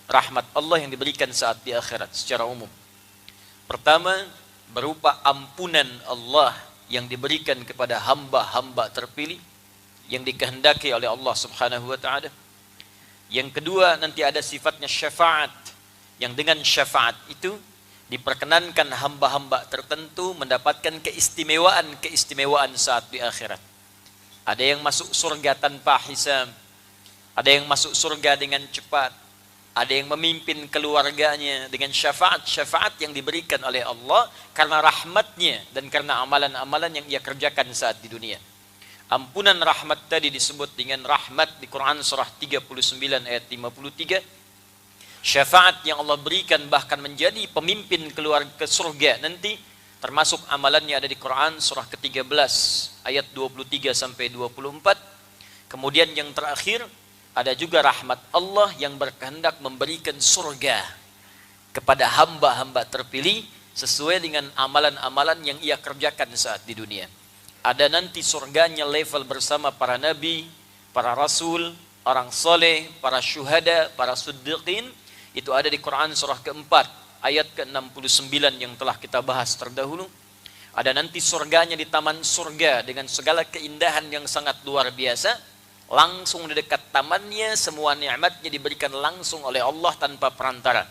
rahmat Allah yang diberikan saat di akhirat secara umum. Pertama, berupa ampunan Allah yang diberikan kepada hamba-hamba terpilih yang dikehendaki oleh Allah Subhanahu wa taala. Yang kedua, nanti ada sifatnya syafaat, yang dengan syafaat itu diperkenankan hamba-hamba tertentu mendapatkan keistimewaan saat di akhirat. Ada yang masuk surga tanpa hisab, ada yang masuk surga dengan cepat, ada yang memimpin keluarganya dengan syafaat yang diberikan oleh Allah karena rahmatnya dan karena amalan-amalan yang ia kerjakan saat di dunia. Ampunan rahmat tadi disebut dengan rahmat di Quran surah 39 ayat 53. Syafaat yang Allah berikan bahkan menjadi pemimpin keluar ke surga nanti, termasuk amalannya ada di Quran surah ke-13 ayat 23 sampai 24. Kemudian yang terakhir ada juga rahmat Allah yang berkehendak memberikan surga kepada hamba-hamba terpilih sesuai dengan amalan-amalan yang ia kerjakan saat di dunia. Ada nanti surganya level bersama para nabi, para rasul, orang soleh, para syuhada, para siddiqin. Itu ada di Quran surah keempat ayat ke-69 yang telah kita bahas terdahulu. Ada nanti surganya di taman surga dengan segala keindahan yang sangat luar biasa. Langsung di dekat tamannya semua nikmatnya diberikan langsung oleh Allah tanpa perantara.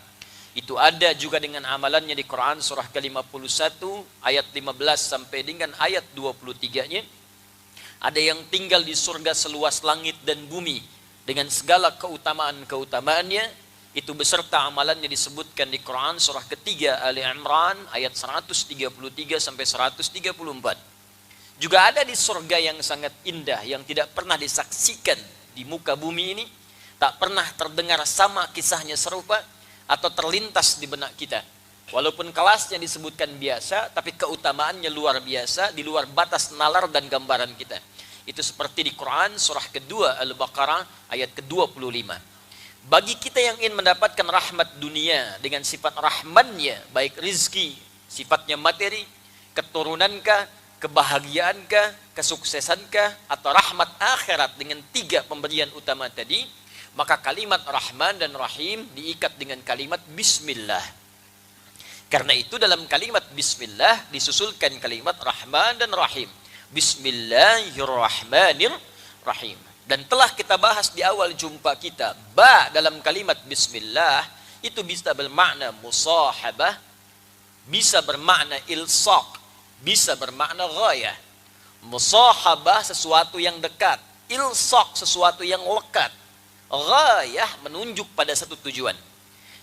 Itu ada juga dengan amalannya di Quran surah ke-51 ayat 15 sampai dengan ayat 23-nya. Ada yang tinggal di surga seluas langit dan bumi dengan segala keutamaan-keutamaannya. Itu beserta amalannya disebutkan di Quran surah ketiga Ali Imran ayat 133 sampai 134. Juga ada di surga yang sangat indah yang tidak pernah disaksikan di muka bumi ini. Tak pernah terdengar sama kisahnya serupa atau terlintas di benak kita. Walaupun kelasnya disebutkan biasa, tapi keutamaannya luar biasa, di luar batas nalar dan gambaran kita. Itu seperti di Quran surah kedua Al-Baqarah ayat ke-25. Bagi kita yang ingin mendapatkan rahmat dunia dengan sifat rahmannya, baik rizki, sifatnya materi, keturunankah, kebahagiaankah, kesuksesankah, atau rahmat akhirat dengan 3 pemberian utama tadi, maka kalimat Rahman dan Rahim diikat dengan kalimat Bismillah. Karena itu dalam kalimat Bismillah disusulkan kalimat Rahman dan Rahim. Bismillahirrahmanirrahim. Dan telah kita bahas di awal jumpa kita, ba dalam kalimat Bismillah itu bisa bermakna musahabah, bisa bermakna ilsaq, bisa bermakna ghayah. Musahabah sesuatu yang dekat, ilsaq sesuatu yang lekat. Ghayah menunjuk pada satu tujuan.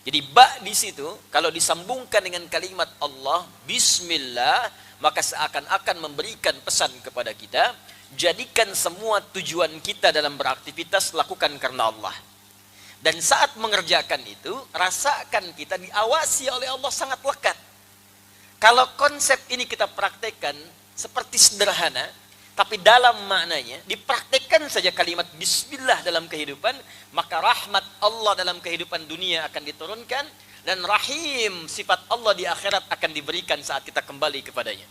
Jadi ba di situ kalau disambungkan dengan kalimat Allah Bismillah, maka seakan-akan memberikan pesan kepada kita, jadikan semua tujuan kita dalam beraktivitas lakukan karena Allah. Dan saat mengerjakan itu, rasakan kita diawasi oleh Allah sangat lekat. Kalau konsep ini kita praktekkan seperti sederhana, tapi dalam maknanya dipraktekkan saja kalimat Bismillah dalam kehidupan, maka rahmat Allah dalam kehidupan dunia akan diturunkan dan Rahim sifat Allah di akhirat akan diberikan saat kita kembali kepadanya.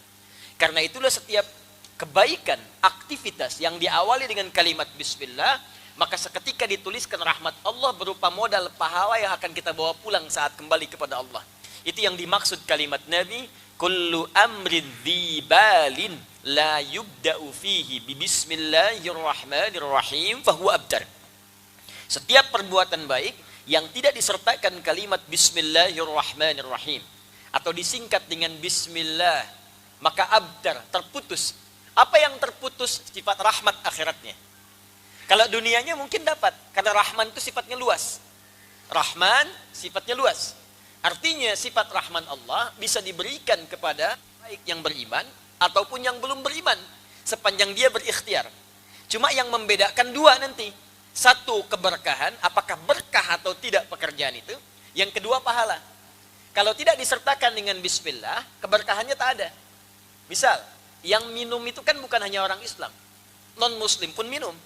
Karena itulah setiap kebaikan, aktivitas yang diawali dengan kalimat Bismillah, maka seketika dituliskan rahmat Allah berupa modal pahala yang akan kita bawa pulang saat kembali kepada Allah. Itu yang dimaksud kalimat Nabi, kullu amrin dzibalin la yubda'u fihi bismillahirrahmanirrahim fahuwa abtar. Setiap perbuatan baik yang tidak disertakan kalimat bismillahirrahmanirrahim atau disingkat dengan bismillah, maka abtar, terputus. Apa yang terputus? Sifat rahmat akhiratnya. Kalau dunianya mungkin dapat, karena Rahman itu sifatnya luas. Rahman sifatnya luas. Artinya sifat Rahman Allah bisa diberikan kepada baik yang beriman ataupun yang belum beriman, sepanjang dia berikhtiar. Cuma yang membedakan 2 nanti. 1 keberkahan, apakah berkah atau tidak pekerjaan itu. Yang kedua pahala. Kalau tidak disertakan dengan bismillah, keberkahannya tak ada. Misal, yang minum itu kan bukan hanya orang Islam. Non-muslim pun minum.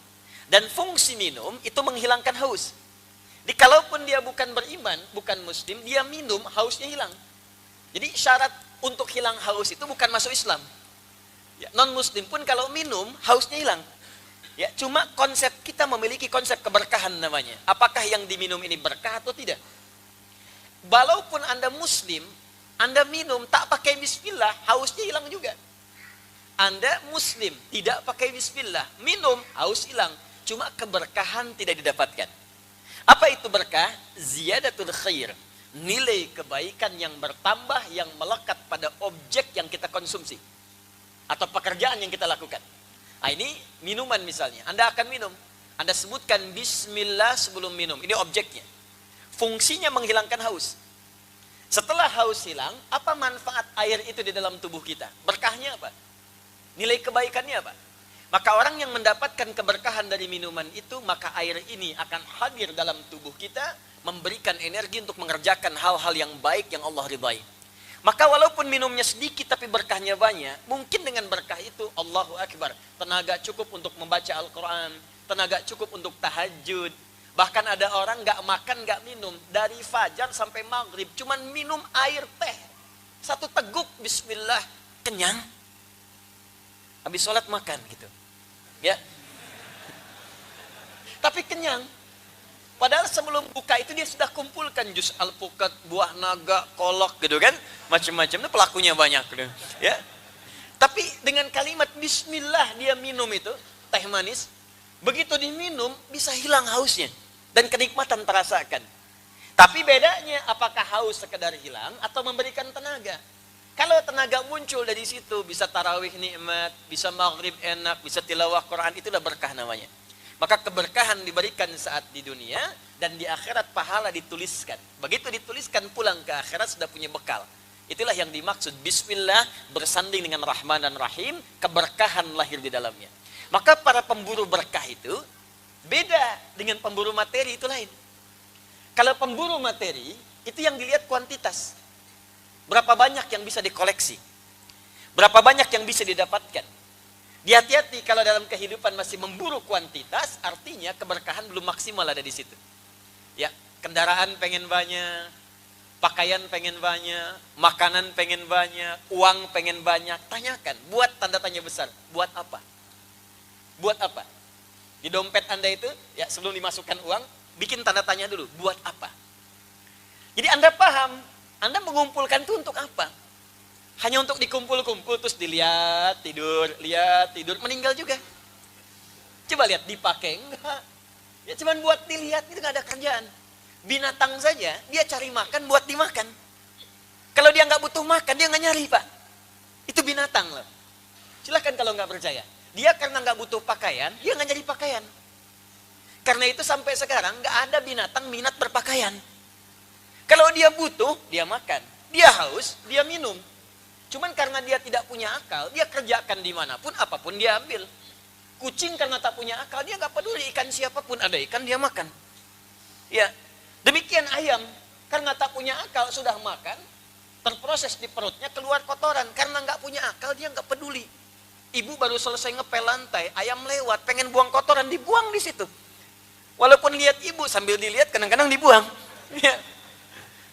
Dan fungsi minum itu menghilangkan haus. Jadi kalaupun dia bukan beriman, bukan muslim, dia minum, hausnya hilang. Jadi syarat untuk hilang haus itu bukan masuk Islam. Ya, non-muslim pun kalau minum, hausnya hilang. Ya, cuma konsep kita memiliki konsep keberkahan namanya. Apakah yang diminum ini berkah atau tidak? Walaupun Anda muslim, Anda minum tak pakai bismillah, hausnya hilang juga. Anda muslim, tidak pakai bismillah, minum, haus hilang. Cuma keberkahan tidak didapatkan. Apa itu berkah? Ziyadatul khair. Nilai kebaikan yang bertambah, yang melekat pada objek yang kita konsumsi. Atau pekerjaan yang kita lakukan. Nah, ini minuman misalnya. Anda akan minum. Anda sebutkan bismillah sebelum minum. Ini objeknya. Fungsinya menghilangkan haus. Setelah haus hilang, apa manfaat air itu di dalam tubuh kita? Berkahnya apa? Nilai kebaikannya apa? Maka orang yang mendapatkan keberkahan dari minuman itu, maka air ini akan hadir dalam tubuh kita, memberikan energi untuk mengerjakan hal-hal yang baik yang Allah ridhai. Maka walaupun minumnya sedikit tapi berkahnya banyak, mungkin dengan berkah itu, Allahu Akbar, tenaga cukup untuk membaca Al-Quran, tenaga cukup untuk tahajud. Bahkan ada orang gak makan, gak minum, dari fajar sampai maghrib, cuman minum air teh. Satu teguk, bismillah, kenyang. Habis sholat makan gitu. Ya. Tapi kenyang. Padahal sebelum buka itu dia sudah kumpulkan jus alpukat, buah naga, kolak gitu kan. Macam-macam itu pelakunya banyak gitu. Ya. Tapi dengan kalimat bismillah dia minum itu, teh manis. Begitu diminum bisa hilang hausnya. Dan kenikmatan terasakan. Tapi bedanya apakah haus sekedar hilang atau memberikan tenaga. Kalau tenaga muncul dari situ, bisa tarawih nikmat, bisa maghrib enak, bisa tilawah Quran, itulah berkah namanya. Maka keberkahan diberikan saat di dunia, dan di akhirat pahala dituliskan. Begitu dituliskan pulang ke akhirat sudah punya bekal. Itulah yang dimaksud bismillah bersanding dengan Rahman dan Rahim, keberkahan lahir di dalamnya. Maka para pemburu berkah itu beda dengan pemburu materi, itu lain. Kalau pemburu materi, itu yang dilihat kuantitas. Berapa banyak yang bisa dikoleksi? Berapa banyak yang bisa didapatkan? Hati-hati kalau dalam kehidupan masih memburu kuantitas, artinya keberkahan belum maksimal ada di situ. Ya, kendaraan pengen banyak, pakaian pengen banyak, makanan pengen banyak, uang pengen banyak. Tanyakan, buat tanda tanya besar, buat apa? Buat apa? Di dompet Anda itu, ya sebelum dimasukkan uang, bikin tanda tanya dulu, buat apa? Jadi Anda paham, Anda mengumpulkan itu untuk apa? Hanya untuk dikumpul-kumpul, terus dilihat, tidur, meninggal juga. Coba lihat, dipakai enggak? Ya cuman buat dilihat, itu nggak ada kerjaan. Binatang saja, dia cari makan buat dimakan. Kalau dia nggak butuh makan, dia nggak nyari, Pak. Itu binatang loh. Silahkan kalau nggak percaya. Dia karena nggak butuh pakaian, dia nggak nyari pakaian. Karena itu sampai sekarang nggak ada binatang minat berpakaian. Kalau dia butuh, dia makan. Dia haus, dia minum. Cuman karena dia tidak punya akal, dia kerjakan dimanapun, apapun dia ambil. Kucing karena tak punya akal, dia nggak peduli ikan siapapun, ada ikan dia makan. Ya, demikian ayam, karena tak punya akal sudah makan, terproses di perutnya keluar kotoran. Karena nggak punya akal, dia nggak peduli. Ibu baru selesai ngepel lantai, ayam lewat, pengen buang kotoran, dibuang di situ. Walaupun lihat ibu, sambil dilihat kadang-kadang dibuang. Ya.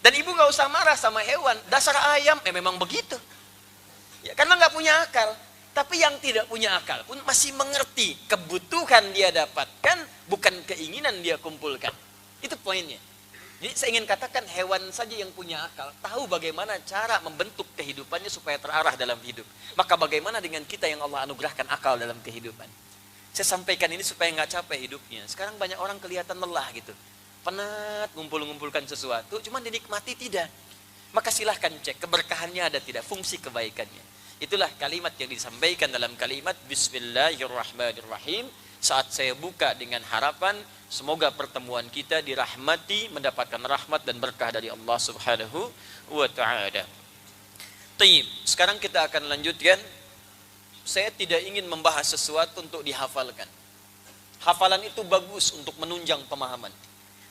Dan ibu nggak usah marah sama hewan, dasar ayam, memang begitu. Ya, karena nggak punya akal. Tapi yang tidak punya akal pun masih mengerti kebutuhan dia dapatkan, bukan keinginan dia kumpulkan. Itu poinnya. Jadi saya ingin katakan hewan saja yang punya akal, tahu bagaimana cara membentuk kehidupannya supaya terarah dalam hidup. Maka bagaimana dengan kita yang Allah anugerahkan akal dalam kehidupan. Saya sampaikan ini supaya nggak capek hidupnya. Sekarang banyak orang kelihatan lelah gitu. Penat ngumpul-ngumpulkan sesuatu, cuman dinikmati tidak. Maka silahkan cek keberkahannya ada tidak, fungsi kebaikannya. Itulah kalimat yang disampaikan dalam kalimat Bismillahirrahmanirrahim. Saat saya buka dengan harapan semoga pertemuan kita dirahmati, mendapatkan rahmat dan berkah dari Allah Subhanahu wa taala. Taib, sekarang kita akan lanjutkan. Saya tidak ingin membahas sesuatu untuk dihafalkan. Hafalan itu bagus untuk menunjang pemahaman.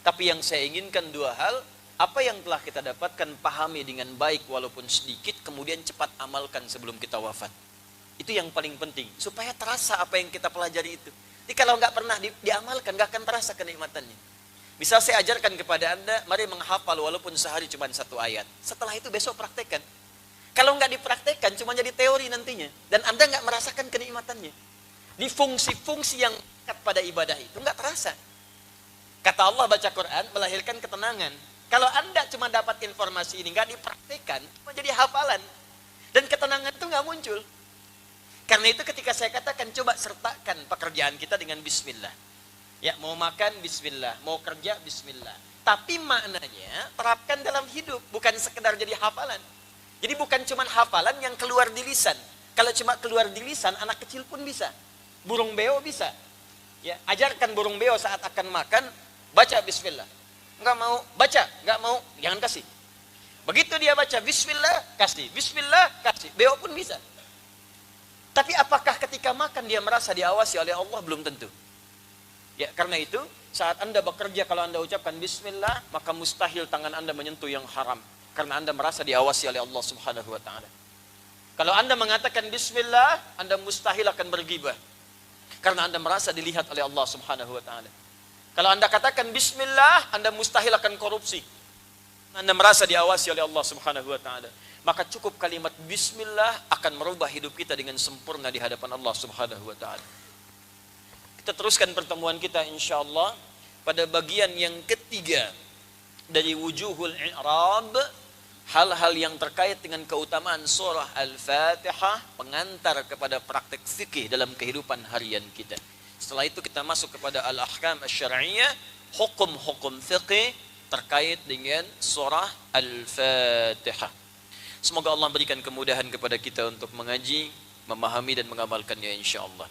Tapi yang saya inginkan dua hal. Apa yang telah kita dapatkan pahami dengan baik walaupun sedikit, kemudian cepat amalkan sebelum kita wafat. Itu yang paling penting, supaya terasa apa yang kita pelajari itu. Jadi kalau nggak pernah diamalkan, nggak akan terasa kenikmatannya. Misal saya ajarkan kepada Anda, mari menghafal walaupun sehari cuma 1 ayat. Setelah itu besok praktekkan. Kalau nggak dipraktekkan, cuma jadi teori nantinya. Dan Anda nggak merasakan kenikmatannya. Di fungsi-fungsi yang dekat pada ibadah itu nggak terasa. Kata Allah baca Quran melahirkan ketenangan. Kalau Anda cuma dapat informasi ini, nggak dipraktikkan, cuma jadi hafalan. Dan ketenangan itu nggak muncul. Karena itu ketika saya katakan, coba sertakan pekerjaan kita dengan bismillah. Ya, mau makan, bismillah. Mau kerja, bismillah. Tapi maknanya, terapkan dalam hidup. Bukan sekedar jadi hafalan. Jadi bukan cuma hafalan yang keluar di lisan. Kalau cuma keluar di lisan, anak kecil pun bisa. Burung beo bisa. Ya, ajarkan burung beo saat akan makan, baca bismillah. Enggak mau, baca. Enggak mau, jangan kasih. Begitu dia baca bismillah, kasih. Bismillah, kasih. Beo pun bisa. Tapi apakah ketika makan dia merasa diawasi oleh Allah? Belum tentu. Ya, karena itu saat Anda bekerja, kalau Anda ucapkan bismillah, maka mustahil tangan Anda menyentuh yang haram. Karena Anda merasa diawasi oleh Allah Subhanahu wa ta'ala. Kalau Anda mengatakan bismillah, Anda mustahil akan bergibah. Karena Anda merasa dilihat oleh Allah Subhanahu wa ta'ala. Kalau Anda katakan bismillah, Anda mustahil akan korupsi. Anda merasa diawasi oleh Allah Subhanahu wa ta'ala. Maka cukup kalimat bismillah akan merubah hidup kita dengan sempurna di hadapan Allah Subhanahu wa ta'ala. Kita teruskan pertemuan kita insyaallah pada bagian yang ketiga dari wujuhul i'rab, hal-hal yang terkait dengan keutamaan surah Al-Fatihah, pengantar kepada praktek fikih dalam kehidupan harian kita. Setelah itu kita masuk kepada al-ahkam asy-syar'iyyah, hukum-hukum fikih terkait dengan surah Al-Fatihah. Semoga Allah berikan kemudahan kepada kita untuk mengaji, memahami dan mengamalkannya insyaallah.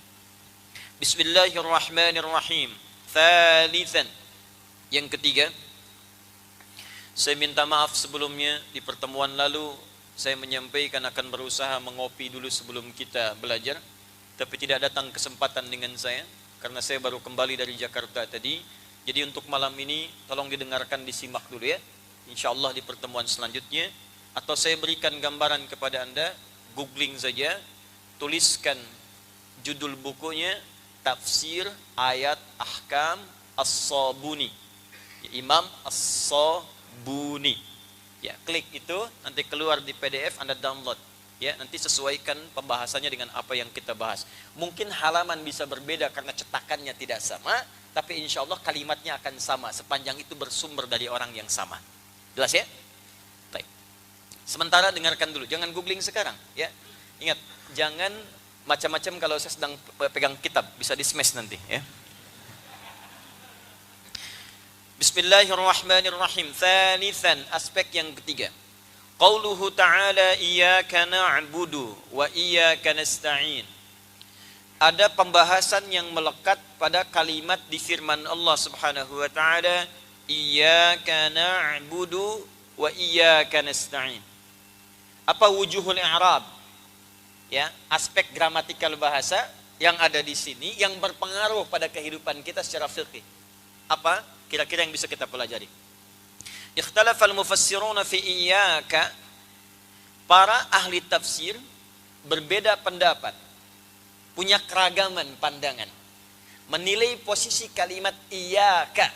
Bismillahirrahmanirrahim. Thalithan. Yang ketiga, saya minta maaf sebelumnya, di pertemuan lalu saya menyampaikan akan berusaha mengopi dulu sebelum kita belajar, tapi tidak datang kesempatan dengan saya karena saya baru kembali dari Jakarta tadi. Jadi untuk malam ini tolong didengarkan, disimak dulu ya. Insyaallah di pertemuan selanjutnya, atau saya berikan gambaran kepada Anda, googling saja, tuliskan judul bukunya Tafsir Ayat Ahkam As-Sabuni, Imam As-Sabuni. Ya, klik itu, nanti keluar di PDF, Anda download. Ya, nanti sesuaikan pembahasannya dengan apa yang kita bahas. Mungkin halaman bisa berbeda karena cetakannya tidak sama, tapi insya Allah kalimatnya akan sama sepanjang itu bersumber dari orang yang sama. Jelas ya? Baik. Sementara dengarkan dulu, jangan googling sekarang. Ya, ingat, jangan macam-macam kalau saya sedang pegang kitab, bisa di-smash nanti. Ya. Bismillahirrahmanirrahim. Thalithan, aspek yang ketiga. Qauluhu ta'ala iyyaka na'budu wa iyyaka nasta'in. Ada pembahasan yang melekat pada kalimat di firman Allah Subhanahu wa ta'ala, iyyaka na'budu wa iyyaka nasta'in. Apa wujuhul i'rab? Ya, aspek gramatikal bahasa yang ada di sini yang berpengaruh pada kehidupan kita secara fikih. Apa kira-kira yang bisa kita pelajari? Ikhtalafal mufassiruna fi iyyaka. Para ahli tafsir berbeda pendapat, punya keragaman pandangan, menilai posisi kalimat iyyaka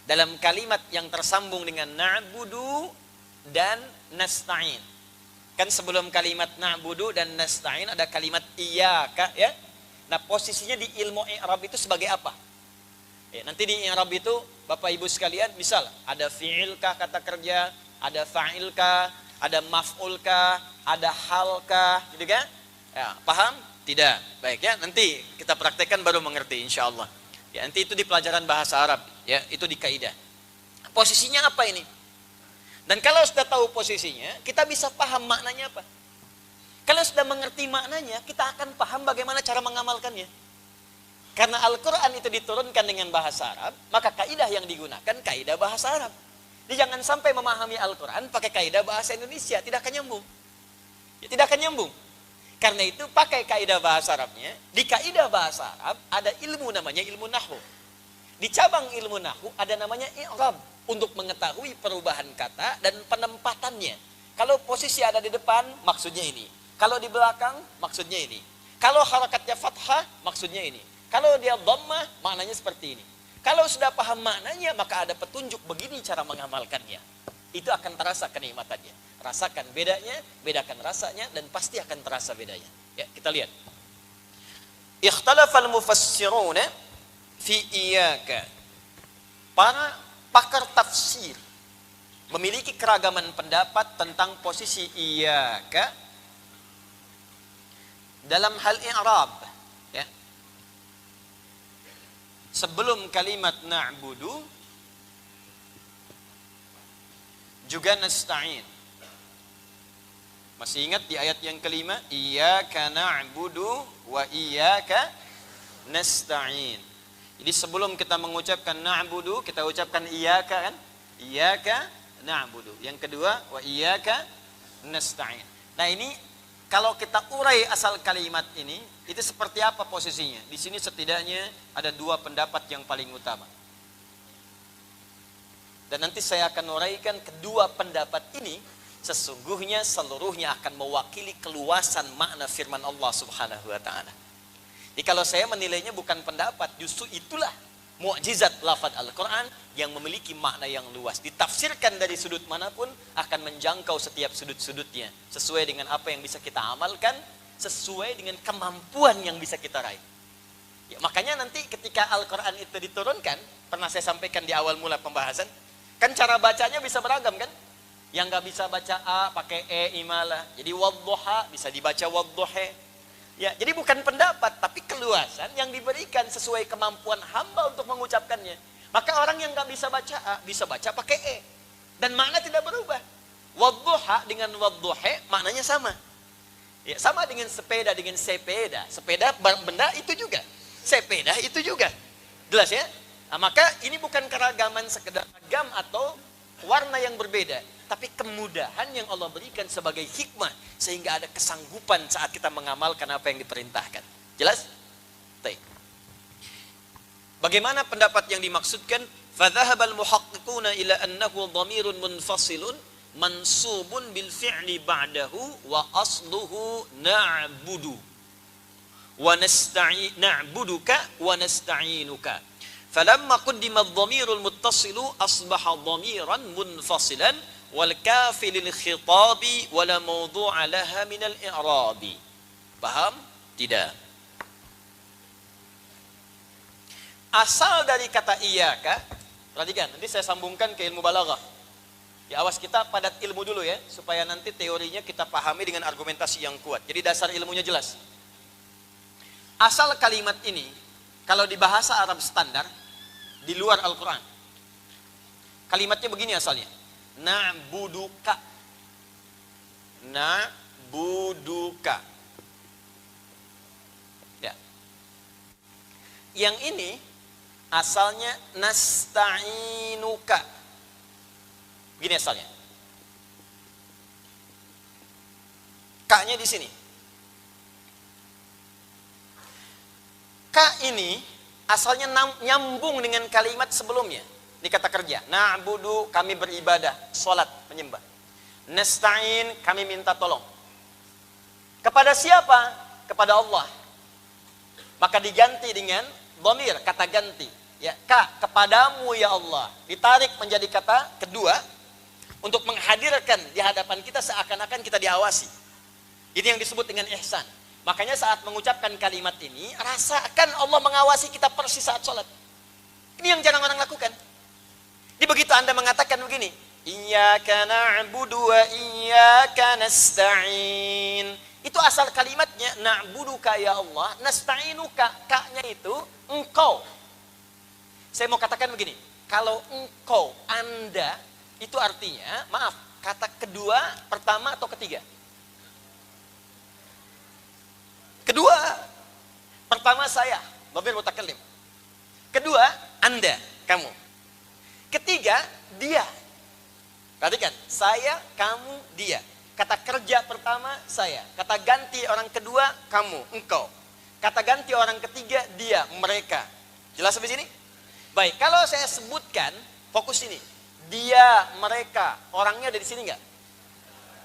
dalam kalimat yang tersambung dengan na'budu dan nasta'in. Kan sebelum kalimat na'budu dan nasta'in ada kalimat iyyaka ya. Nah, posisinya di ilmu i'rab itu sebagai apa? Ya, nanti di i'rab itu Bapak Ibu sekalian, misal ada fi'ilkah kata kerja, ada fa'ilkah, ada maf'ulkah, ada halkah, gitu kan? Ya, paham? Tidak. Baik ya, nanti kita praktekkan baru mengerti insyaallah. Ya, nanti itu di pelajaran bahasa Arab, ya, itu di kaidah. Posisinya apa ini? Dan kalau sudah tahu posisinya, kita bisa paham maknanya apa. Kalau sudah mengerti maknanya, kita akan paham bagaimana cara mengamalkannya. Karena Al-Quran itu diturunkan dengan bahasa Arab, maka kaidah yang digunakan kaidah bahasa Arab. Jadi jangan sampai memahami Al-Quran pakai kaidah bahasa Indonesia, tidak akan nyambung. Ya, tidak akan nyambung. Karena itu pakai kaidah bahasa Arabnya. Di kaidah bahasa Arab ada ilmu namanya ilmu nahwu. Di cabang ilmu nahwu ada namanya i'rab, untuk mengetahui perubahan kata dan penempatannya. Kalau posisi ada di depan, maksudnya ini. Kalau di belakang, maksudnya ini. Kalau harakatnya fathah, maksudnya ini. Kalau dia dhammah, maknanya seperti ini. Kalau sudah paham maknanya, maka ada petunjuk begini cara mengamalkannya. Itu akan terasa kenikmatannya. Rasakan bedanya, bedakan rasanya, dan pasti akan terasa bedanya. Ya, kita lihat. Ikhtalafal mufassiruna fi iyyaka. Para pakar tafsir memiliki keragaman pendapat tentang posisi iyyaka dalam hal i'rab, ya. Sebelum kalimat na'budu juga nasta'in. Masih ingat di ayat yang kelima, iyyaka na'budu wa iyyaka nasta'in. Jadi sebelum kita mengucapkan na'budu, kita ucapkan iyyaka, kan? Iyyaka na'budu. Yang kedua, wa iyyaka nasta'in. Nah, ini kalau kita urai asal kalimat ini, itu seperti apa posisinya? Di sini setidaknya ada dua pendapat yang paling utama. Dan nanti saya akan uraikan kedua pendapat ini, sesungguhnya seluruhnya akan mewakili keluasan makna firman Allah Subhanahu wa taala. Jadi kalau saya menilainya bukan pendapat, justru itulah mukjizat lafaz Al-Quran yang memiliki makna yang luas. Ditafsirkan dari sudut manapun akan menjangkau setiap sudut-sudutnya. Sesuai dengan apa yang bisa kita amalkan, sesuai dengan kemampuan yang bisa kita raih. Ya, makanya nanti ketika Al-Quran itu diturunkan, pernah saya sampaikan di awal mula pembahasan, kan cara bacanya bisa beragam, kan? Yang nggak bisa baca A pakai E imalah. Jadi wadduha bisa dibaca wadduhe. Ya, jadi bukan pendapat, tapi keluasan yang diberikan sesuai kemampuan hamba untuk mengucapkannya. Maka orang yang nggak bisa baca A, bisa baca pakai E. Dan makna tidak berubah. Wadduha dengan wadduhe maknanya sama. Ya, sama dengan sepeda dengan sepeda. Sepeda benda itu juga. Sepeda itu juga. Jelas ya? Nah, maka ini bukan keragaman sekedar ragam atau warna yang berbeda, tapi kemudahan yang Allah berikan sebagai hikmah sehingga ada kesanggupan saat kita mengamalkan apa yang diperintahkan. Jelas? Baik. Bagaimana pendapat yang dimaksudkan? Fadhahabal muhaqqiquna ila annahu dhamirun munfasilun mansubun bil fi'li ba'dahu wa asluhu na'budu wa na'buduka wa nasta'inuka. فلما قدم الضمير المتصل أصبح ضميرا منفصلا والكاف للخطاب ولا موضوع لها من الإعراب. Paham? Tidak. Asal dari kata iyyaka, perhatikan, nanti saya sambungkan ke ilmu balaghah. Ya, awas kita padat ilmu dulu ya, supaya nanti teorinya kita pahami dengan argumentasi yang kuat. Jadi dasar ilmunya jelas. Asal kalimat ini, kalau di bahasa Arab standar, di luar Al-Quran, kalimatnya begini asalnya. Na'buduka. Na'buduka. Ya. Yang ini asalnya nasta'inuka. Begini asalnya. Ka-nya di sini. Ka ini asalnya nyambung dengan kalimat sebelumnya. Ini kata kerja. Na'budu, kami beribadah, sholat, menyembah. Nasta'in, kami minta tolong. Kepada siapa? Kepada Allah. Maka diganti dengan dhamir, kata ganti. Ya, ka, kepadamu ya Allah. Ditarik menjadi kata kedua untuk menghadirkan di hadapan kita seakan-akan kita diawasi. Ini yang disebut dengan ihsan. Makanya saat mengucapkan kalimat ini, rasakan Allah mengawasi kita persis saat sholat. Ini yang jarang orang lakukan. Jadi begitu Anda mengatakan begini, Iyyaka na'budu wa iyyaka nasta'in. Itu asal kalimatnya, na'buduka ya Allah, nasta'inuka, ka-nya itu engkau. Saya mau katakan begini, kalau engkau, Anda, itu artinya, maaf, kata kedua, pertama atau ketiga? Kedua, pertama saya, dhamir mutakallim. Kedua, Anda, kamu. Ketiga, dia. Perhatikan, saya, kamu, dia. Kata kerja pertama, saya. Kata ganti orang kedua, kamu, engkau. Kata ganti orang ketiga, dia, mereka. Jelas sampai sini? Baik, kalau saya sebutkan, fokus ini. Dia, mereka, orangnya ada di sini nggak?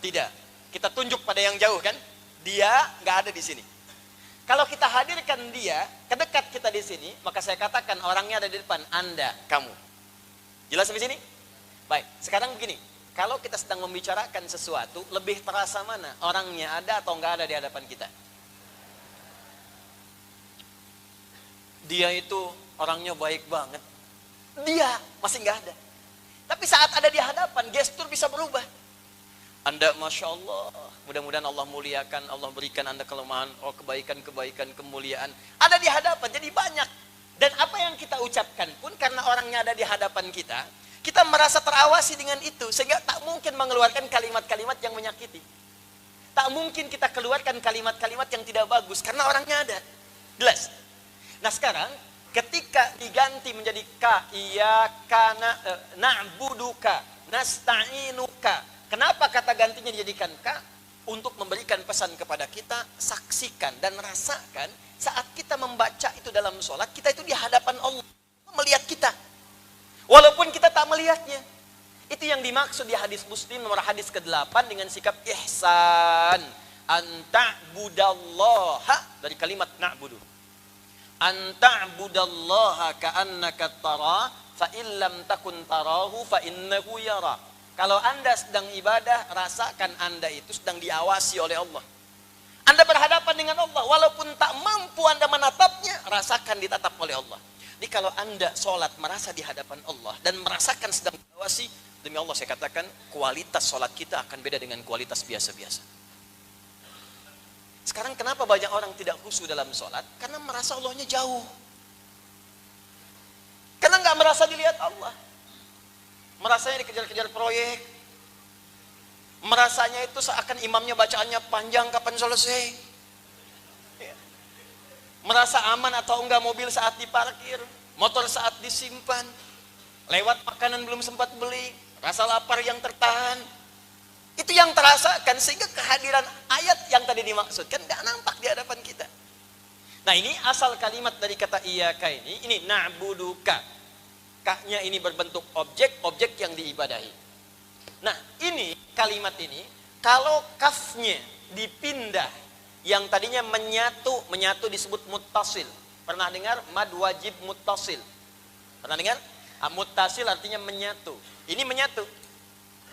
Tidak. Kita tunjuk pada yang jauh kan? Dia nggak ada di sini. Kalau kita hadirkan dia, kedekat kita di sini, maka saya katakan orangnya ada di depan, Anda, kamu. Jelas sampai sini? Baik, sekarang begini. Kalau kita sedang membicarakan sesuatu, lebih terasa mana? Orangnya ada atau enggak ada di hadapan kita? Dia itu orangnya baik banget. Dia masih enggak ada. Tapi saat ada di hadapan, gestur bisa berubah. Anda, Masya Allah, mudah-mudahan Allah muliakan, Allah berikan Anda kelemahan, oh kebaikan-kebaikan, kemuliaan. Ada di hadapan, jadi banyak. Dan apa yang kita ucapkan pun, karena orangnya ada di hadapan kita merasa terawasi dengan itu. Sehingga tak mungkin mengeluarkan kalimat-kalimat yang menyakiti. Tak mungkin kita keluarkan kalimat-kalimat yang tidak bagus, karena orangnya ada. Jelas? Nah sekarang, ketika diganti menjadi ka, iyyaka na'buduka, nasta'inuka. Kenapa kata gantinya dijadikan ka? Untuk memberikan pesan kepada kita, saksikan dan rasakan saat kita membaca itu dalam sholat, kita itu di hadapan Allah, melihat kita. Walaupun kita tak melihatnya. Itu yang dimaksud di hadis Muslim nomor hadis ke-8 dengan sikap ihsan. Anta'budallaha, dari kalimat na'budu. Anta'budallaha ka'annaka tara, fa illam takun tarahu fa innahu yara. Kalau Anda sedang ibadah, rasakan Anda itu sedang diawasi oleh Allah. Anda berhadapan dengan Allah, walaupun tak mampu Anda menatapnya, rasakan ditatap oleh Allah. Jadi kalau Anda sholat merasa di hadapan Allah dan merasakan sedang diawasi, demi Allah saya katakan, kualitas sholat kita akan beda dengan kualitas biasa-biasa. Sekarang kenapa banyak orang tidak khusyuk dalam sholat? Karena merasa Allahnya jauh. Karena nggak merasa dilihat Allah. Merasanya dikejar-kejar proyek. Merasanya itu seakan imamnya bacaannya panjang, kapan selesai. Merasa aman atau enggak mobil saat diparkir, motor saat disimpan, lewat makanan belum sempat beli, rasa lapar yang tertahan. Itu yang terasakan, sehingga kehadiran ayat yang tadi dimaksudkan tidak nampak di hadapan kita. Nah ini asal kalimat dari kata iyyaka ini na'buduka. Ka-nya ini berbentuk objek yang diibadahi. Nah ini kalimat ini, kalau kafnya dipindah, yang tadinya menyatu disebut muttasil. Pernah dengar mad wajib muttasil? Pernah dengar? Muttasil artinya menyatu. Ini menyatu.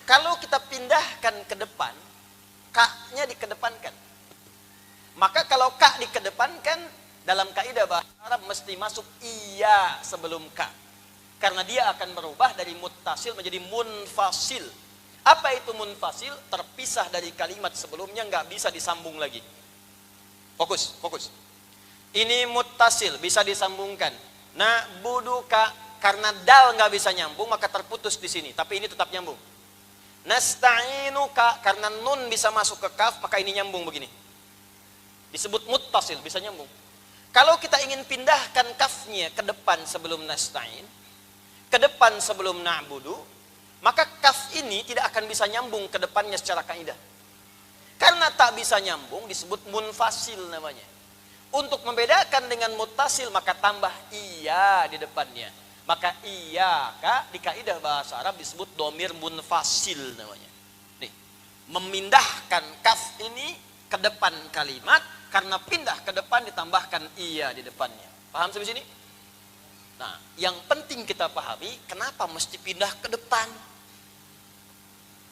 Kalau kita pindahkan ke depan, ka-nya dikedepankan. Maka kalau ka dikedepankan, dalam kaidah bahasa Arab mesti masuk iya sebelum ka. Karena dia akan berubah dari muttasil menjadi munfasil. Apa itu munfasil? Terpisah dari kalimat sebelumnya, nggak bisa disambung lagi. Fokus. Ini muttasil, bisa disambungkan. Na'buduka, karena dal nggak bisa nyambung, maka terputus di sini. Tapi ini tetap nyambung. Nasta'inuka, karena nun bisa masuk ke kaf, maka ini nyambung begini. Disebut muttasil, bisa nyambung. Kalau kita ingin pindahkan kafnya ke depan sebelum nasta'in, ke depan sebelum na'budu, maka kaf ini tidak akan bisa nyambung ke depannya secara kaidah. Karena tak bisa nyambung disebut munfasil namanya. Untuk membedakan dengan muttasil maka tambah iya di depannya. Maka iyyaka di kaidah bahasa Arab disebut dhamir munfasil namanya. Nih, memindahkan kaf ini ke depan kalimat, karena pindah ke depan ditambahkan iya di depannya. Paham sampai sini? Nah, yang penting kita pahami, kenapa mesti pindah ke depan?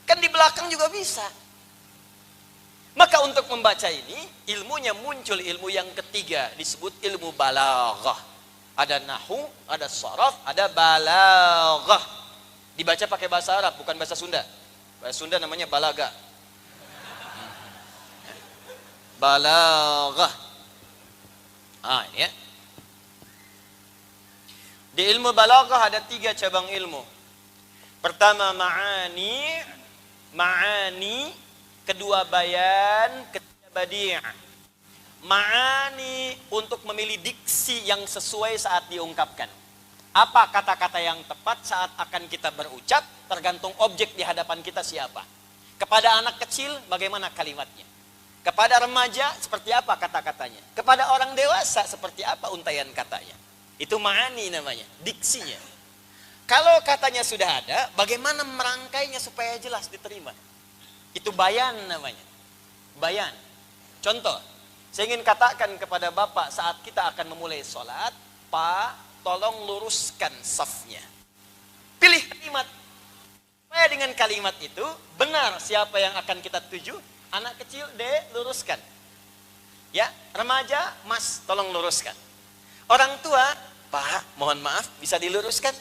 Kan di belakang juga bisa. Maka untuk membaca ini, ilmunya muncul ilmu yang ketiga, disebut ilmu balaghah. Ada nahu, ada sharaf, ada balaghah. Dibaca pakai bahasa Arab, bukan bahasa Sunda. Bahasa Sunda namanya balaga. Balaghah. Ini ya. Di ilmu balaghah ada 3 cabang ilmu. Pertama ma'ani, kedua bayan, ketiga badi'. Ma'ani untuk memilih diksi yang sesuai saat diungkapkan. Apa kata-kata yang tepat saat akan kita berucap, tergantung objek di hadapan kita siapa. Kepada anak kecil bagaimana kalimatnya. Kepada remaja seperti apa kata-katanya. Kepada orang dewasa seperti apa untaian katanya. Itu ma'ani namanya, diksinya. Kalau katanya sudah ada, bagaimana merangkainya supaya jelas diterima? Itu bayan namanya. Bayan. Contoh, saya ingin katakan kepada Bapak saat kita akan memulai sholat, Pak, tolong luruskan safnya. Pilih kalimat. Supaya dengan kalimat itu, benar siapa yang akan kita tuju. Anak kecil, luruskan. Ya, remaja, Mas, tolong luruskan. Orang tua, Pak, mohon maaf, bisa diluruskan?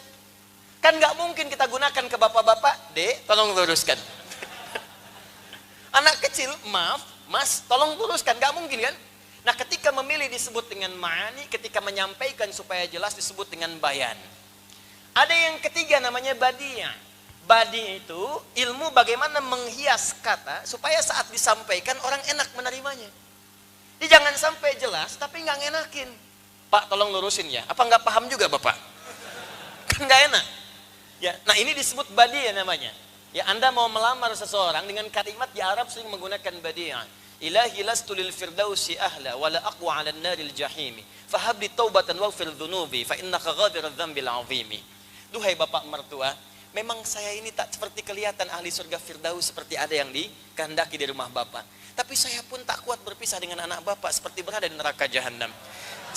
Kan nggak mungkin kita gunakan ke bapak-bapak, Dek, tolong luruskan. Anak kecil, maaf, Mas, tolong luruskan, nggak mungkin kan? Nah, ketika memilih disebut dengan ma'ani, ketika menyampaikan supaya jelas disebut dengan bayan. Ada yang ketiga namanya badi'ah. Badi itu ilmu bagaimana menghias kata supaya saat disampaikan orang enak menerimanya. Jadi jangan sampai jelas tapi nggak ngenakin. Pak, tolong lurusin ya. Apa nggak paham juga Bapak? Kan nggak enak. Ya, nah ini disebut badi'ah namanya. Ya, Anda mau melamar seseorang dengan kalimat di Arab sering menggunakan badi'ah. Ilahi lastu lil firdausi ahla wala aqwa 'ala an-naril jahimi. Fahab li taubatan waghfir dhunubi fa innaka ghafirudz dzambil 'azimi. Duhai bapak mertua, memang saya ini tak seperti kelihatan ahli surga Firdaus seperti ada yang dikehendaki di rumah bapak. Tapi saya pun tak kuat berpisah dengan anak bapak seperti berada di neraka jahanam.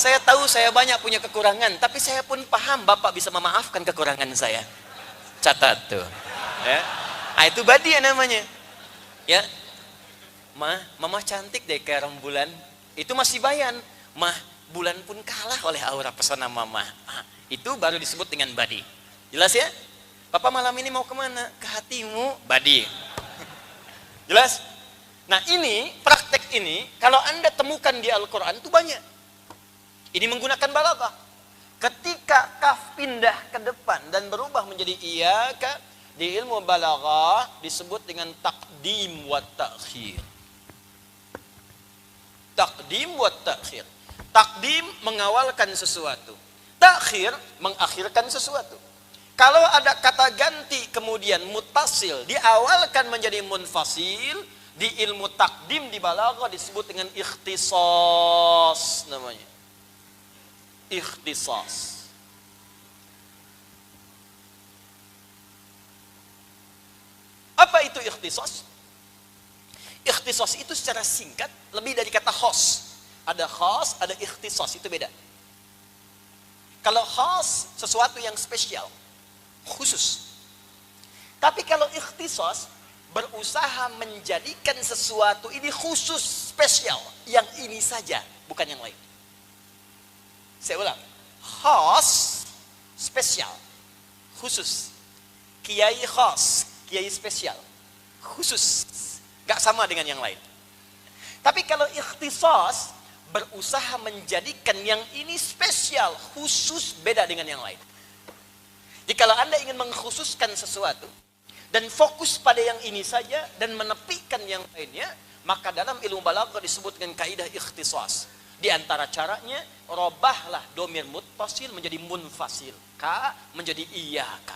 Saya tahu saya banyak punya kekurangan, tapi saya pun paham bapak bisa memaafkan kekurangan saya. Catat tuh. Ya. Nah, itu badi'ah namanya. Ya. Mama cantik deh kayak rembulan. Itu masih bayan. Mah, bulan pun kalah oleh aura pesona mama. Ah, itu baru disebut dengan badi. Jelas ya? Papa malam ini mau kemana? Ke hatimu, badi. Jelas? Nah ini, praktek ini, kalau Anda temukan di Al-Quran itu banyak. Ini menggunakan balaghah. Ketika kaf pindah ke depan dan berubah menjadi iyaka, di ilmu balaghah disebut dengan taqdim wa ta'khir. Taqdim wa ta'khir. Taqdim mengawalkan sesuatu. Ta'khir mengakhirkan sesuatu. Kalau ada kata ganti kemudian mutasil diawalkan menjadi munfasil, di ilmu taqdim di balaghah disebut dengan ikhtisas namanya. Ikhtisas. Apa itu ikhtisas? Ikhtisas itu secara singkat lebih dari kata khas. Ada khas, ada ikhtisas, itu beda. Kalau khas sesuatu yang spesial, khusus. Tapi kalau ikhtisas berusaha menjadikan sesuatu ini khusus, spesial, yang ini saja, bukan yang lain. Saya ulang, khas, spesial, khusus. Kiai khas, kiai spesial, khusus, gak sama dengan yang lain. Tapi kalau ikhtisas berusaha menjadikan yang ini spesial, khusus, beda dengan yang lain. Jadi kalau Anda ingin mengkhususkan sesuatu dan fokus pada yang ini saja dan menepikan yang lainnya, maka dalam ilmu balaghah disebut dengan kaidah ikhtisas. Di antara caranya, robahlah domir muttasil menjadi munfasil. Ka menjadi iyaka.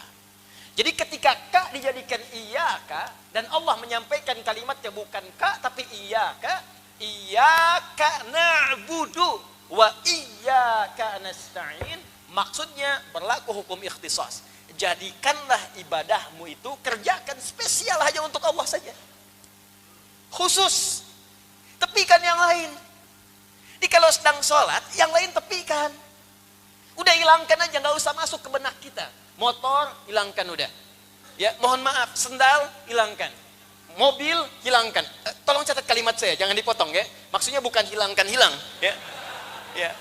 Jadi ketika ka dijadikan iyaka dan Allah menyampaikan kalimatnya bukan ka tapi iyaka, iyaka na'budu wa iyaka nasta'in, maksudnya berlaku hukum ikhtisas. Jadikanlah ibadahmu itu kerjakan spesial hanya untuk Allah saja. Khusus. Tepikan yang lain. Jadi kalau sedang sholat, yang lain tepikan. Udah hilangkan aja, nggak usah masuk ke benak kita. Motor, hilangkan udah. Ya, mohon maaf, sendal, hilangkan. Mobil, hilangkan. Tolong catat kalimat saya, jangan dipotong ya. Maksudnya bukan hilangkan, hilang. Ya, ya.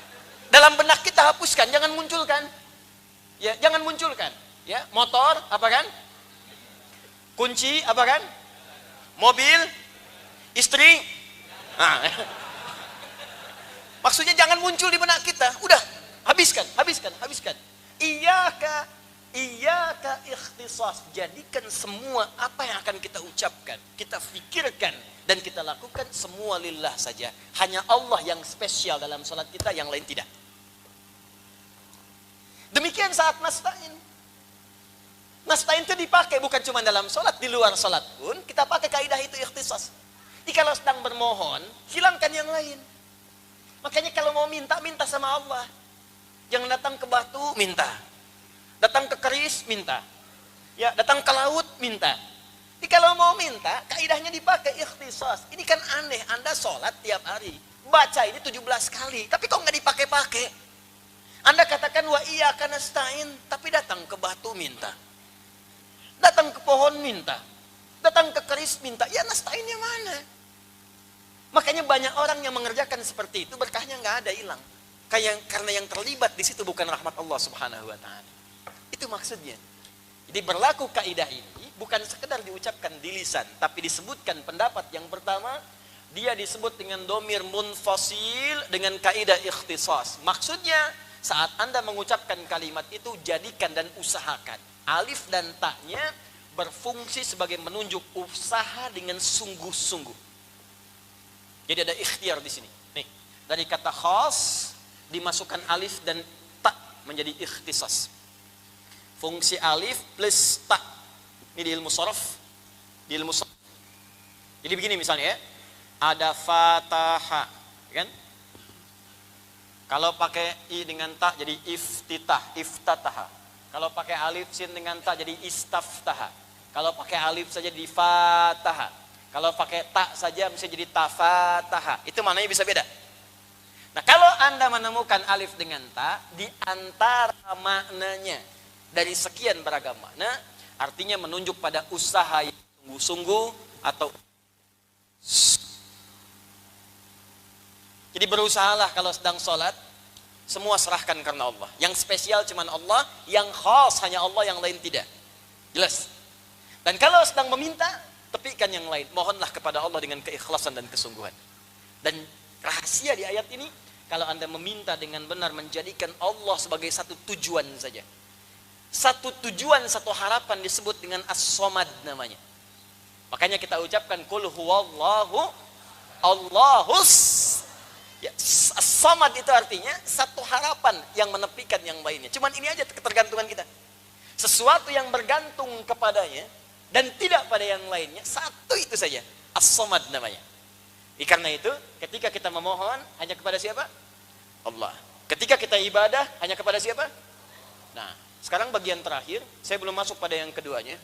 Dalam benak kita hapuskan, jangan munculkan. Ya, jangan munculkan. Ya, motor, apa kan? Kunci, apa kan? Mobil, istri. Nah, maksudnya jangan muncul di benak kita. Udah, habiskan. Iyaka ikhtisas. Jadikan semua apa yang akan kita ucapkan, kita fikirkan, dan kita lakukan semua lillah saja. Hanya Allah yang spesial dalam salat kita, yang lain tidak. Demikian saat nasta'in. Nasta'in itu dipakai bukan cuma dalam salat, di luar salat pun kita pakai kaidah itu ikhtisas. Jadi kalau sedang bermohon, hilangkan yang lain. Makanya kalau mau minta, minta sama Allah. Jangan datang ke batu, minta. Datang ke keris, minta. Ya, datang ke laut, minta. Jadi kalau mau minta, kaidahnya dipakai ikhtisas. Ini kan aneh, Anda sholat tiap hari. Baca ini 17 kali, tapi kok nggak dipakai-pakai? Anda katakan wa iyyaka nasta'in, tapi datang ke batu minta. Datang ke pohon minta. Datang ke keris minta. Ya nasta'innya mana? Makanya banyak orang yang mengerjakan seperti itu, berkahnya nggak ada, hilang. Karena yang terlibat di situ bukan rahmat Allah Subhanahu wa taala. Itu maksudnya. Jadi berlaku kaidah ini bukan sekedar diucapkan di lisan, tapi disebutkan pendapat yang pertama, dia disebut dengan domir munfasil dengan kaidah ikhtisas. Maksudnya saat Anda mengucapkan kalimat itu, jadikan dan usahakan alif dan ta-nya berfungsi sebagai menunjuk usaha dengan sungguh-sungguh. Jadi ada ikhtiar di sini. Nih, dari kata khas dimasukkan alif dan ta menjadi ikhtisas. Fungsi alif plus ta. Ini di ilmu sharaf. Di ilmu sharaf. Jadi begini misalnya ya. Ada fataha, kan? Kalau pakai i dengan ta jadi iftitah, iftataha. Kalau pakai alif sin dengan ta jadi istaftaha. Kalau pakai alif saja di fataha. Kalau pakai ta saja bisa jadi tafataha. Itu maknanya bisa beda. Nah, kalau Anda menemukan alif dengan ta di antara maknanya dari sekian beragam makna, artinya menunjuk pada usaha yang sungguh-sungguh atau jadi berusahalah kalau sedang sholat, semua serahkan karena Allah. Yang spesial cuma Allah, yang khas hanya Allah, yang lain tidak. Jelas. Dan kalau sedang meminta, tepikan yang lain. Mohonlah kepada Allah dengan keikhlasan dan kesungguhan. Dan rahasia di ayat ini, kalau Anda meminta dengan benar, menjadikan Allah sebagai satu tujuan saja. Satu tujuan, satu harapan disebut dengan as-somad namanya. Makanya kita ucapkan kul huwallahu Allahus. Ya, as-samad itu artinya satu harapan yang menepikan yang lainnya. Cuman ini aja ketergantungan kita. Sesuatu yang bergantung kepadanya dan tidak pada yang lainnya, satu itu saja. As-samad namanya. Karena itu, ketika kita memohon hanya kepada siapa? Allah. Ketika kita ibadah hanya kepada siapa? Nah, sekarang bagian terakhir, saya belum masuk pada yang keduanya.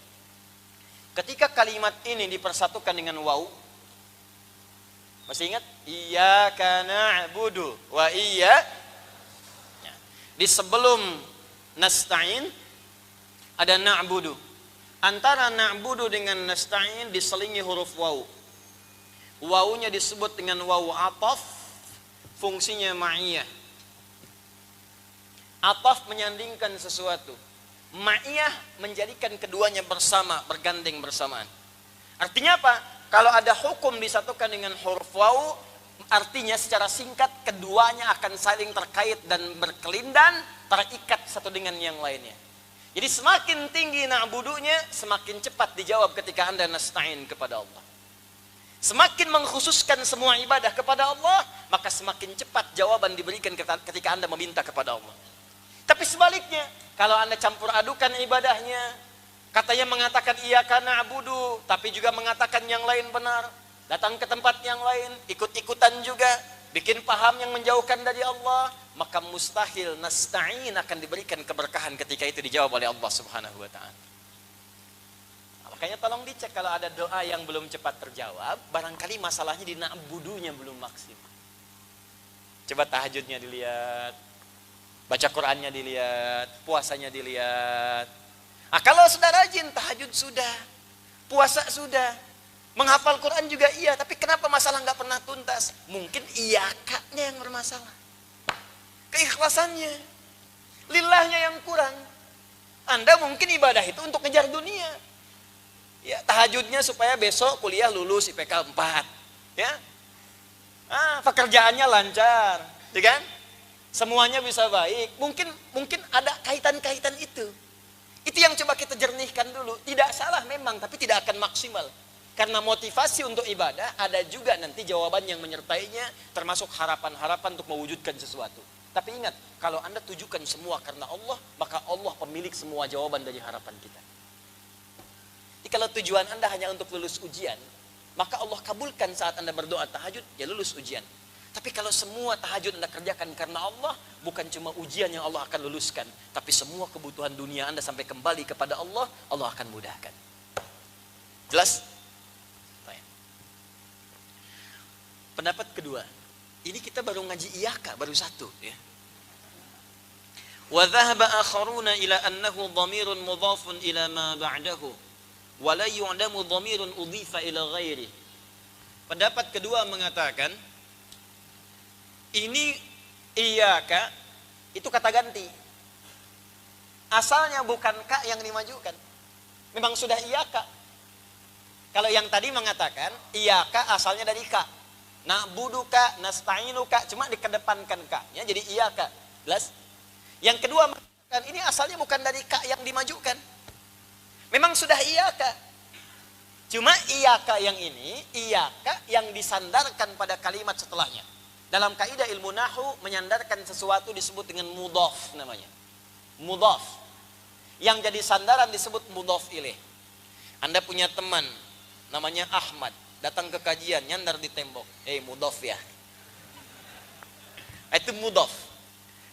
Ketika kalimat ini dipersatukan dengan waw, masih ingat? Iyyaka na'budu wa ya. Di sebelum nasta'in ada na'budu. Antara na'budu dengan nasta'in diselingi huruf waw. Wawunya disebut dengan waw ataf, fungsinya ma'iyah. Ataf menyandingkan sesuatu. Ma'iyah menjadikan keduanya bersama, bergandeng bersamaan. Artinya apa? Kalau ada hukum disatukan dengan huruf waw, artinya secara singkat keduanya akan saling terkait dan berkelindan, terikat satu dengan yang lainnya. Jadi semakin tinggi na'budunya, semakin cepat dijawab ketika Anda nasta'in kepada Allah. Semakin mengkhususkan semua ibadah kepada Allah, maka semakin cepat jawaban diberikan ketika Anda meminta kepada Allah. Tapi sebaliknya, kalau Anda campur adukan ibadahnya, katanya mengatakan iyyaka na'budu, tapi juga mengatakan yang lain benar. Datang ke tempat yang lain, ikut-ikutan juga, bikin paham yang menjauhkan dari Allah, maka mustahil nasta'in akan diberikan keberkahan ketika itu dijawab oleh Allah Subhanahu wa taala. Makanya tolong dicek kalau ada doa yang belum cepat terjawab, barangkali masalahnya di na'budunya belum maksimal. Coba tahajudnya dilihat, baca Qur'annya dilihat, puasanya dilihat. Nah, kalau sudah rajin, tahajud sudah, puasa sudah, menghafal Quran juga iya, tapi kenapa masalah nggak pernah tuntas? Mungkin iyakanya yang bermasalah, keikhlasannya, lillahnya yang kurang. Anda mungkin ibadah itu untuk ngejar dunia, ya tahajudnya supaya besok kuliah lulus IPK 4, ya, pekerjaannya lancar, ya kan? Semuanya bisa baik. Mungkin ada kaitan-kaitan itu. Itu yang coba kita jernihkan dulu. Tidak salah memang, tapi tidak akan maksimal. Karena motivasi untuk ibadah ada juga nanti jawaban yang menyertainya, termasuk harapan-harapan untuk mewujudkan sesuatu. Tapi ingat, kalau Anda tujukan semua karena Allah, maka Allah pemilik semua jawaban dari harapan kita. Jadi kalau tujuan Anda hanya untuk lulus ujian, maka Allah kabulkan saat Anda berdoa tahajud, ya lulus ujian. Tapi kalau semua tahajud Anda kerjakan karena Allah, bukan cuma ujian yang Allah akan luluskan, tapi semua kebutuhan dunia Anda sampai kembali kepada Allah, Allah akan mudahkan. Jelas? Baik. Pendapat kedua, ini kita baru ngaji iyaka, baru satu. Ya. Wa dhahaba akharuna ila annahu dhamirun mudhafun ila ma ba'dahu, wa la yu'lamu dhamirun udhifa ila ghairi. Pendapat kedua mengatakan, ini iyaka itu kata ganti. Asalnya bukan ka yang dimajukan. Memang sudah iyaka. Kalau yang tadi mengatakan iyaka asalnya dari ka. Na'buduka, nasta'inuka, cuma dikedepankan ka-nya jadi iyaka. Jelas? Yang kedua mengatakan ini asalnya bukan dari ka yang dimajukan. Memang sudah iyaka. Cuma iyaka yang ini, iyaka yang disandarkan pada kalimat setelahnya. Dalam kaidah ilmu nahwu, menyandarkan sesuatu disebut dengan mudhaf namanya. Mudhaf. Yang jadi sandaran disebut mudhaf ilaih. Anda punya teman namanya Ahmad, datang ke kajian, nyandar di tembok. Mudhaf ya. Itu mudhaf.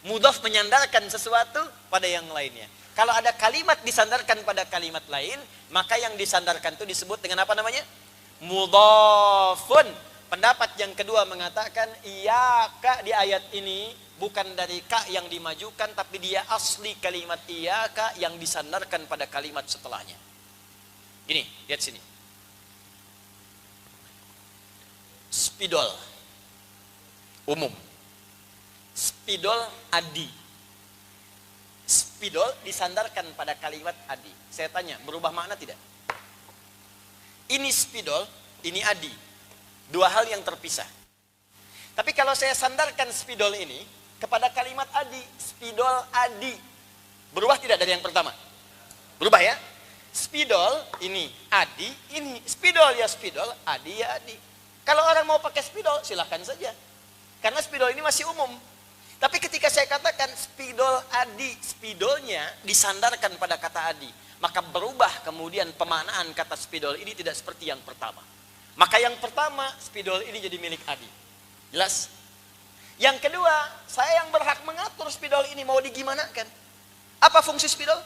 Mudhaf menyandarkan sesuatu pada yang lainnya. Kalau ada kalimat disandarkan pada kalimat lain, maka yang disandarkan itu disebut dengan apa namanya? Mudhafun. Pendapat yang kedua mengatakan iyaka di ayat ini bukan dari ka yang dimajukan, tapi dia asli kalimat iyaka yang disandarkan pada kalimat setelahnya. Ini, lihat sini. Spidol umum. Spidol adi. Spidol disandarkan pada kalimat adi. Saya tanya, berubah makna tidak? Ini spidol, ini adi. Dua hal yang terpisah. Tapi kalau saya sandarkan spidol ini kepada kalimat adi, spidol adi, berubah tidak dari yang pertama? Berubah ya? Spidol ini adi, ini spidol ya spidol, adi ya adi. Kalau orang mau pakai spidol silakan saja. Karena spidol ini masih umum. Tapi ketika saya katakan spidol adi, spidolnya disandarkan pada kata adi, maka berubah kemudian pemaknaan kata spidol ini tidak seperti yang pertama. Maka yang pertama, spidol ini jadi milik adi. Jelas? Yang kedua, saya yang berhak mengatur spidol ini mau digimanakan. Apa fungsi spidol?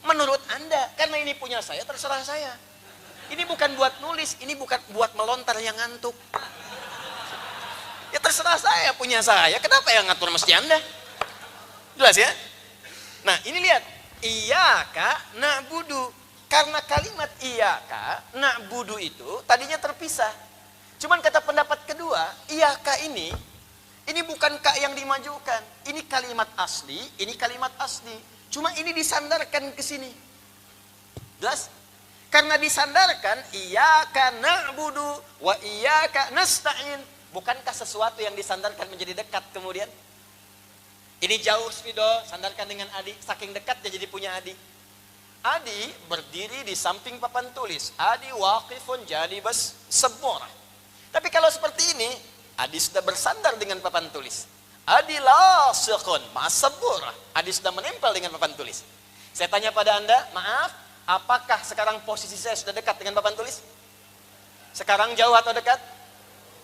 Menurut Anda, karena ini punya saya, terserah saya. Ini bukan buat nulis, ini bukan buat melontar yang ngantuk. Ya terserah saya, punya saya. Kenapa yang ngatur mesti Anda? Jelas ya? Nah, ini lihat. Iyaka na'budu. Karena kalimat iyaka na'budu itu tadinya terpisah. Cuman kata pendapat kedua, iyaka ini bukan ka yang dimajukan. Ini kalimat asli, ini kalimat asli. Cuma ini disandarkan ke sini. Jelas? Karena disandarkan iyaka na'budu wa iyaka nasta'in. Bukankah sesuatu yang disandarkan menjadi dekat kemudian? Ini jauh spidol, sandarkan dengan adi, saking dekatnya jadi punya adi. Adi berdiri di samping papan tulis. Adi waqifun janibas sabura. Tapi kalau seperti ini, adi sudah bersandar dengan papan tulis. Adi lasiqun ma'as-sabura. Adi sudah menempel dengan papan tulis. Saya tanya pada Anda, maaf, apakah sekarang posisi saya sudah dekat dengan papan tulis? Sekarang jauh atau dekat?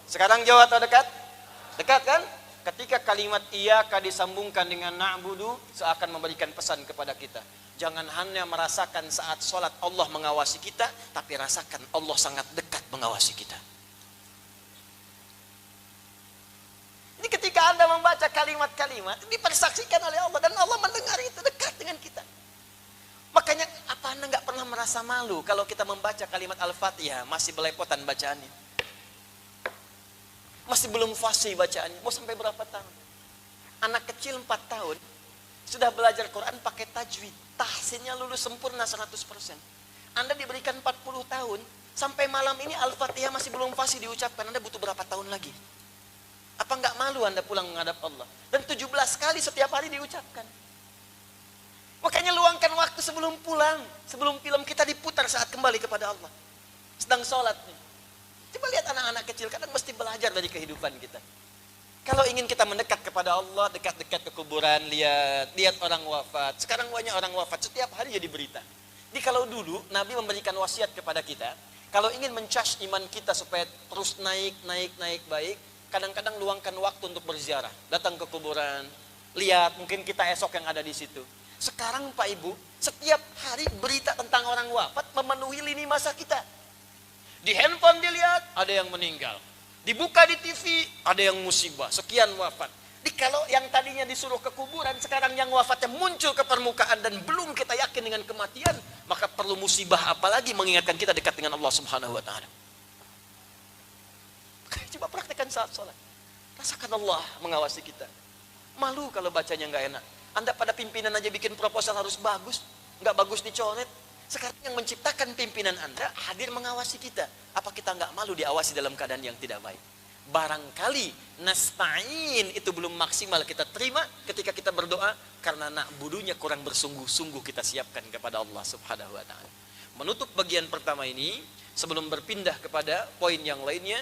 Sekarang jauh atau dekat? Dekat kan? Ketika kalimat iyaka disambungkan dengan na'budu, seakan memberikan pesan kepada kita. Jangan hanya merasakan saat sholat Allah mengawasi kita, tapi rasakan Allah sangat dekat mengawasi kita. Ini ketika Anda membaca kalimat-kalimat, dipersaksikan oleh Allah, dan Allah mendengar itu dekat dengan kita. Makanya apa Anda nggak pernah merasa malu kalau kita membaca kalimat Al-Fatihah, masih belepotan bacaannya? Masih belum fasih bacaannya, mau sampai berapa tahun? Anak kecil 4 tahun, sudah belajar Quran pakai tajwid. Tahsinnya lulus sempurna 100%. Anda diberikan 40 tahun, sampai malam ini Al-Fatihah masih belum fasih diucapkan. Anda butuh berapa tahun lagi? Apa nggak malu Anda pulang menghadap Allah? Dan 17 kali setiap hari diucapkan. Makanya luangkan waktu sebelum pulang, sebelum film kita diputar saat kembali kepada Allah. Sedang sholat nih. Coba lihat anak-anak kecil, kadang mesti belajar dari kehidupan kita. Kalau ingin kita mendekat kepada Allah, dekat-dekat ke kuburan, lihat orang wafat. Sekarang banyak orang wafat, setiap hari jadi berita. Jadi kalau dulu Nabi memberikan wasiat kepada kita, kalau ingin mencas iman kita supaya terus naik baik, kadang-kadang luangkan waktu untuk berziarah, datang ke kuburan, lihat mungkin kita esok yang ada di situ. Sekarang Pak Ibu, setiap hari berita tentang orang wafat memenuhi lini masa kita. Di handphone dilihat, ada yang meninggal. Dibuka di TV, ada yang musibah, sekian wafat. Jadi kalau yang tadinya disuruh ke kuburan, sekarang yang wafatnya muncul ke permukaan dan belum kita yakin dengan kematian, maka perlu musibah apalagi mengingatkan kita dekat dengan Allah Subhanahu wa taala. Coba praktekkan saat sholat. Rasakan Allah mengawasi kita. Malu kalau bacanya nggak enak. Anda pada pimpinan aja bikin proposal harus bagus, nggak bagus dicoret. Sekarang yang menciptakan pimpinan Anda hadir mengawasi kita. Apa kita nggak malu diawasi dalam keadaan yang tidak baik? Barangkali nasta'in itu belum maksimal kita terima ketika kita berdoa karena na'budunya kurang bersungguh-sungguh kita siapkan kepada Allah Subhanahu wa taala. Menutup bagian pertama ini sebelum berpindah kepada poin yang lainnya,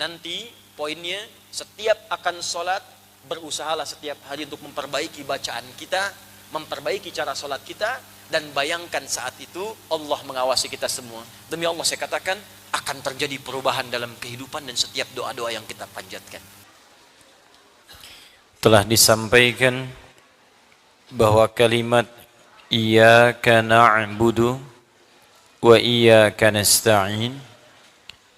nanti poinnya setiap akan sholat berusahalah setiap hari untuk memperbaiki bacaan kita, memperbaiki cara sholat kita, dan bayangkan saat itu Allah mengawasi kita semua. Demi Allah saya katakan akan terjadi perubahan dalam kehidupan dan setiap doa-doa yang kita panjatkan. Telah disampaikan bahwa kalimat iyyaka na'budu wa iyyaka nasta'in,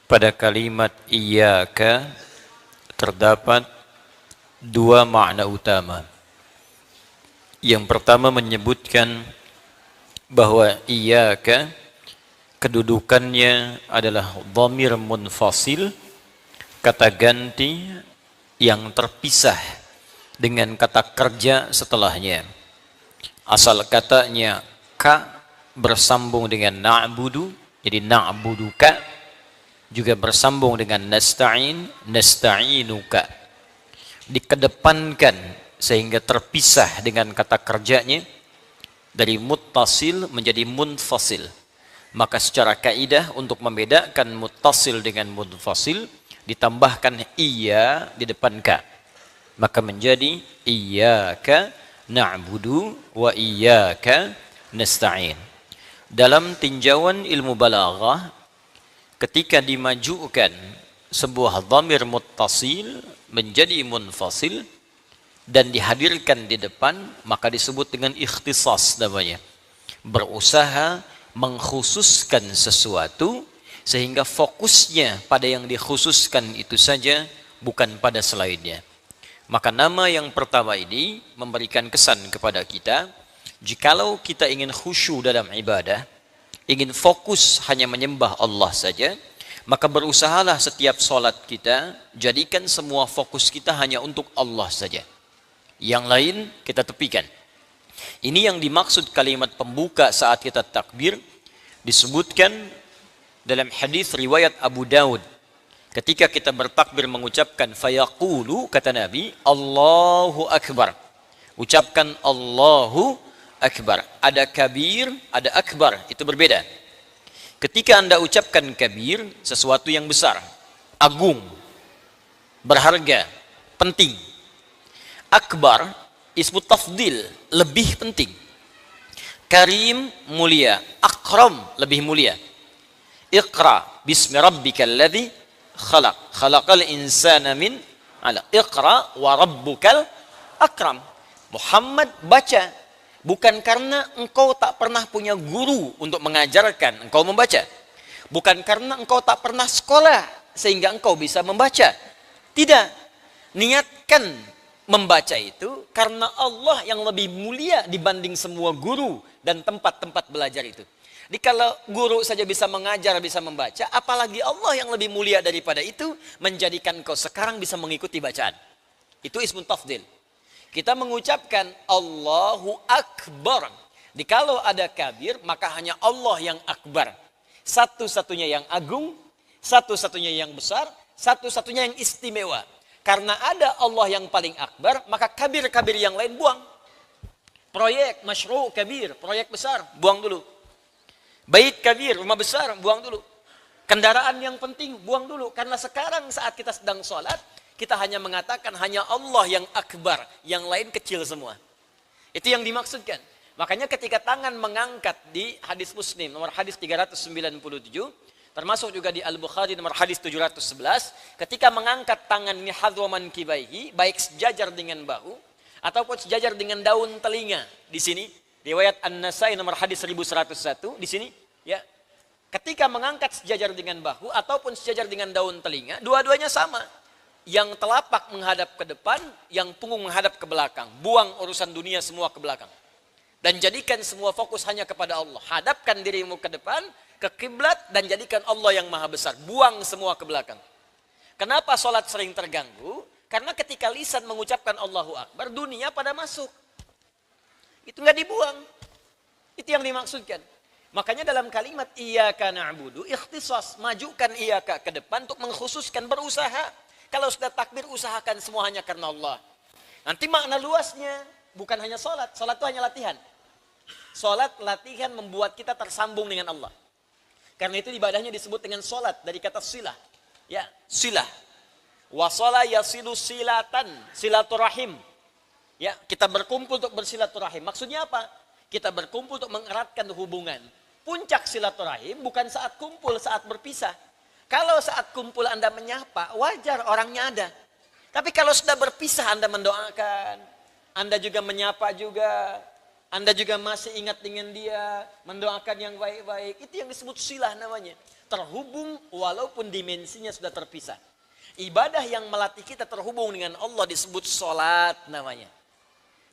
pada kalimat iyyaka terdapat dua makna utama. Yang pertama menyebutkan bahwa iyyaka kedudukannya adalah dhamir munfasil, kata ganti yang terpisah dengan kata kerja setelahnya. Asal katanya ka bersambung dengan na'budu, jadi na'buduka, juga bersambung dengan nasta'in, nasta'inuka. Dikedepankan sehingga terpisah dengan kata kerjanya dari muttasil menjadi munfasil. Maka secara kaidah untuk membedakan muttasil dengan munfasil ditambahkan iya di depan ka. Maka menjadi iyyaka na'budu wa iyyaka nasta'in. Dalam tinjauan ilmu balaghah, ketika dimajukan sebuah dhamir muttasil menjadi munfasil dan dihadirkan di depan, maka disebut dengan ikhtisas namanya. Berusaha mengkhususkan sesuatu sehingga fokusnya pada yang dikhususkan itu saja, bukan pada selainnya. Maka nama yang pertama ini memberikan kesan kepada kita, jikalau kita ingin khusyuk dalam ibadah, ingin fokus hanya menyembah Allah saja, maka berusahalah setiap solat kita, jadikan semua fokus kita hanya untuk Allah saja. Yang lain kita tepikan. Ini yang dimaksud kalimat pembuka saat kita takbir, disebutkan dalam hadis riwayat Abu Daud. Ketika kita bertakbir mengucapkan fayaqulu, kata Nabi, Allahu Akbar. Ucapkan Allahu Akbar. Ada kabir, ada akbar, itu berbeda. Ketika Anda ucapkan kabir, sesuatu yang besar, agung, berharga, penting. Akbar, ismu tafdil, lebih penting. Karim, mulia. Akram, lebih mulia. Iqra bismi rabbikal ladzi khalaq. Khalaqal insana min 'alaq. Iqra wa rabbukal akram. Muhammad, baca. Bukan karena engkau tak pernah punya guru untuk mengajarkan engkau membaca. Bukan karena engkau tak pernah sekolah sehingga engkau bisa membaca. Tidak. Niatkan membaca itu karena Allah yang lebih mulia dibanding semua guru dan tempat-tempat belajar itu. Jadi kalau guru saja bisa mengajar, bisa membaca, apalagi Allah yang lebih mulia daripada itu menjadikan kau sekarang bisa mengikuti bacaan. Itu ismun tafdil. Kita mengucapkan Allahu Akbar. Kalau ada kabir, maka hanya Allah yang akbar. Satu-satunya yang agung, satu-satunya yang besar, satu-satunya yang istimewa. Karena ada Allah yang paling akbar, maka kabir-kabir yang lain buang. Proyek, masyru' kabir, proyek besar, buang dulu. Bait kabir, rumah besar, buang dulu. Kendaraan yang penting, buang dulu. Karena sekarang saat kita sedang sholat, kita hanya mengatakan hanya Allah yang akbar, yang lain kecil semua. Itu yang dimaksudkan. Makanya ketika tangan mengangkat di hadis Muslim, nomor hadis 397, termasuk juga di Al-Bukhari nomor hadis 711, ketika mengangkat tangan ini hadwa mankibaihi, baik sejajar dengan bahu, ataupun sejajar dengan daun telinga. Di sini, riwayat An-Nasai nomor hadis 1101, di sini, ya. Ketika mengangkat sejajar dengan bahu, ataupun sejajar dengan daun telinga, dua-duanya sama. Yang telapak menghadap ke depan, yang punggung menghadap ke belakang. Buang urusan dunia semua ke belakang. Dan jadikan semua fokus hanya kepada Allah. Hadapkan dirimu ke depan, ke kiblat, dan jadikan Allah yang maha besar. Buang semua ke belakang. Kenapa sholat sering terganggu? Karena ketika lisan mengucapkan Allahu Akbar, dunia pada masuk. Itu nggak dibuang. Itu yang dimaksudkan. Makanya dalam kalimat iyyaka na'budu, ikhtisas, majukan iyyaka ke depan untuk mengkhususkan berusaha. Kalau sudah takbir, usahakan semua hanya karena Allah. Nanti makna luasnya bukan hanya sholat. Sholat itu hanya latihan. Sholat latihan membuat kita tersambung dengan Allah. Karena itu ibadahnya disebut dengan sholat dari kata silah. Ya, silah. Wasala yasilu silatan, silaturahim. Ya, kita berkumpul untuk bersilaturahim. Maksudnya apa? Kita berkumpul untuk mengeratkan hubungan. Puncak silaturahim bukan saat kumpul, saat berpisah. Kalau saat kumpul Anda menyapa, wajar orangnya ada. Tapi kalau sudah berpisah Anda mendoakan, Anda juga menyapa juga, Anda juga masih ingat dengan dia, mendoakan yang baik-baik. Itu yang disebut silah namanya. Terhubung walaupun dimensinya sudah terpisah. Ibadah yang melatih kita terhubung dengan Allah disebut sholat namanya.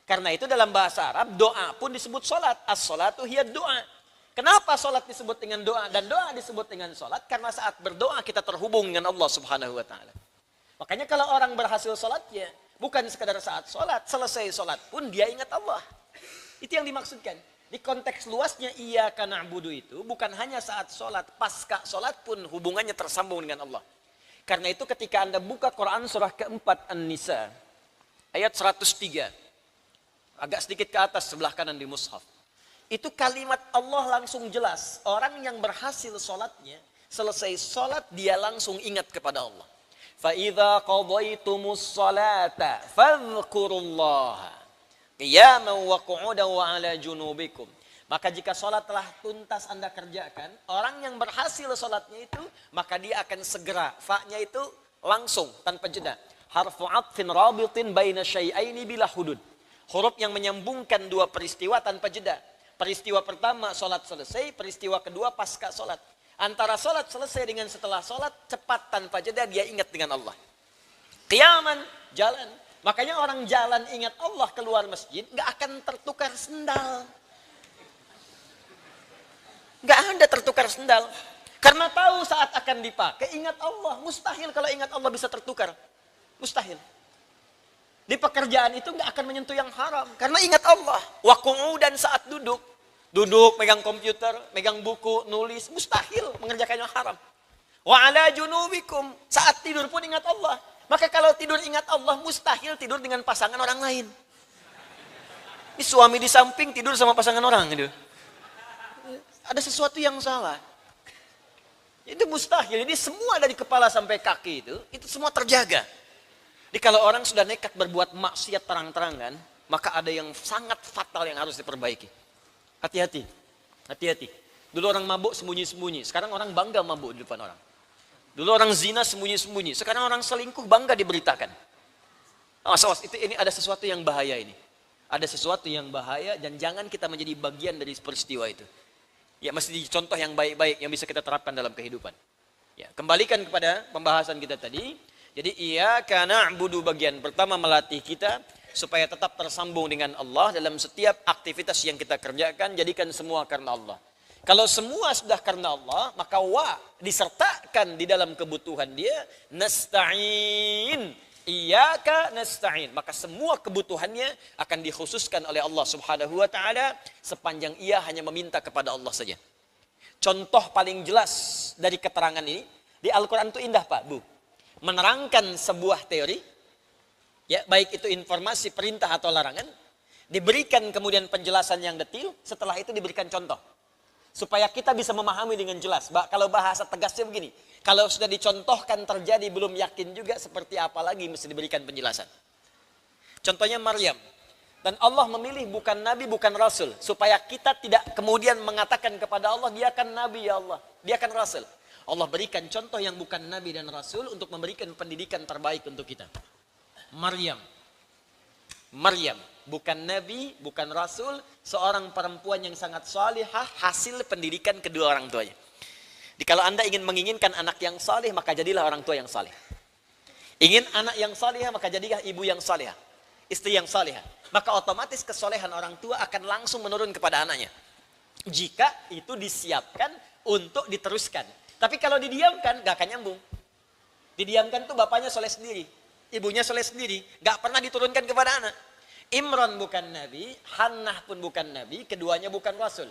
Karena itu dalam bahasa Arab, doa pun disebut sholat. As-sholatu hiya doa. Kenapa sholat disebut dengan doa dan doa disebut dengan sholat? Karena saat berdoa kita terhubung dengan Allah subhanahu wa ta'ala. Makanya kalau orang berhasil sholatnya, bukan sekadar saat sholat, selesai sholat pun dia ingat Allah. Itu yang dimaksudkan. Di konteks luasnya iyyaka na'budu itu bukan hanya saat sholat, pasca sholat pun hubungannya tersambung dengan Allah. Karena itu ketika Anda buka Quran surah keempat An-Nisa, ayat 103, agak sedikit ke atas sebelah kanan di mushaf. Itu kalimat Allah langsung jelas. Orang yang berhasil sholatnya, selesai sholat dia langsung ingat kepada Allah. فَإِذَا قَضَيْتُمُ الصَّلَاةَ فَاذْكُرُوا اللَّهَ قِيَامًا وَقُعُودًا وَعَلَى جُنُوبِكُمْ. Maka jika sholat telah tuntas Anda kerjakan, orang yang berhasil sholatnya itu, maka dia akan segera. Fa-nya itu langsung, tanpa jeda. Harfu atfin rabitin baina syai'aini bila hudud. Huruf yang menyambungkan dua peristiwa tanpa jeda. Peristiwa pertama sholat selesai, peristiwa kedua pasca sholat. Antara sholat selesai dengan setelah sholat, cepat tanpa jeda dia ingat dengan Allah. Qiyaman, jalan. Makanya orang jalan ingat Allah keluar masjid, gak akan tertukar sendal. Gak ada tertukar sendal. Karena tahu saat akan dipakai, ingat Allah. Mustahil kalau ingat Allah bisa tertukar. Mustahil. Di pekerjaan itu nggak akan menyentuh yang haram. Karena ingat Allah. Waku'u dan saat duduk. Duduk, megang komputer, megang buku, nulis. Mustahil mengerjakan yang haram. Wa ala junubikum. Saat tidur pun ingat Allah. Maka kalau tidur ingat Allah, mustahil tidur dengan pasangan orang lain. Ini suami di samping tidur sama pasangan orang. Gitu. Ada sesuatu yang salah. Itu mustahil. Jadi semua dari kepala sampai kaki itu semua terjaga. Jadi kalau orang sudah nekat berbuat maksiat terang-terangan, maka ada yang sangat fatal yang harus diperbaiki. Hati-hati. Hati-hati. Dulu orang mabuk sembunyi-sembunyi. Sekarang orang bangga mabuk di depan orang. Dulu orang zina sembunyi-sembunyi. Sekarang orang selingkuh bangga diberitakan. Awas, ini ada sesuatu yang bahaya ini. Ada sesuatu yang bahaya dan jangan kita menjadi bagian dari peristiwa itu. Ya, mesti contoh yang baik-baik yang bisa kita terapkan dalam kehidupan. Ya, kembalikan kepada pembahasan kita tadi. Jadi iyyaka na'budu bagian pertama melatih kita supaya tetap tersambung dengan Allah dalam setiap aktivitas yang kita kerjakan, jadikan semua karena Allah. Kalau semua sudah karena Allah, maka wa disertakan di dalam kebutuhan dia, nasta'in, iyyaka nasta'in. Maka semua kebutuhannya akan dikhususkan oleh Allah Subhanahu wa taala sepanjang ia hanya meminta kepada Allah saja. Contoh paling jelas dari keterangan ini di Al-Qur'an itu indah, Pak, Bu. Menerangkan sebuah teori, ya baik itu informasi, perintah atau larangan, diberikan kemudian penjelasan yang detail, setelah itu diberikan contoh. Supaya kita bisa memahami dengan jelas. Kalau bahasa tegasnya begini, kalau sudah dicontohkan terjadi belum yakin juga seperti apa lagi mesti diberikan penjelasan. Contohnya Maryam. Dan Allah memilih bukan Nabi, bukan Rasul. Supaya kita tidak kemudian mengatakan kepada Allah, dia kan Nabi ya Allah, dia kan Rasul. Allah berikan contoh yang bukan Nabi dan Rasul untuk memberikan pendidikan terbaik untuk kita. Maryam, bukan Nabi, bukan Rasul, seorang perempuan yang sangat salihah, hasil pendidikan kedua orang tuanya. Jadi kalau Anda menginginkan anak yang salih, maka jadilah orang tua yang salih. Ingin anak yang salihah, maka jadilah ibu yang salihah, istri yang salihah. Maka otomatis kesolehan orang tua akan langsung menurun kepada anaknya. Jika itu disiapkan untuk diteruskan. Tapi kalau didiamkan, gak akan nyambung. Didiamkan tuh bapaknya soleh sendiri, ibunya soleh sendiri, gak pernah diturunkan kepada anak. Imran bukan Nabi, Hannah pun bukan Nabi, keduanya bukan Rasul.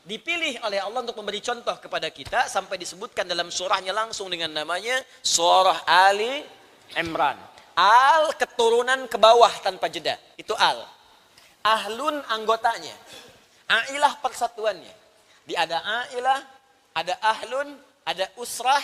dipilih oleh Allah untuk memberi contoh kepada kita sampai disebutkan dalam surahnya langsung dengan namanya surah Ali Imran. Al keturunan ke bawah tanpa jeda. Itu al. Ahlun anggotanya. Ailah persatuannya. Ada ailah, ada ahlun, ada usrah,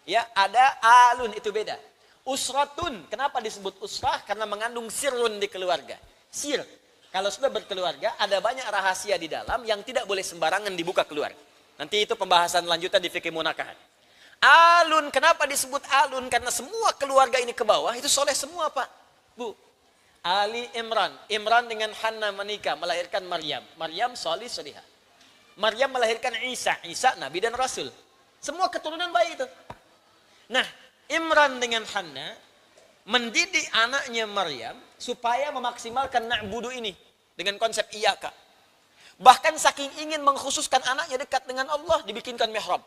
ya, ada alun, itu beda. Usratun, kenapa disebut usrah? Karena mengandung sirrun di keluarga. Sir. Kalau sudah berkeluarga, ada banyak rahasia di dalam yang tidak boleh sembarangan dibuka keluar. Nanti itu pembahasan lanjutan di fikih munakahat. Alun, kenapa disebut alun? Karena semua keluarga ini ke bawah, itu soleh semua Pak. Bu. Ali Imran. Imran dengan Hanna menikah, melahirkan Maryam. Maryam solih solihah. Maryam melahirkan Isa. Isa Nabi dan Rasul. Semua keturunan baik itu. Nah, Imran dengan Hanna mendidik anaknya Maryam supaya memaksimalkan na'budu ini dengan konsep iyaka. Bahkan saking ingin mengkhususkan anaknya dekat dengan Allah, dibikinkan mihrab.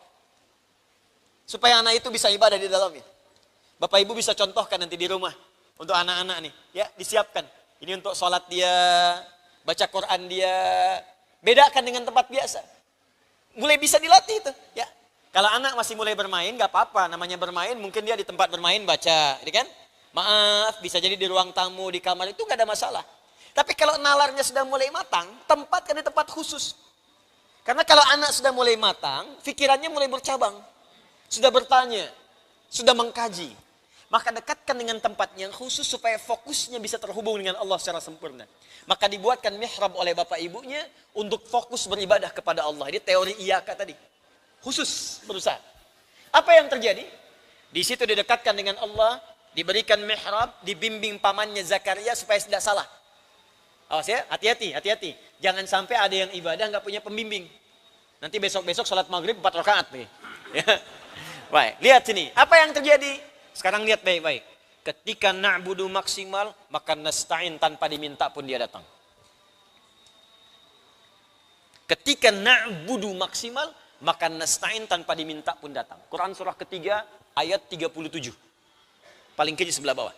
Supaya anak itu bisa ibadah di dalamnya. Bapak Ibu bisa contohkan nanti di rumah untuk anak-anak nih, ya, disiapkan. Ini untuk sholat dia, baca Quran dia, bedakan dengan tempat biasa. Mulai bisa dilatih itu, ya. Kalau anak masih mulai bermain, nggak apa-apa. Namanya bermain, mungkin dia di tempat bermain baca, ini kan? Maaf, bisa jadi di ruang tamu, di kamar, itu nggak ada masalah. Tapi kalau nalarnya sudah mulai matang, tempatkan di tempat khusus. Karena kalau anak sudah mulai matang, pikirannya mulai bercabang. Sudah bertanya, sudah mengkaji. Maka dekatkan dengan tempat yang khusus supaya fokusnya bisa terhubung dengan Allah secara sempurna. Maka dibuatkan mihrab oleh bapak ibunya untuk fokus beribadah kepada Allah. Ini teori iyaka tadi. Khusus berusaha. Apa yang terjadi? Di situ didekatkan dengan Allah, diberikan mihrab, dibimbing pamannya Zakaria supaya tidak salah. Awas ya, hati-hati, hati-hati. Jangan sampai ada yang ibadah nggak punya pembimbing. Nanti besok-besok sholat maghrib 4 rakaat nih. Ya. Baik, lihat sini. Apa yang terjadi? Sekarang lihat baik-baik. Ketika na'budu maksimal, maka nasta'in tanpa diminta pun dia datang. Ketika na'budu maksimal, maka nasta'in tanpa diminta pun datang. Quran surah ketiga ayat 37. Paling kiri sebelah bawah.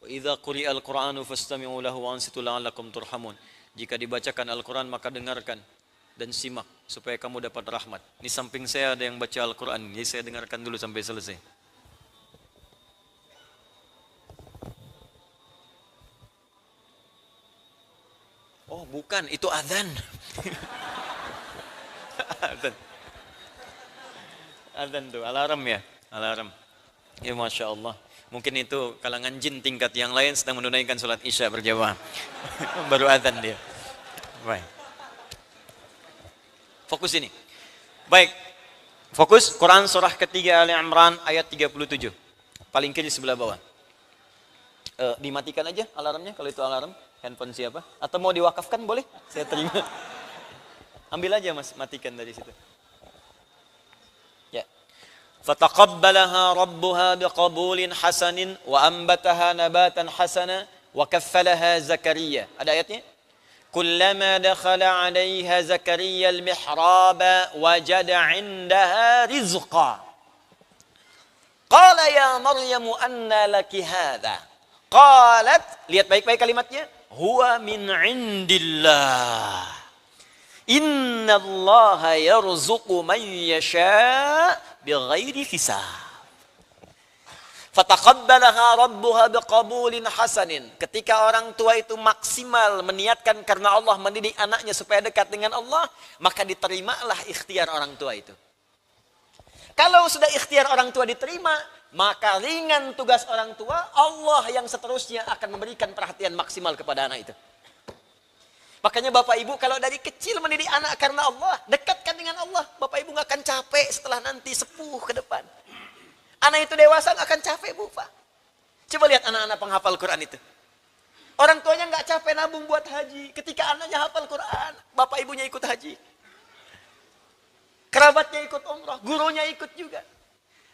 Wa idza quri'al Qur'anu fastami'u lahu wa ansitu la'allakum turhamun. Jika dibacakan Al-Quran maka dengarkan dan simak supaya kamu dapat rahmat. Di samping saya ada yang baca Al-Quran, jadi saya dengarkan dulu sampai selesai. Oh bukan, itu adzan. Adzan. Adzan tuh, alarm ya, alarm. Ya Masya Allah. Mungkin itu kalangan jin tingkat yang lain sedang menunaikan sholat isya berjamaah. Baru adzan dia. Baik. Fokus ini. Baik. Fokus Quran surah ketiga Ali Imran ayat 37. Paling kiri sebelah bawah. Dimatikan aja alarmnya kalau itu alarm. Handphone siapa? Atau mau diwakafkan boleh? Saya terima. Ambil aja Mas, matikan dari situ. Ya. Fataqabbalaha rabbuha biqabulin hasanin wa ambataha nabatan hasana wa kaffalaha Zakaria. Ada ayatnya? Kullama dakhala 'alaiha Zakaria al-mihraba wajada 'indaha rizqa. Qala ya Maryamu anna laki hadha? Qalat, lihat baik-baik kalimatnya, huwa min 'indillah. Innallaha yarzuqu man yasha' bighairi hisab. Fataqabbalaha rabbuha biqabulin hasanin. Ketika orang tua itu maksimal meniatkan karena Allah mendidik anaknya supaya dekat dengan Allah, maka diterimalah ikhtiar orang tua itu. Kalau sudah ikhtiar orang tua diterima, maka ringan tugas orang tua, Allah yang seterusnya akan memberikan perhatian maksimal kepada anak itu. Makanya Bapak Ibu kalau dari kecil mendidik anak karena Allah, dekatkan dengan Allah. Bapak Ibu nggak akan capek setelah nanti sepuh ke depan. Anak itu dewasa nggak akan capek Bu Pak. Coba lihat anak-anak penghafal Quran itu. Orang tuanya nggak capek nabung buat haji. Ketika anaknya hafal Quran, bapak ibunya ikut haji. Kerabatnya ikut umrah, gurunya ikut juga.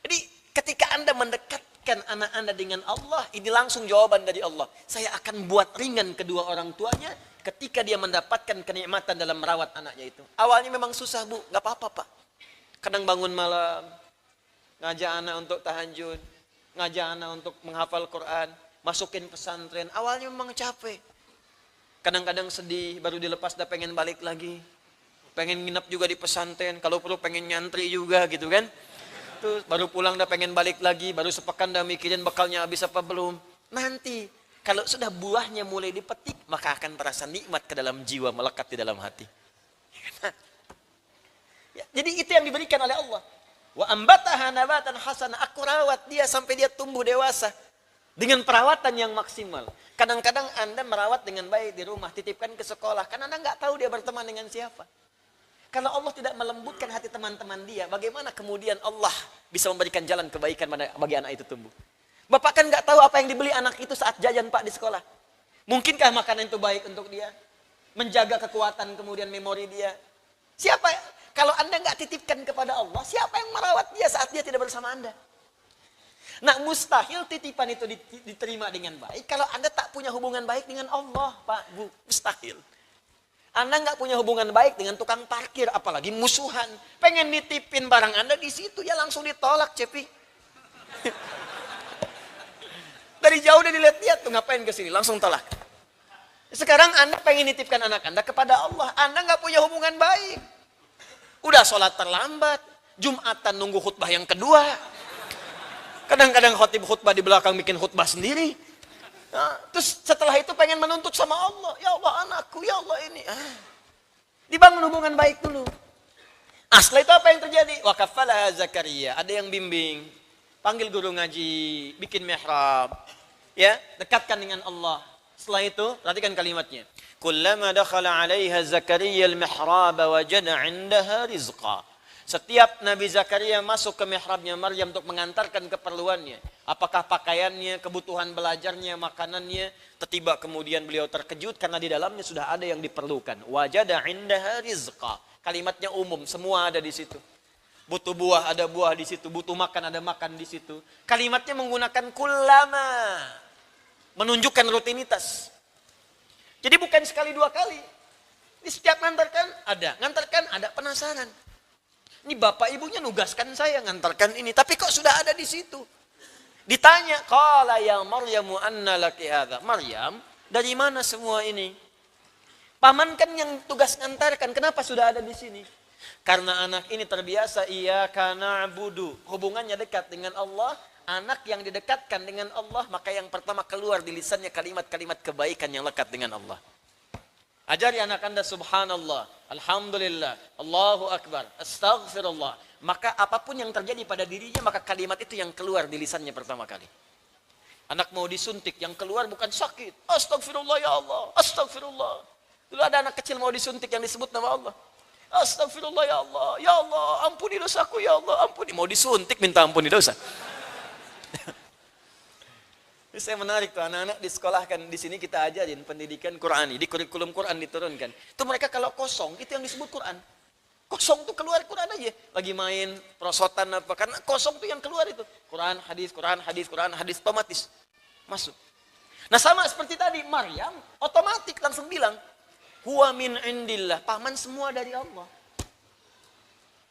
Jadi ketika Anda mendekatkan anak Anda dengan Allah, ini langsung jawaban dari Allah. Saya akan buat ringan kedua orang tuanya ketika dia mendapatkan kenikmatan dalam merawat anaknya itu. Awalnya memang susah Bu, nggak apa-apa Pak. Kadang bangun malam, ngajak anak untuk tahajud, ngajak anak untuk menghafal Quran. masukin pesantren. Awalnya memang capek. Kadang-kadang sedih, baru dilepas udah pengen balik lagi. Pengen nginep juga di pesantren, kalau perlu pengen nyantri juga gitu kan. Terus baru pulang udah pengen balik lagi, baru sepekan udah mikirin bekalnya habis apa belum. Nanti kalau sudah buahnya mulai dipetik, maka akan terasa nikmat ke dalam jiwa, melekat di dalam hati. Ya, jadi itu yang diberikan oleh Allah. Wa ambataha nabatan hasana, aku rawat dia sampai dia tumbuh dewasa dengan perawatan yang maksimal. Kadang-kadang Anda merawat dengan baik di rumah, titipkan ke sekolah, karena Anda nggak tahu dia berteman dengan siapa. Kalau Allah tidak melembutkan hati teman-teman dia, bagaimana kemudian Allah bisa memberikan jalan kebaikan bagi anak itu tumbuh? Bapak kan nggak tahu apa yang dibeli anak itu saat jajan Pak di sekolah. Mungkinkah makanan itu baik untuk dia? Menjaga kekuatan kemudian memori dia. Siapa? Kalau Anda nggak titipkan kepada Allah, siapa yang merawat dia saat dia tidak bersama Anda? Nah, mustahil titipan itu diterima dengan baik kalau Anda tak punya hubungan baik dengan Allah, Pak, Bu. Mustahil. Anda nggak punya hubungan baik dengan tukang parkir, apalagi musuhan. Pengen nitipin barang Anda di situ, ya langsung ditolak, Cepi. Dari jauh udah dilihat-lihat tuh, ngapain ke sini, langsung tolak. Sekarang Anda pengen nitipkan anak Anda kepada Allah, Anda nggak punya hubungan baik. Udah sholat terlambat, Jumatan nunggu khutbah yang kedua. Kadang-kadang khotib khutbah di belakang bikin khutbah sendiri. Nah, terus setelah itu pengen menuntut sama Allah. Ya Allah anakku, ya Allah ini. Dibangun hubungan baik dulu. Setelah itu apa yang terjadi? Wa kaffalaha Zakaria. Ada yang bimbing. Panggil guru ngaji. Bikin mihrab. Ya, dekatkan dengan Allah. Setelah itu, perhatikan kalimatnya. Kullama dakhala 'alaiha Zakaria al-mihrab wajada 'indaha rizqa. Setiap Nabi Zakaria masuk ke mihrabnya Maryam untuk mengantarkan keperluannya. Apakah pakaiannya, kebutuhan belajarnya, makanannya. Tiba kemudian beliau terkejut karena di dalamnya sudah ada yang diperlukan. Wajada 'indaha rizqa. Kalimatnya umum, semua ada di situ. Butuh buah, ada buah di situ. Butuh makan, ada makan di situ. Kalimatnya menggunakan kullama. Menunjukkan rutinitas. Jadi bukan sekali dua kali. Di setiap ngantarkan ada penasaran. Ini bapak ibunya nugaskan saya ngantarkan ini, tapi kok sudah ada di situ? Ditanya, qala ya Maryamu anna laki hadza. Maryam, dari mana semua ini? Paman kan yang tugas ngantarkan, kenapa sudah ada di sini? Karena anak ini terbiasa iyyaka na'budu, hubungannya dekat dengan Allah. Anak yang didekatkan dengan Allah, maka yang pertama keluar di lisannya kalimat-kalimat kebaikan yang lekat dengan Allah. Ajari anak Anda subhanallah, alhamdulillah, Allahu akbar, astaghfirullah. Maka apapun yang terjadi pada dirinya, maka kalimat itu yang keluar di lisannya pertama kali. Anak mau disuntik, yang keluar bukan sakit. Astaghfirullah ya Allah, astaghfirullah. Dulu ada anak kecil mau disuntik yang disebut nama Allah. Astaghfirullah ya Allah, ampuni dosaku ya Allah, ampuni. Mau disuntik minta ampuni dosa. Ini saya menarik tuh, anak-anak disekolahkan di sini kita ajarin pendidikan Qur'ani, di kurikulum Quran diturunkan. Itu mereka kalau kosong, itu yang disebut Quran. Kosong tuh keluar Quran aja. Lagi main perosotan apa, karena kosong tuh yang keluar itu. Quran, hadis, otomatis masuk. Nah sama seperti tadi, Maryam otomatis langsung bilang, huwa min indillah, paman semua dari Allah.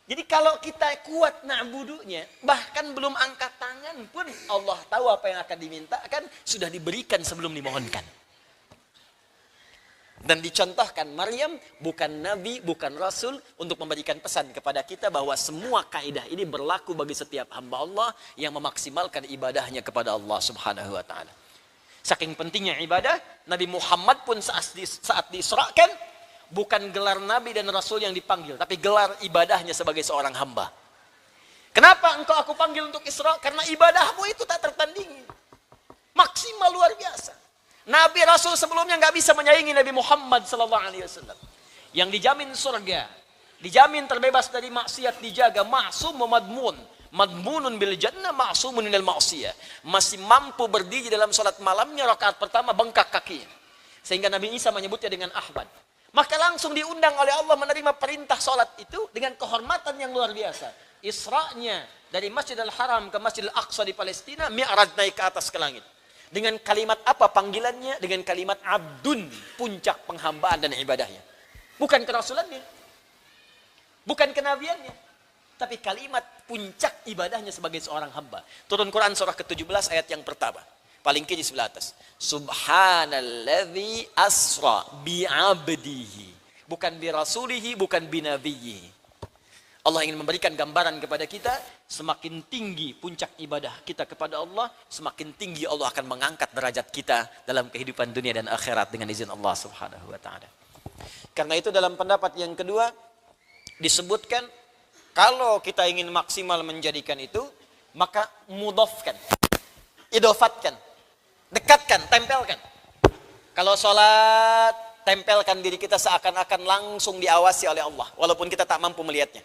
Jadi kalau kita kuat na'budunya, bahkan belum angkat tangan pun Allah tahu apa yang akan dimintakan, sudah diberikan sebelum dimohonkan. Dan dicontohkan Maryam bukan nabi, bukan rasul untuk memberikan pesan kepada kita bahwa semua kaidah ini berlaku bagi setiap hamba Allah yang memaksimalkan ibadahnya kepada Allah Subhanahu wa taala. Saking pentingnya ibadah, Nabi Muhammad pun saat diisrakan bukan gelar nabi dan rasul yang dipanggil, tapi gelar ibadahnya sebagai seorang hamba. Kenapa engkau aku panggil untuk Isra? Karena ibadahmu itu tak tertandingi. Maksimal luar biasa. Nabi Rasul sebelumnya nggak bisa menyaingi Nabi Muhammad SAW. Yang dijamin surga, dijamin terbebas dari maksiat, dijaga ma'sum wa madmun. Madmunun bil jannah, ma'sumun minal ma'siyah. Masih mampu berdiri dalam salat malamnya, rakaat pertama bengkak kakinya. Sehingga Nabi Isa menyebutnya dengan Ahmad. Maka langsung diundang oleh Allah menerima perintah salat itu dengan kehormatan yang luar biasa. Isra'nya dari Masjidil Haram ke Masjidil Aqsa di Palestina, mi'raj naik ke atas ke langit. Dengan kalimat apa panggilannya? Dengan kalimat abdun, puncak penghambaan dan ibadahnya. Bukan kerasulannya, bukan kenabiannya, tapi kalimat puncak ibadahnya sebagai seorang hamba. Turun Quran surah ke-17 ayat yang pertama. Paling kiri sebelah atas. Subhanalladzi asra bi'abdihi. Bukan bi rasulihi, bukan bi nabiyhi. Allah ingin memberikan gambaran kepada kita, semakin tinggi puncak ibadah kita kepada Allah, semakin tinggi Allah akan mengangkat derajat kita dalam kehidupan dunia dan akhirat dengan izin Allah Subhanahu wa taala. Karena itu dalam pendapat yang kedua disebutkan kalau kita ingin maksimal menjadikan itu, maka mudhafkan, idofatkan, dekatkan, tempelkan. Kalau sholat, tempelkan diri kita seakan-akan langsung diawasi oleh Allah, walaupun kita tak mampu melihatnya.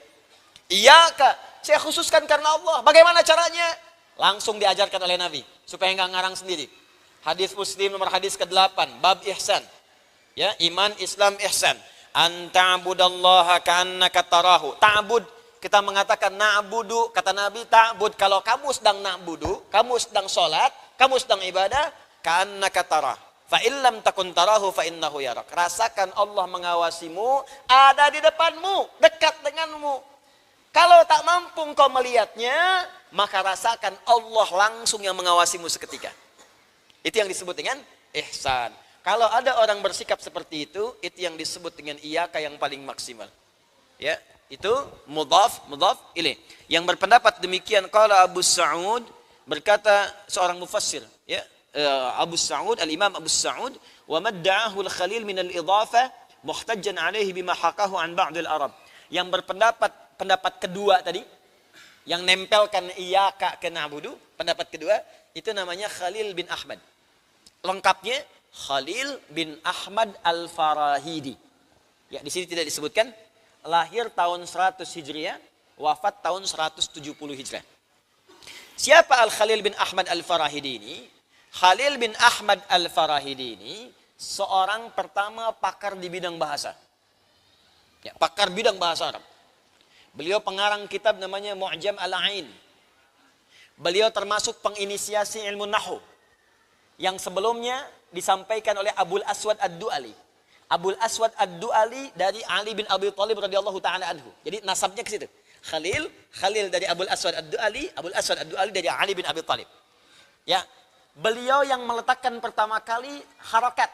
Iyaka, saya khususkan karena Allah. Bagaimana caranya? Langsung diajarkan oleh Nabi, supaya enggak ngarang sendiri. Hadis Muslim nomor hadis ke-8, bab ihsan. Ya, iman, Islam, ihsan. Anta'budallaha ka'annaka tarahu. Ta'bud, kita mengatakan na'budu, kata Nabi, ta'bud. Kalau kamu sedang na'budu, kamu sedang sholat, kamu sedang ibadah, ka'annaka tarah. Fa illam takun tarahu fa innahu yarak. Rasakan Allah mengawasimu, ada di depanmu, dekat denganmu. Kalau tak mampu engkau melihatnya, maka rasakan Allah langsung yang mengawasimu seketika. Itu yang disebut dengan ihsan. Kalau ada orang bersikap seperti itu yang disebut dengan iyaka yang paling maksimal. Ya, itu mudhaf ilaih. Yang berpendapat demikian qala Abu Sa'ud, berkata seorang mufassir, ya, Abu Sa'ud, al-Imam Abu Sa'ud, wa madda'ahu al-Khalil min al-idhafah muhtajjan alaihi bima haqahu an ba'd al-Arab. Yang pendapat kedua tadi, yang nempelkan iyaka ke na'budu, pendapat kedua, itu namanya Khalil bin Ahmad. Lengkapnya Khalil bin Ahmad al-Farahidi. Ya, di sini tidak disebutkan. Lahir tahun 100 Hijriah, wafat tahun 170 Hijriah. Siapa Al-Khalil bin Ahmad al-Farahidi ini? Khalil bin Ahmad al-Farahidi ini seorang pertama pakar di bidang bahasa. Ya, pakar bidang bahasa Arab. Beliau pengarang kitab namanya Mu'jam al-Ain. Beliau termasuk penginisiasi ilmu nahwu yang sebelumnya disampaikan oleh Abul Aswad ad-Du'ali. Abul Aswad ad-Du'ali dari Ali bin Abi Thalib radhiyallahu taala anhu. Jadi nasabnya ke situ. Khalil dari Abul Aswad ad-Du'ali, Abul Aswad ad-Du'ali dari Ali bin Abi Thalib. Ya, beliau yang meletakkan pertama kali harakat.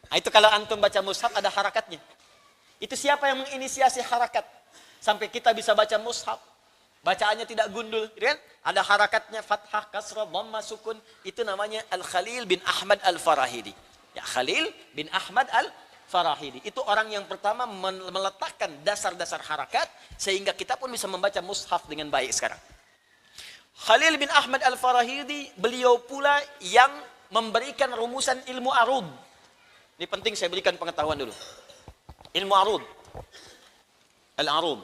Nah, itu kalau antum baca mushaf ada harakatnya. Itu siapa yang menginisiasi harakat? Sampai kita bisa baca mushaf. Bacaannya tidak gundul, kan? Ada harakatnya, fathah, kasrah, dhamma, sukun. Itu namanya Al-Khalil bin Ahmad al-Farahidi. Ya, Khalil bin Ahmad al-Farahidi. Itu orang yang pertama meletakkan dasar-dasar harakat sehingga kita pun bisa membaca mushaf dengan baik sekarang. Khalil bin Ahmad al-Farahidi, beliau pula yang memberikan rumusan ilmu arud. Ini penting saya berikan pengetahuan dulu. Ilmu arud. Al-arud.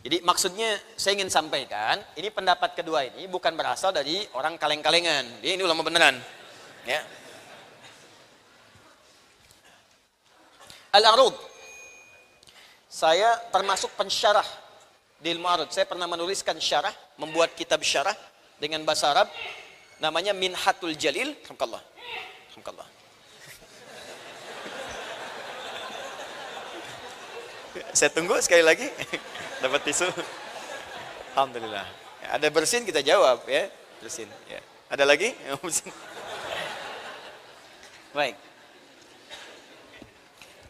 Jadi maksudnya saya ingin sampaikan, ini pendapat kedua ini bukan berasal dari orang kaleng-kalengan. Ini ulama beneran. Ya. Al-arud. Saya termasuk pensyarah di ilmu arud. Saya pernah menuliskan syarah, membuat kitab syarah dengan bahasa Arab. Namanya Minhatul Jalil. Alhamdulillah. Alhamdulillah. Saya tunggu sekali lagi. Dapat tisu. Alhamdulillah. Ya, ada bersin kita jawab ya. Bersin. Ya. Ada lagi? Baik.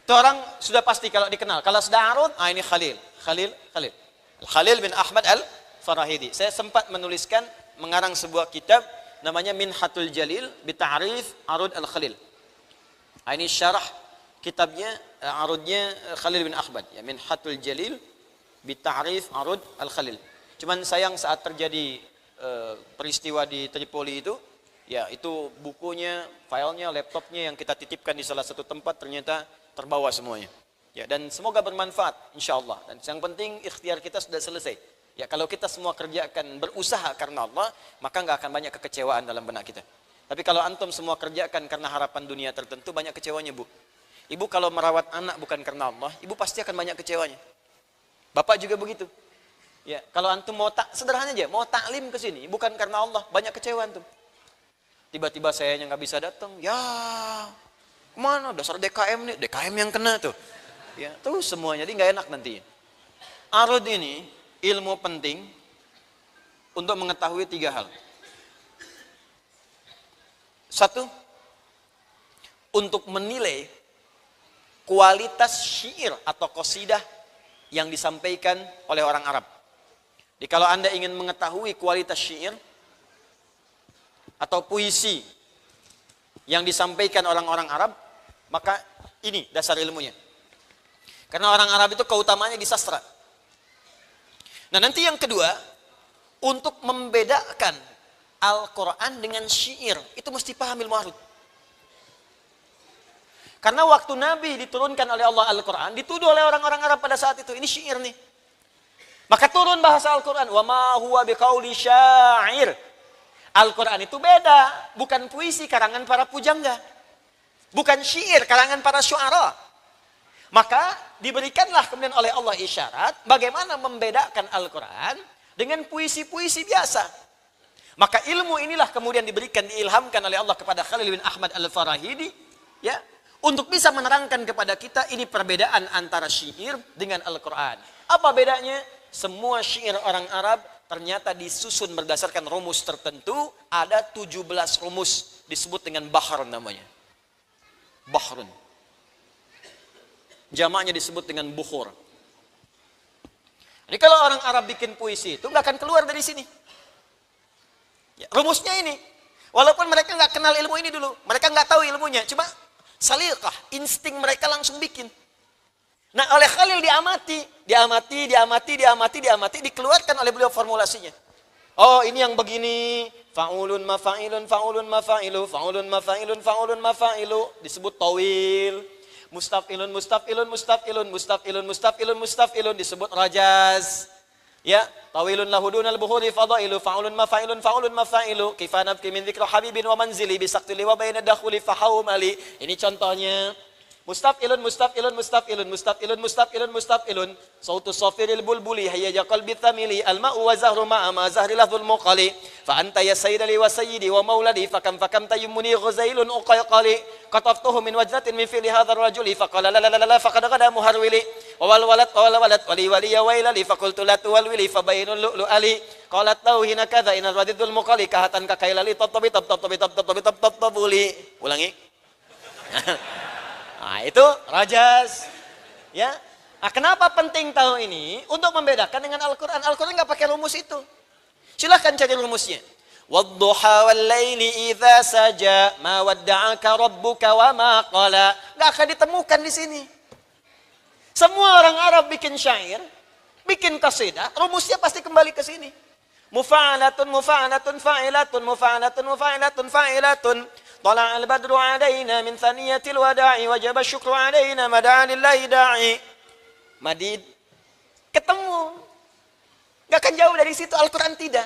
Itu orang sudah pasti kalau dikenal. Kalau sudah arud, ini Khalil. Khalil bin Ahmad al-Farahidi. Saya sempat menuliskan, mengarang sebuah kitab namanya Minhatul Jalil bi Ta'rif Arud al-Khalil. Ini syarah kitabnya, arudnya Khalil bin Ahmad. Ya, Minhatul Jalil bi Ta'rif Arud al-Khalil. Cuman sayang saat terjadi peristiwa di Tripoli itu, ya itu bukunya, filenya, laptopnya yang kita titipkan di salah satu tempat ternyata terbawa semuanya. Ya, dan semoga bermanfaat insyaallah. Dan yang penting ikhtiar kita sudah selesai. Ya, kalau kita semua kerjakan berusaha karena Allah, maka nggak akan banyak kekecewaan dalam benak kita. Tapi kalau antum semua kerjakan karena harapan dunia tertentu, banyak kecewanya, Bu. Ibu kalau merawat anak bukan karena Allah, ibu pasti akan banyak kecewanya. Bapak juga begitu. Ya, kalau antum mau sederhana aja, mau taklim ke sini bukan karena Allah, banyak kecewa antum. Tiba-tiba sayanya nggak bisa datang. Ya, kemana? Dasar DKM nih, DKM yang kena tuh. Ya, terus semuanya jadi nggak enak nanti. Arud ini ilmu penting untuk mengetahui 3 hal. Satu, untuk menilai kualitas syair atau qasidah yang disampaikan oleh orang Arab. Jadi kalau Anda ingin mengetahui kualitas syair atau puisi yang disampaikan orang-orang Arab, maka ini dasar ilmunya. Karena orang Arab itu keutamaannya di sastra. Nah, nanti yang kedua, untuk membedakan Al-Quran dengan syair, itu mesti paham ilmu arud. Karena waktu Nabi diturunkan oleh Allah Al-Quran, dituduh oleh orang-orang Arab pada saat itu, ini syair nih. Maka turun bahasa Al-Quran, wa ma huwa biqauli syair. Al-Quran itu beda, bukan puisi karangan para pujangga. Bukan syair karangan para syuara. Maka diberikanlah kemudian oleh Allah isyarat bagaimana membedakan Al-Quran dengan puisi-puisi biasa. Maka ilmu inilah kemudian diberikan, diilhamkan oleh Allah kepada Khalil bin Ahmad Al-Farahidi, ya, untuk bisa menerangkan kepada kita ini perbedaan antara syair dengan Al-Quran. Apa bedanya? Semua syair orang Arab ternyata disusun berdasarkan rumus tertentu. Ada 17 rumus, disebut dengan bahr namanya. Bahrun. Jamaknya disebut dengan bukhur. Jadi kalau orang Arab bikin puisi itu nggak akan keluar dari sini. Ya, rumusnya ini. Walaupun mereka nggak kenal ilmu ini dulu, mereka nggak tahu ilmunya, cuma salikah, insting mereka langsung bikin. Nah, oleh Khalil diamati, dikeluarkan oleh beliau formulasinya. Oh, ini yang begini, fa'ulun mafa'ilun, fa'ulun mafa'ilu, fa'ulun mafa'ilun, fa'ulun mafa'ilu, disebut tawil. Mustaf'ilun, mustaf'ilun, mustaf'ilun, mustaf'ilun, mustaf'ilun, mustaf'ilun, disebut rajaz. Ya, tawilun lahudunal buhuri fadailu, fa'ulun mafa'ilun, fa'ulun mafa'ilu, kaifa nabki min dzikri habibin wa manzili bisaqtili wa baina dakhuli fahawmali. Ini contohnya. Mustaf'ilun, mustaf'ilun, mustaf'ilun, mustaf'ilun, mustaf'ilun, mustaf'ilun. Sautu safiril bulbuli hayya qalbi thamili al-ma'u wa zahru ma'a ma zahri lahul muqali. Fa anta ya sayyidali wa sayyidi wa mauladi fakam tayyumuni ghazailun uqayqali. Qataftuhu min wajnatin min fi'li hadha ar-rajuli faqala la la la la faqad qada muharwili. Wa wal walad wali wali ya wailali faqultu la tuwalwili fabainul lu'lu ali. Qalat lahu hina kadza inal radidul muqali kahatan kakailali tatabi tabuli. Ulangi. Nah, itu rajaz. Ya. Nah, kenapa penting tahu ini? Untuk membedakan dengan Al-Quran. Al-Quran nggak pakai rumus itu. Silahkan cari rumusnya. Wadduha wal laili idza saja ma wadda'aka rabbuka wa ma qala. Nggak akan ditemukan di sini. Semua orang Arab bikin syair, bikin qasidah, rumusnya pasti kembali ke sini. Mufa'alatun, mufa'alatun, fa'ilatun, mufa'alatun, mufa'alatun, fa'ilatun. طلع البدر علينا من ثنية الوداع وجب الشكر علينا مدعا لله داعي. Madid ketemu, nggak akan jauh dari situ. Al-Quran tidak.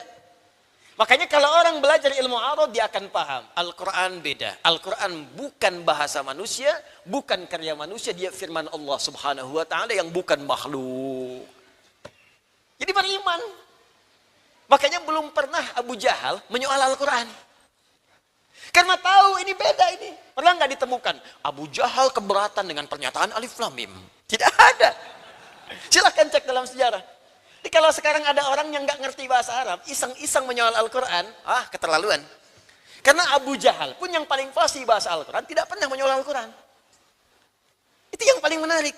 Makanya kalau orang belajar ilmu arab dia akan paham Al-Quran beda. Al-Quran bukan bahasa manusia, bukan karya manusia, dia firman Allah Subhanahu wa taala yang bukan makhluk. Jadi beriman. Makanya belum pernah Abu Jahal menyoal Al-Quran. Karena tahu ini beda ini. Pernah nggak ditemukan Abu Jahal keberatan dengan pernyataan Alif Lam Mim? Tidak ada. Silahkan cek dalam sejarah. Jadi kalau sekarang ada orang yang nggak ngerti bahasa Arab, iseng-iseng menyoal Al-Quran, keterlaluan. Karena Abu Jahal pun yang paling fasih bahasa Al-Quran tidak pernah menyoal Al-Quran. Itu yang paling menarik.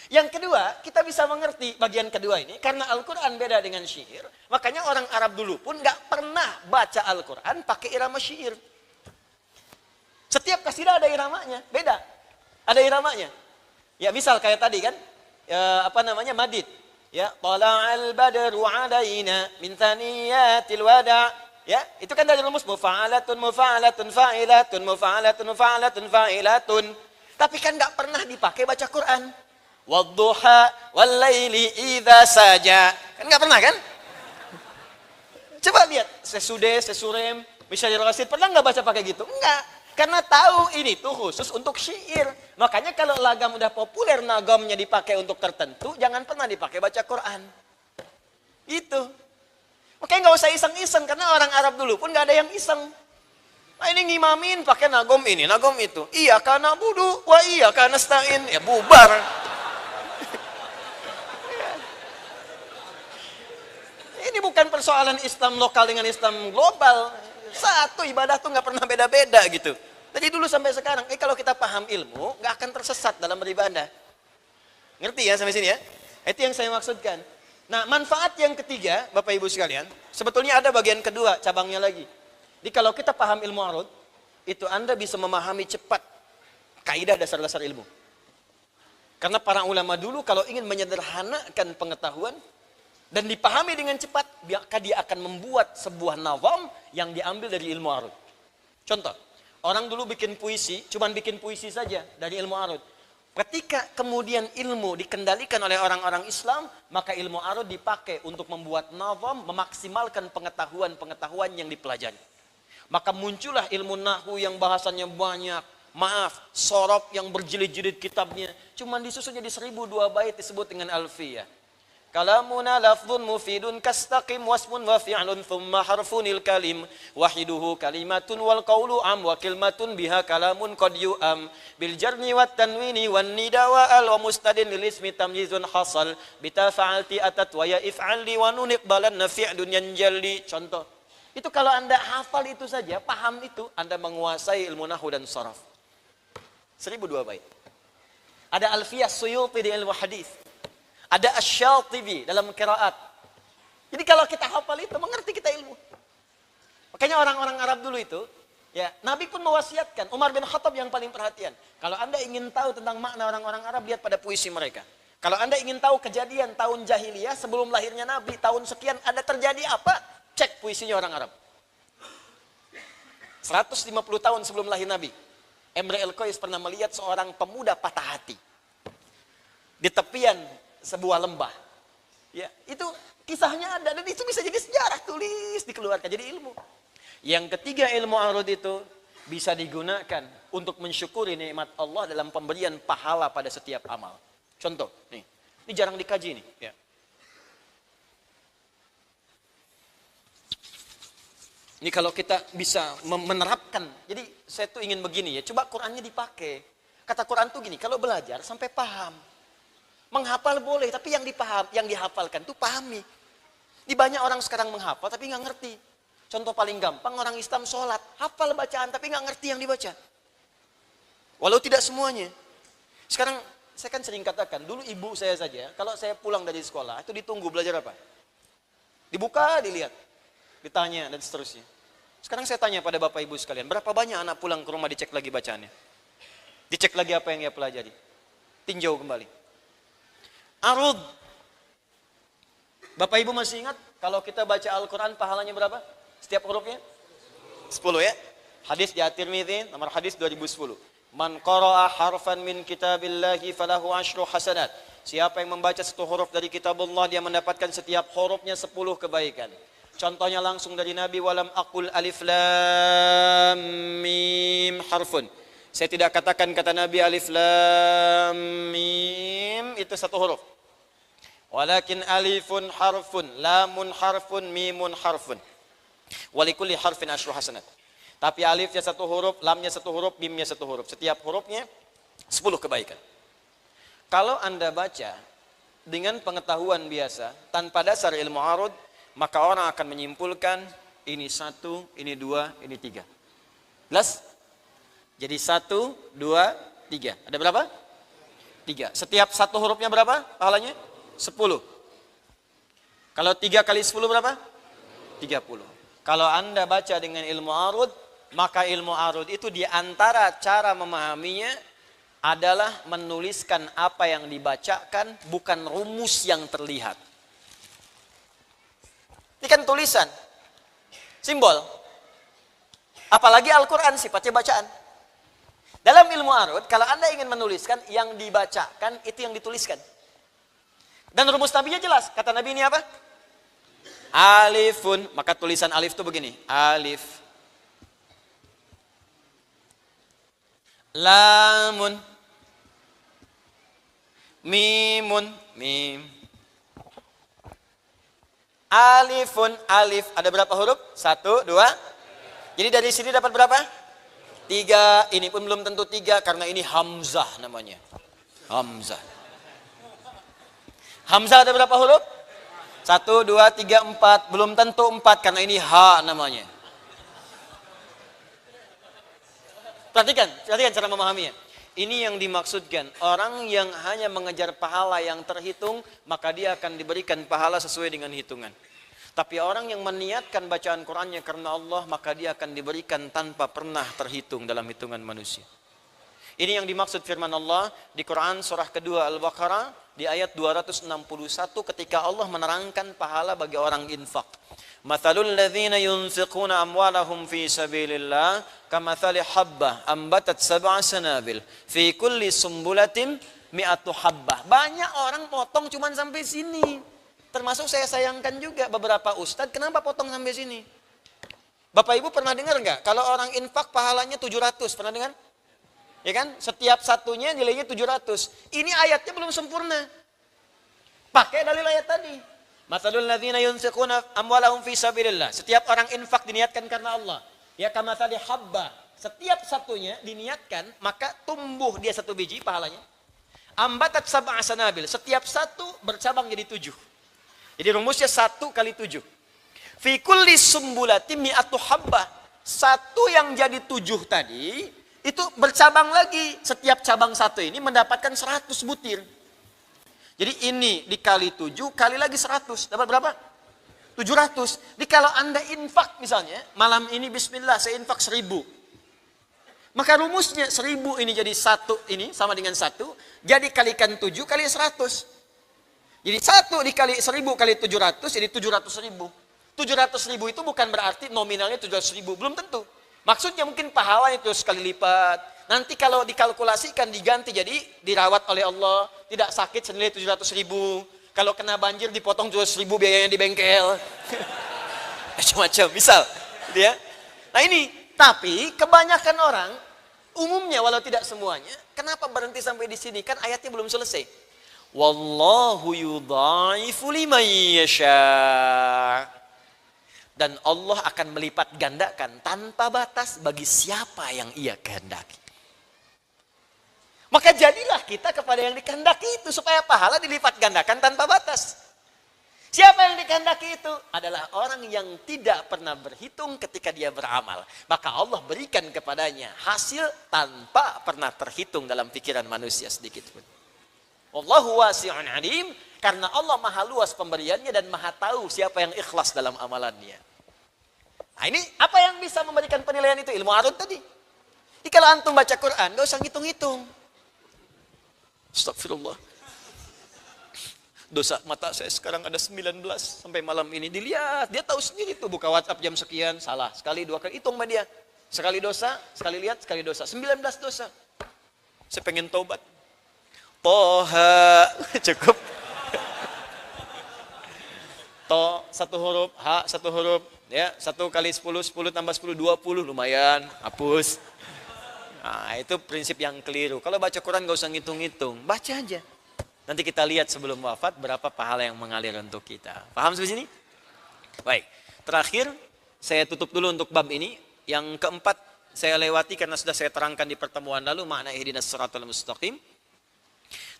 Yang kedua, kita bisa mengerti bagian kedua ini, karena Al-Quran beda dengan syair, makanya orang Arab dulu pun nggak pernah baca Al-Quran pakai irama syair. Setiap kasidah ada iramanya, beda. Ada iramanya. Ya misal kayak tadi kan, madid. Ya, tala'al badru alaina min thaniyatil wada'. Ya, itu kan dari rumus mufa'alatun, mufa'alatun, fa'ilatun, mufa'alatun, mufa'alatun, fa'ilatun. Tapi kan nggak pernah dipakai baca Quran. Wadduha wal laili idza saja. Kan enggak pernah kan? Coba lihat sesude, sesurem, misalnya rasid pernah enggak baca pakai gitu? Enggak. Karena tahu ini tuh khusus untuk syair. Makanya kalau lagam udah populer nagamnya dipakai untuk tertentu, jangan pernah dipakai baca Quran. Itu. Makanya enggak usah iseng-iseng karena orang Arab dulu pun enggak ada yang iseng. Nah, ini ngimamin pakai nagom ini, nagom itu. Iya kana budu, wa iya kana stain. Ya bubar. Ini bukan persoalan Islam lokal dengan Islam global. Satu ibadah tuh nggak pernah beda-beda gitu. Jadi dulu sampai sekarang, kalau kita paham ilmu, nggak akan tersesat dalam beribadah. Ngerti ya sampai sini ya? Itu yang saya maksudkan. Nah, manfaat yang ketiga, Bapak Ibu sekalian, sebetulnya ada bagian kedua, cabangnya lagi. Jadi kalau kita paham ilmu arud, itu Anda bisa memahami cepat kaidah dasar-dasar ilmu. Karena para ulama dulu kalau ingin menyederhanakan pengetahuan dan dipahami dengan cepat, maka dia akan membuat sebuah nazam yang diambil dari ilmu arud. Contoh, orang dulu bikin puisi, cuman bikin puisi saja dari ilmu arud. Ketika kemudian ilmu dikendalikan oleh orang-orang Islam, maka ilmu arud dipakai untuk membuat nazam, memaksimalkan pengetahuan-pengetahuan yang dipelajari. Maka muncullah ilmu nahwu yang bahasanya banyak. Maaf, sorob yang berjilid-jilid kitabnya. Cuman disusun jadi 1002 bait disebut dengan alfiyah. Kalamuna lafzun mufidun kastaqim wasmun wa fi'lun thumma harfunil kalim wahiduhu kalimatun wal qawlu am wa kilmatun biha kalamun qad yu'am bil jarni wat tanwini wan nida wa al wa mustadin lil ismi tamyizun hasal bita fa'alti atat wa ya if'ali wa nun iqbalan fi'lun yanjalli. Contoh. Itu kalau Anda hafal itu saja, paham itu, Anda menguasai ilmu nahwu dan sharaf. 1002 bait. Ada Alfiyah Suyuti di ilmu hadis. Ada Asy-Syatibi dalam qiraat. Jadi kalau kita hafal itu, mengerti kita ilmu. Makanya orang-orang Arab dulu itu, ya, Nabi pun mewasiatkan, Umar bin Khattab yang paling perhatian. Kalau Anda ingin tahu tentang makna orang-orang Arab, lihat pada puisi mereka. Kalau Anda ingin tahu kejadian tahun jahiliyah sebelum lahirnya Nabi, tahun sekian ada terjadi apa? Cek puisinya orang Arab. 150 tahun sebelum lahir Nabi, Imre el-Qais pernah melihat seorang pemuda patah hati di tepian sebuah lembah. Ya, itu kisahnya ada dan itu bisa jadi sejarah, tulis dikeluarkan jadi ilmu. Yang ketiga, ilmu arud itu bisa digunakan untuk mensyukuri nikmat Allah dalam pemberian pahala pada setiap amal. Contoh, nih, ini jarang dikaji nih. Ya. Ini kalau kita bisa menerapkan, jadi saya tuh ingin begini ya, coba Qurannya dipakai. Kata Quran tuh gini, kalau belajar sampai paham. Menghafal boleh, tapi yang dihafalkan tuh pahami. Di banyak orang sekarang menghafal tapi nggak ngerti. Contoh paling gampang, orang Islam sholat, hafal bacaan tapi nggak ngerti yang dibaca. Walau tidak semuanya. Sekarang saya kan sering katakan, dulu ibu saya saja, kalau saya pulang dari sekolah, itu ditunggu belajar apa? Dibuka, dilihat. Ditanya dan seterusnya. Sekarang saya tanya pada Bapak Ibu sekalian, berapa banyak anak pulang ke rumah dicek lagi bacaannya? Dicek lagi apa yang ia pelajari? Tinjau kembali. Arud. Bapak Ibu masih ingat kalau kita baca Al-Quran pahalanya berapa? Setiap hurufnya? 10 ya. Hadis di At-Tirmidzi, nomor hadis 2010. Man qara'a harfan min kitabillahi falahu 10 hasanat. Siapa yang membaca satu huruf dari kitab Allah, dia mendapatkan setiap hurufnya 10 kebaikan. Contohnya langsung dari Nabi, walam aqul alif lam mim harfun. Saya tidak katakan kata Nabi alif lam mim itu satu huruf. Walakin alifun harfun, lamun harfun, mimun harfun. Walikulli harfin 10 hasanat. Tapi alifnya satu huruf, lamnya satu huruf, mimnya satu huruf. Setiap hurufnya 10 kebaikan. Kalau Anda baca dengan pengetahuan biasa tanpa dasar ilmu arud, maka orang akan menyimpulkan ini 1, ini 2, ini 3. Jelas? Jadi 1, 2, 3. Ada berapa? 3. Setiap satu hurufnya berapa pahalanya? 10. Kalau 3 kali 10 berapa? 30. Kalau Anda baca dengan ilmu arud, maka ilmu arud itu diantara cara memahaminya adalah menuliskan apa yang dibacakan, bukan rumus yang terlihat. Ini kan tulisan, simbol. Apalagi Al-Quran sifatnya bacaan. Dalam ilmu arud, kalau Anda ingin menuliskan, yang dibacakan itu yang dituliskan. Dan rumus Nabinya jelas. Kata Nabi ini apa? Alifun. Maka tulisan alif itu begini. Alif. Lamun. Mimun. Mim. Alifun, alif. Ada berapa huruf? 1, 2. Jadi dari sini dapat berapa? 3. Ini pun belum tentu 3 karena ini hamzah namanya. Hamzah. Hamzah ada berapa huruf? 1, 2, 3, 4. Belum tentu 4 karena ini ha namanya. Perhatikan cara memahaminya. Ini yang dimaksudkan, orang yang hanya mengejar pahala yang terhitung, maka dia akan diberikan pahala sesuai dengan hitungan. Tapi orang yang meniatkan bacaan Qur'annya karena Allah, maka dia akan diberikan tanpa pernah terhitung dalam hitungan manusia. Ini yang dimaksud firman Allah di Quran surah kedua Al-Baqarah di ayat 261 ketika Allah menerangkan pahala bagi orang infak. Mathalul ladzina yunfiquna amwalahum fi sabilillah kamathali habbah ambatat sab'a sanabil fi kulli sumbulatin mi'atu habbah. Banyak orang potong cuman sampai sini. Termasuk saya sayangkan juga beberapa ustadz, kenapa potong sampai sini? Bapak Ibu pernah dengar nggak? Kalau orang infak pahalanya 700, pernah dengar? Ya kan? Setiap satunya nilainya 700. Ini ayatnya belum sempurna. Pakai dalil ayat tadi. Matsalul ladzina yunfiquna amwalahum fi sabilillah. Setiap orang infak diniatkan karena Allah. Ya kamatsali habba. Setiap satunya diniatkan, maka tumbuh dia satu biji pahalanya. Ambatat sab'a sanabil. Setiap satu bercabang jadi 7. Jadi rumusnya 1 kali 7. Fi kulli sumbulatin mi'atu habba. Satu yang jadi 7 tadi, itu bercabang lagi. Setiap cabang satu ini mendapatkan 100 butir. Jadi ini dikali 7, kali lagi 100. Dapat berapa? 700. Jadi kalau Anda infak misalnya, malam ini bismillah saya infak 1000. Maka rumusnya 1000 ini jadi 1 ini sama dengan 1. Jadi kalikan 7 kali 100. Jadi 1 dikali 1000 kali 700 jadi 700.000. 700.000 itu bukan berarti nominalnya 700.000. Belum tentu. Maksudnya mungkin pahalanya itu sekali lipat. Nanti kalau dikalkulasikan diganti jadi dirawat oleh Allah, tidak sakit senilai 700.000. Kalau kena banjir dipotong 700.000 biayanya di bengkel. Macam-macam, misal, gitu ya. Nah ini, tapi kebanyakan orang umumnya walau tidak semuanya, kenapa berhenti sampai di sini? Kan ayatnya belum selesai. Wallahu yudha'ifu liman yasha'. Dan Allah akan melipat gandakan tanpa batas bagi siapa yang ia kehendaki. Maka jadilah kita kepada yang dikehendaki itu supaya pahala dilipat gandakan tanpa batas. Siapa yang dikehendaki itu? Adalah orang yang tidak pernah berhitung ketika dia beramal. Maka Allah berikan kepadanya hasil tanpa pernah terhitung dalam pikiran manusia sedikit pun. Wallahu wasi'un alim. Karena Allah maha luas pemberiannya dan maha tahu siapa yang ikhlas dalam amalannya. Nah ini apa yang bisa memberikan penilaian itu? Ilmu arud tadi. Jadi kalau antum baca Quran, gak usah ngitung-ngitung. Astagfirullah. Dosa mata saya sekarang ada 19 sampai malam ini. Dilihat, dia tahu sendiri tuh buka WhatsApp jam sekian, salah. Sekali, 2 kali, hitung sama dia. Sekali dosa, sekali lihat, sekali dosa. 19 dosa. Saya pengen taubat. Toha, cukup. To, 1 huruf, ha, 1 huruf. Ya, 1 kali 10, 10 tambah 10, 20, lumayan, hapus. Nah, itu prinsip yang keliru. Kalau baca Quran gak usah ngitung-ngitung, baca aja. Nanti kita lihat sebelum wafat berapa pahala yang mengalir untuk kita. Paham sampai sini? Baik, terakhir saya tutup dulu untuk bab ini. Yang keempat saya lewati karena sudah saya terangkan di pertemuan lalu, makna ihdinas siratal mustaqim.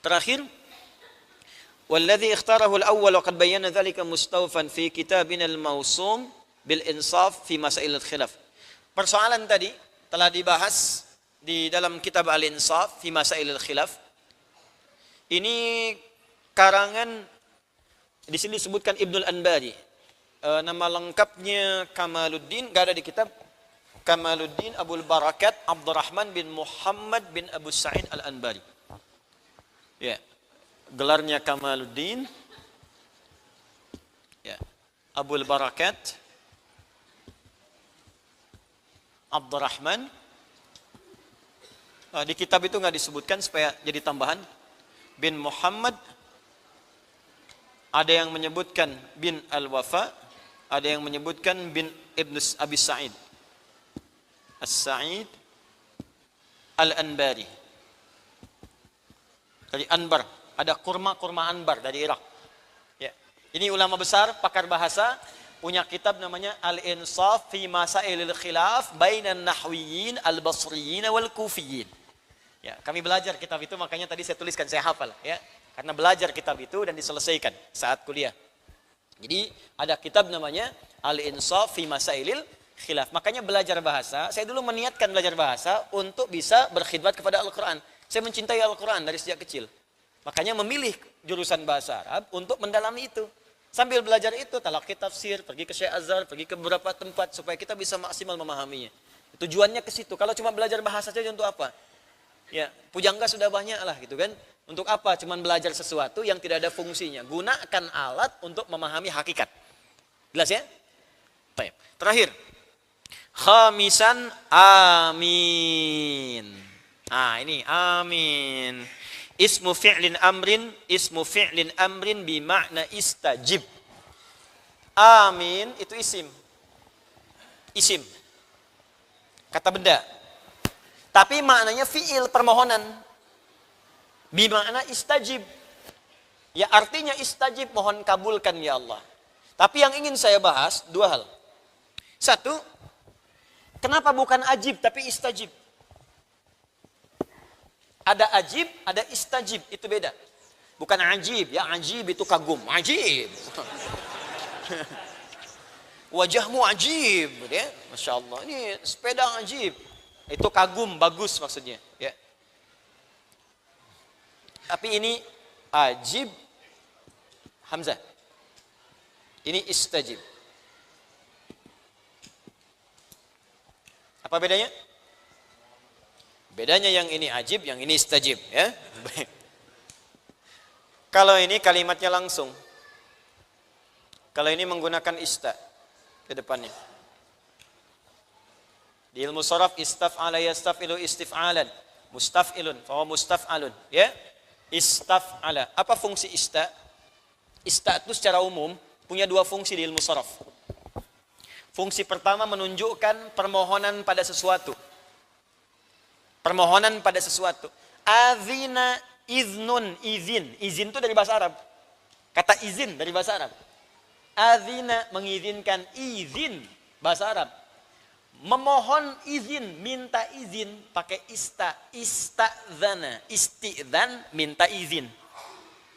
Terakhir, والذي اختاره الأول وقد بينا ذلك مستوفا في كتابنا الموسوم بالإنصاف في مسائل الخلاف. Persoalan tadi telah dibahas di dalam kitab Al-Insaf fi Masail al-Khilaf. Ini karangan di sini disebutkan Ibnul Anbari. Nama lengkapnya Kamaluddin, enggak ada di kitab. Kamaluddin Abul Barakat Abdurrahman bin Muhammad bin Abu Sa'id Al-Anbari. Ya. Gelarnya Kamaluddin, ya, Abul Barakat Abdurrahman. Di kitab itu nggak disebutkan supaya jadi tambahan. Bin Muhammad, ada yang menyebutkan bin Al-Wafa, ada yang menyebutkan bin Ibn Abi Sa'id As-Sa'id Al-Anbari dari Anbar. Ada kurma Anbar dari Irak. Ya. Ini ulama besar, pakar bahasa, punya kitab namanya Al-Insaf fi Masailil Khilaf bainan Nahwiyin Al-Basriyin wal Kufiyin. Ya, kami belajar kitab itu, makanya tadi saya tuliskan, saya hafal ya. Karena belajar kitab itu dan diselesaikan saat kuliah. Jadi ada kitab namanya Al-Insaf fi Masailil khilaf. Makanya belajar bahasa, saya dulu meniatkan belajar bahasa untuk bisa berkhidmat kepada Al-Quran. Saya mencintai Al-Quran dari sejak kecil. Makanya memilih jurusan bahasa Arab untuk mendalami itu. Sambil belajar itu, talaqi tafsir, pergi ke Syekh Azhar, pergi ke beberapa tempat supaya kita bisa maksimal memahaminya. Tujuannya ke situ. Kalau cuma belajar bahasa saja untuk apa? Ya, pujangga sudah banyak lah gitu kan. Untuk apa? Cuman belajar sesuatu yang tidak ada fungsinya. Gunakan alat untuk memahami hakikat. Jelas ya? Baik. Terakhir. Khamisan amin. Ah, ini amin. Ismu fi'lin amrin bimakna istajib. Amin itu isim. Isim. Kata benda. Tapi maknanya fi'il, permohonan. Bimakna istajib. Ya artinya istajib, mohon kabulkan ya Allah. Tapi yang ingin saya bahas dua hal. Satu, kenapa bukan ajib tapi istajib? Ada ajib, ada istajib, itu beda. Bukan ajib, ya ajib itu kagum, ajib. Wajahmu ajib, ya. Masya Allah, ini sepeda ajib. Itu kagum, bagus maksudnya. Ya. Tapi ini ajib, hamzah. Ini istajib. Apa bedanya? Bedanya yang ini ajib, yang ini istajib. Ya. Kalau ini kalimatnya langsung. Kalau ini menggunakan ista ke depannya. Di ilmu sharaf istaf'ala yastaf'ilu istif'alan. Mustaf'ilun, fahuwa mustaf'alun. Ya. Istaf'ala. Apa fungsi ista? Ista itu secara umum punya dua fungsi di ilmu sharaf. Fungsi pertama menunjukkan permohonan pada sesuatu. Permohonan pada sesuatu. Azina iznun, izin. Izin itu dari bahasa Arab. Kata izin dari bahasa Arab. Azina mengizinkan, izin bahasa Arab. Memohon izin, minta izin pakai ista, istadzana, istidzan, minta izin.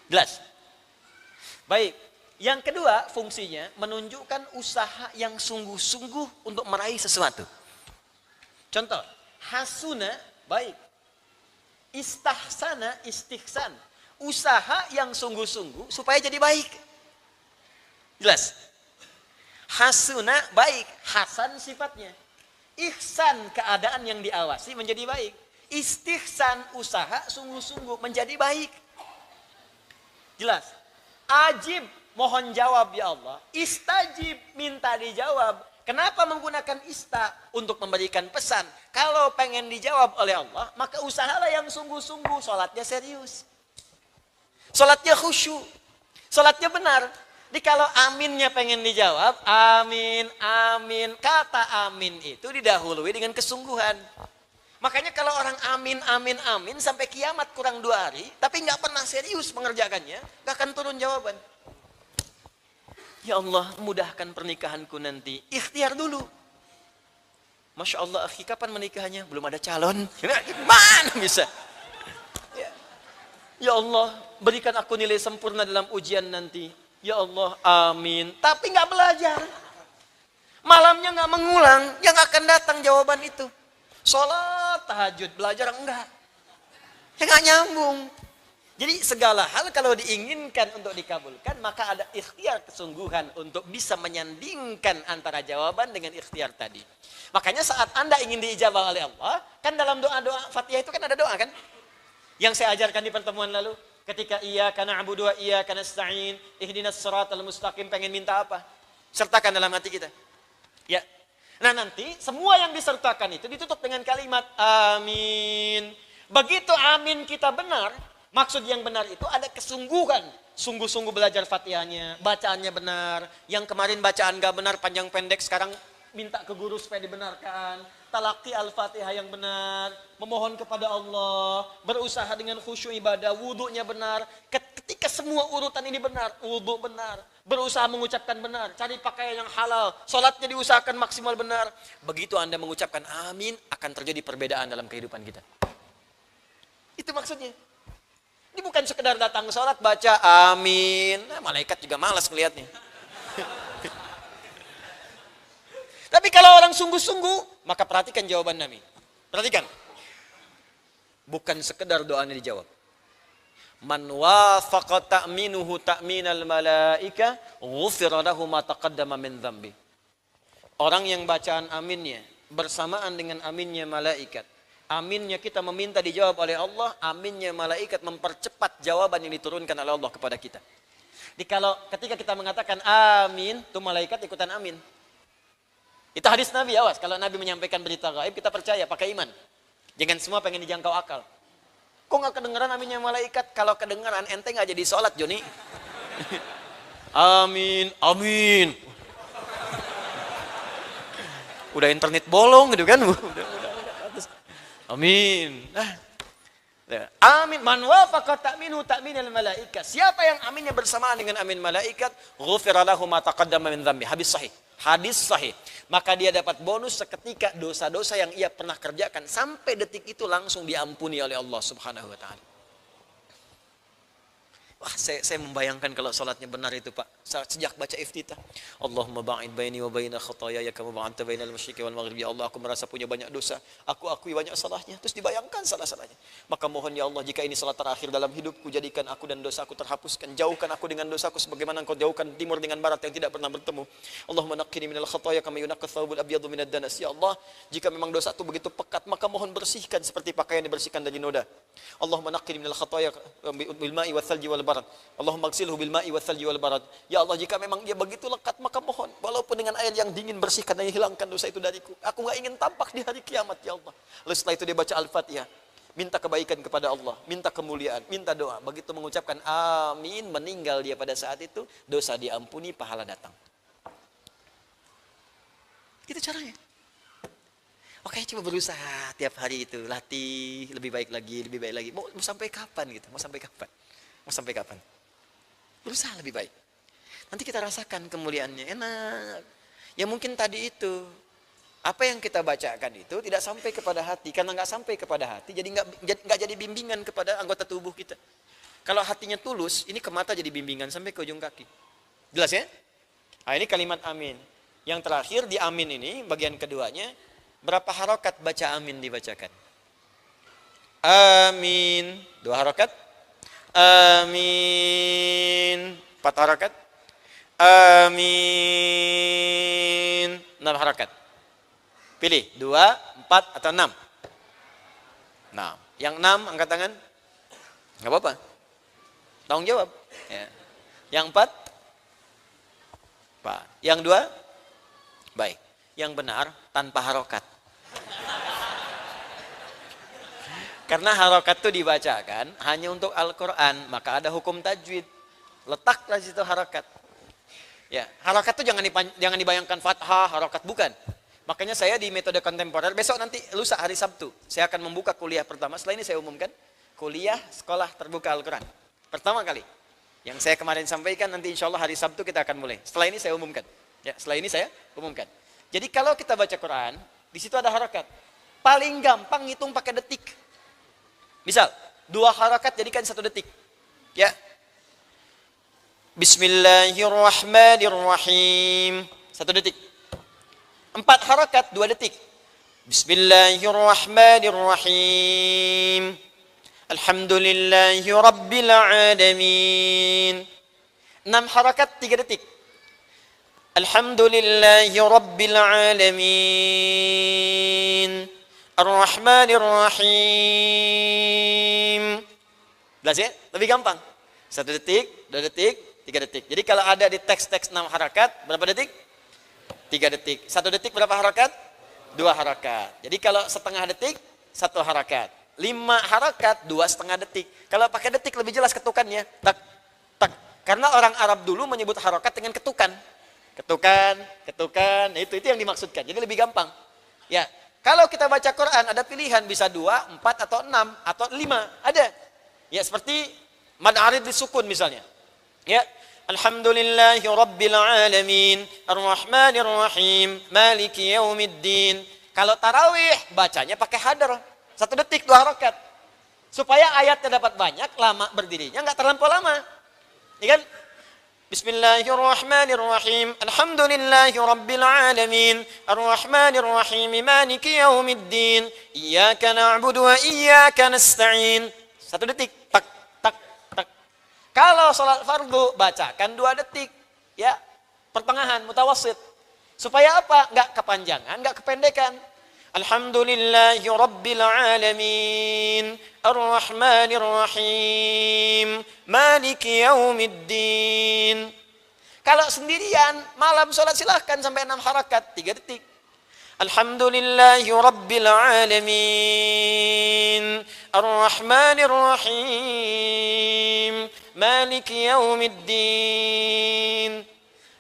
Jelas? Baik. Yang kedua fungsinya menunjukkan usaha yang sungguh-sungguh untuk meraih sesuatu. Contoh, hasuna, baik. Istahsana, istihsan. Usaha yang sungguh-sungguh supaya jadi baik. Jelas? Hasuna, baik. Hasan sifatnya. Ihsan, keadaan yang diawasi menjadi baik. Istihsan, usaha sungguh-sungguh menjadi baik. Jelas? Ajib, mohon jawab ya Allah. Istajib, minta dijawab. Kenapa menggunakan ista? Untuk memberikan pesan. Kalau pengen dijawab oleh Allah, maka usahalah yang sungguh-sungguh. Salatnya serius. Salatnya khusyuk. Salatnya benar. Jadi kalau aminnya pengen dijawab, amin, amin. Kata amin itu didahului dengan kesungguhan. Makanya kalau orang amin, amin, amin sampai kiamat kurang 2 hari, tapi nggak pernah serius mengerjakannya, nggak akan turun jawaban. Ya Allah, mudahkan pernikahanku nanti. Ikhtiar dulu. Masya Allah, akhi, kapan menikahnya? Belum ada calon. Mana bisa? Ya Allah, berikan aku nilai sempurna dalam ujian nanti. Ya Allah, amin. Tapi nggak belajar. Malamnya nggak mengulang, yang akan datang jawaban itu. Sholat, tahajud, belajar enggak. Ya nggak nyambung. Jadi segala hal kalau diinginkan untuk dikabulkan, maka ada ikhtiar kesungguhan untuk bisa menyandingkan antara jawaban dengan ikhtiar tadi. Makanya saat Anda ingin diijabah oleh Allah, kan dalam doa-doa Fatihah itu kan ada doa kan? Yang saya ajarkan di pertemuan lalu, ketika iyyaka na'budu wa iyyaka nasta'in, ihdinas siratal mustaqim, pengen minta apa? Sertakan dalam hati kita. Ya. Nah, nanti semua yang disertakan itu ditutup dengan kalimat amin. Begitu amin kita benar, maksud yang benar itu ada kesungguhan. Sungguh-sungguh belajar Fatihahnya, bacaannya benar. Yang kemarin bacaan gak benar, panjang pendek, sekarang minta ke guru supaya dibenarkan. Talaqi Al-Fatihah yang benar, memohon kepada Allah, berusaha dengan khusyuk ibadah, wudunya benar. Ketika semua urutan ini benar, wudu benar, berusaha mengucapkan benar, cari pakaian yang halal, sholatnya diusahakan maksimal benar. Begitu Anda mengucapkan amin, akan terjadi perbedaan dalam kehidupan kita. Itu maksudnya. Ini bukan sekedar datang sholat, baca amin. Nah, malaikat juga malas melihatnya. Tapi kalau orang sungguh-sungguh, maka perhatikan jawaban Nabi. Perhatikan. Bukan sekedar doanya dijawab. Man wafaqa ta'minuhu ta'minal malaika, ghufira lahu ma taqaddama min dzambi. Orang yang bacaan aminnya bersamaan dengan aminnya malaikat. Aminnya kita meminta dijawab oleh Allah, aminnya malaikat mempercepat jawaban yang diturunkan oleh Allah kepada kita. Jadi kalau ketika kita mengatakan amin, tuh malaikat ikutan amin. Itu hadis Nabi, awas. Kalau Nabi menyampaikan berita gaib, kita percaya, pakai iman. Jangan semua pengen dijangkau akal. Kok nggak kedengeran aminnya malaikat? Kalau kedengeran, ente nggak jadi sholat, Joni. Amin, amin. Udah internet bolong gitu kan? Amin. Amin. Man wafaqa ta'minu ta'minal malaikat. Siapa yang aminnya bersamaan dengan amin malaikat, ghufira lahu ma taqaddama min dzambi. Hadis sahih. Hadis sahih. Maka dia dapat bonus seketika dosa-dosa yang ia pernah kerjakan sampai detik itu langsung diampuni oleh Allah Subhanahu wa taala. Wah, saya membayangkan kalau salatnya benar itu, Pak. Sejak baca iftitah, Allahumma ba'id baini wa baina khataaya kama ba'adta bainal masyriqi wal maghribi. Ya Allah, aku merasa punya banyak dosa. Aku akui banyak salahnya. Terus dibayangkan salah-salahnya. Maka mohon ya Allah, jika ini salat terakhir dalam hidupku, jadikan aku dan dosaku terhapuskan. Jauhkan aku dengan dosaku sebagaimana Engkau jauhkan timur dengan barat yang tidak pernah bertemu. Allahumma naqqini minal khataaya kama yunaqqa thawbul abyadu minad danas. Ya Allah, jika memang dosaku begitu pekat, maka mohon bersihkan seperti pakaian dibersihkan dari noda. Allahumma naqqini minal khataaya bil ma'i wal thalji wal barad. Allahumma ghsilhu bil ma'i wal thalji wal barad. Ya Allah, jika memang dia begitu lekat, maka mohon walaupun dengan air yang dingin bersihkan dan hilangkan dosa itu dariku. Aku enggak ingin tampak di hari kiamat, ya Allah. Lalu setelah itu dia baca Al-Fatihah, minta kebaikan kepada Allah, minta kemuliaan, minta doa. Begitu mengucapkan amin, meninggal dia pada saat itu, dosa diampuni, pahala datang. Itu caranya. Oke, coba berusaha tiap hari itu, latih lebih baik lagi, lebih baik lagi. Mau sampai kapan gitu? Mau sampai kapan? Mau sampai kapan? Berusaha lebih baik. Nanti kita rasakan kemuliaannya, enak. Ya mungkin tadi itu, apa yang kita bacakan itu tidak sampai kepada hati. Karena nggak sampai kepada hati, jadi nggak jadi bimbingan kepada anggota tubuh kita. Kalau hatinya tulus, ini ke mata jadi bimbingan sampai ke ujung kaki. Jelas ya? Nah, ini kalimat amin. Yang terakhir di amin ini, bagian keduanya, berapa harokat baca amin dibacakan? Amin. 2 harokat. Amin. 4 harokat. Amin. 6 harokat. Pilih 2, 4 atau 6. Nah, yang 6 angkat tangan. Enggak apa-apa. Tanggung jawab. Ya. Yang 4? Pak. Yang 2? Baik. Yang benar tanpa harokat. Karena harokat itu dibacakan hanya untuk Al-Quran, maka ada hukum tajwid. Letaklah situ harokat. Ya, harokat itu jangan dibayangkan fathah, harokat bukan. Makanya saya di metode kontemporer, besok nanti lusa hari Sabtu, saya akan membuka kuliah pertama. Setelah ini saya umumkan, kuliah sekolah terbuka Al-Quran. Pertama kali. Yang saya kemarin sampaikan, nanti insya Allah hari Sabtu kita akan mulai. Setelah ini saya umumkan. Ya, setelah ini saya umumkan. Jadi kalau kita baca Quran, di situ ada harokat. Paling gampang ngitung pakai detik. Misal, 2 harokat jadikan 1 detik. Ya. Bismillahirrahmanirrahim. 1 detik. 4 harokat 2 detik. Bismillahirrahmanirrahim. Alhamdulillahi rabbil alamin. 6 harokat 3 detik. Alhamdulillahi rabbil alamin. Ar-Rahmanir-Rahim. Jelas ya? Lebih gampang. 1 detik, 2 detik, 3 detik. Jadi kalau ada di teks-teks 6 harakat, berapa detik? 3 detik. 1 detik berapa harakat? 2 harakat. Jadi kalau setengah detik, 1 harakat. 5 harakat, 2,5 detik. Kalau pakai detik lebih jelas ketukannya. Tak, tak. Karena orang Arab dulu menyebut harakat dengan ketukan. Ketukan, ketukan. Nah, itu yang dimaksudkan. Jadi lebih gampang. Ya. Kalau kita baca Quran ada pilihan bisa 2, 4 atau 6 atau 5, ada. Ya seperti mad arid disukun misalnya. Ya, alhamdulillahi rabbil alamin, arrahmanir rahim, maliki yaumiddin. Kalau tarawih bacanya pakai hadar. 1 detik 2 rakaat. Supaya ayatnya dapat banyak, lama berdirinya enggak terlampau lama. Ya kan? Bismillahirrahmanirrahim. Alhamdulillahi rabbil alamin. Arrahmanir rahim. Maliki yaumiddin. Iyyaka na'budu wa iyyaka nasta'in. 1 detik. Tak tak tak. Kalau salat fardu bacakan 2 detik. Ya, pertengahan mutawassit. Supaya apa? Enggak kepanjangan, enggak kependekan. Alhamdulillahi rabbil alamin. Ar-Rahmanir Rahim. Maliki yaumiddin. Kalau sendirian, malam sholat silahkan sampai 6 harakat, 3 detik. Alhamdulillahi rabbil alamin. Ar-Rahmanir Rahim. Maliki yaumiddin.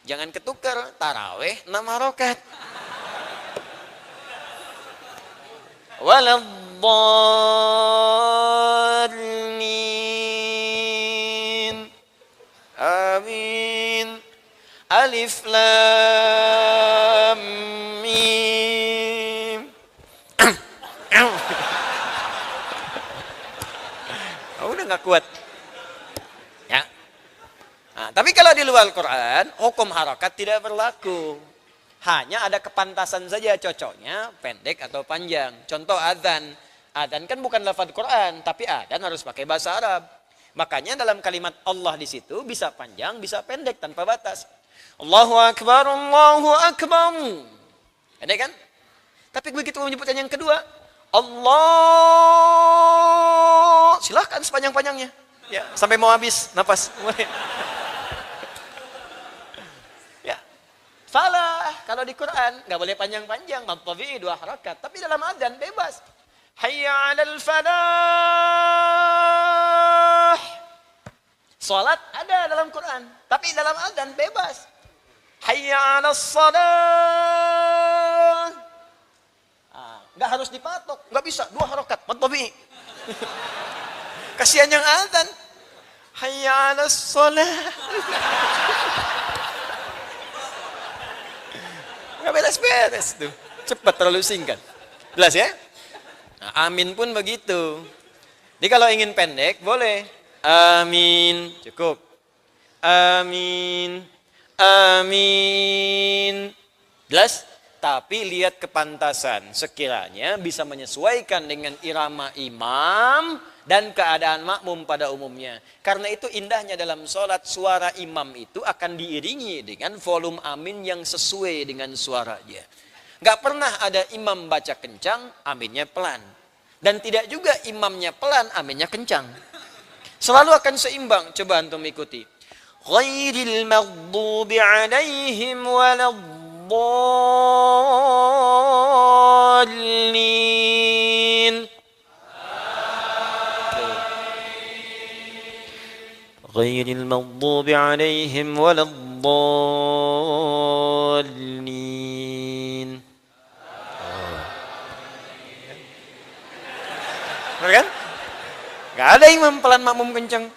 Jangan ketukar, tarawih 6 harakat. Waladdallin. Amin. Alif lam mim. Udah nggak kuat. Ya. Nah, tapi kalau di luar Al-Quran, hukum harakat tidak berlaku. Hanya ada kepantasan saja, cocoknya pendek atau panjang. Contoh adzan. Adzan kan bukan lafaz Quran, tapi adzan harus pakai bahasa Arab. Makanya dalam kalimat Allah di situ bisa panjang, bisa pendek tanpa batas. Allahu Akbar, Allahu Akbar. Pendek kan? Tapi begitu menyebutkan yang kedua, Allah, silahkan sepanjang-panjangnya. Ya, sampai mau habis napas. Salah, kalau di Quran nggak boleh panjang-panjang, mabtabi 2 harakat. Tapi dalam adzan bebas. Hayya 'alal falah. Salat ada dalam Quran, tapi dalam adzan bebas. Hayya 'alas salah. Nggak harus dipatok, nggak bisa 2 harakat, mabtabi. Kasihan yang adzan. Hayya 'alas salah. Nggak beres-beres tuh. Cepat, terlalu singkat. Jelas ya? Nah, amin pun begitu. Jadi kalau ingin pendek, boleh. Amin. Cukup. Amin. Amin. Jelas? Tapi lihat kepantasan. Sekiranya bisa menyesuaikan dengan irama imam dan keadaan makmum pada umumnya. Karena itu indahnya dalam sholat, suara imam itu akan diiringi dengan volume amin yang sesuai dengan suaranya. Gak pernah ada imam baca kencang, aminnya pelan. Dan tidak juga imamnya pelan, aminnya kencang. Selalu akan seimbang. Coba antum ikuti. Ghairil maghdubi alaihim waladdallin. Ghairil maghdubi alaihim waladdallin. Benar kan? Gak ada imam pelan makmum kencang.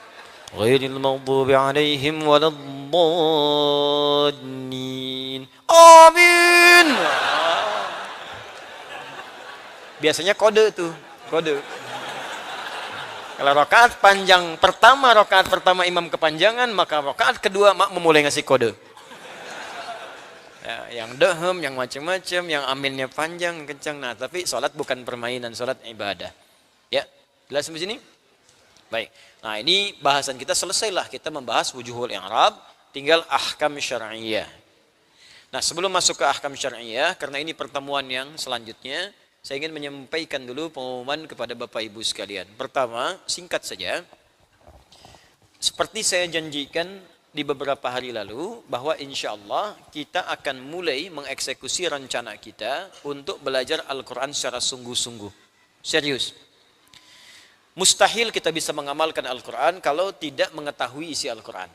Ghairil maghdubi alaihim waladdallin. Amin. Biasanya kode tuh, kode. Kalau rakaat panjang pertama, rakaat pertama imam kepanjangan, maka rakaat kedua makmum mulai ngasih kode. Ya, yang dehem, yang macam-macam, yang aminnya panjang, kencang. Nah, tapi sholat bukan permainan, sholat ibadah. Ya, jelas sampai sini? Baik. Nah, ini bahasan kita selesailah. Kita membahas wujuhul i'rab, tinggal ahkam syar'iyyah. Nah, sebelum masuk ke ahkam syar'iyyah, karena ini pertemuan yang selanjutnya, saya ingin menyampaikan dulu pengumuman kepada Bapak Ibu sekalian. Pertama, singkat saja. Seperti saya janjikan di beberapa hari lalu, bahwa insya Allah kita akan mulai mengeksekusi rencana kita untuk belajar Al-Quran secara sungguh-sungguh. Serius. Mustahil kita bisa mengamalkan Al-Quran kalau tidak mengetahui isi Al-Quran.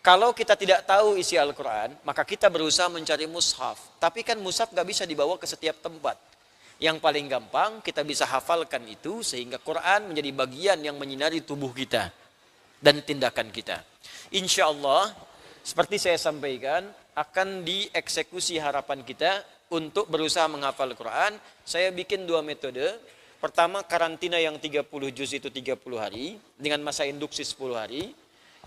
Kalau kita tidak tahu isi Al-Quran, maka kita berusaha mencari mushaf. Tapi kan mushaf gak bisa dibawa ke setiap tempat. Yang paling gampang kita bisa hafalkan itu sehingga Quran menjadi bagian yang menyinari tubuh kita dan tindakan kita. Insya Allah, seperti saya sampaikan, akan dieksekusi harapan kita untuk berusaha menghafal Quran. Saya bikin 2 metode. Pertama, karantina yang 30 juz itu 30 hari dengan masa induksi 10 hari.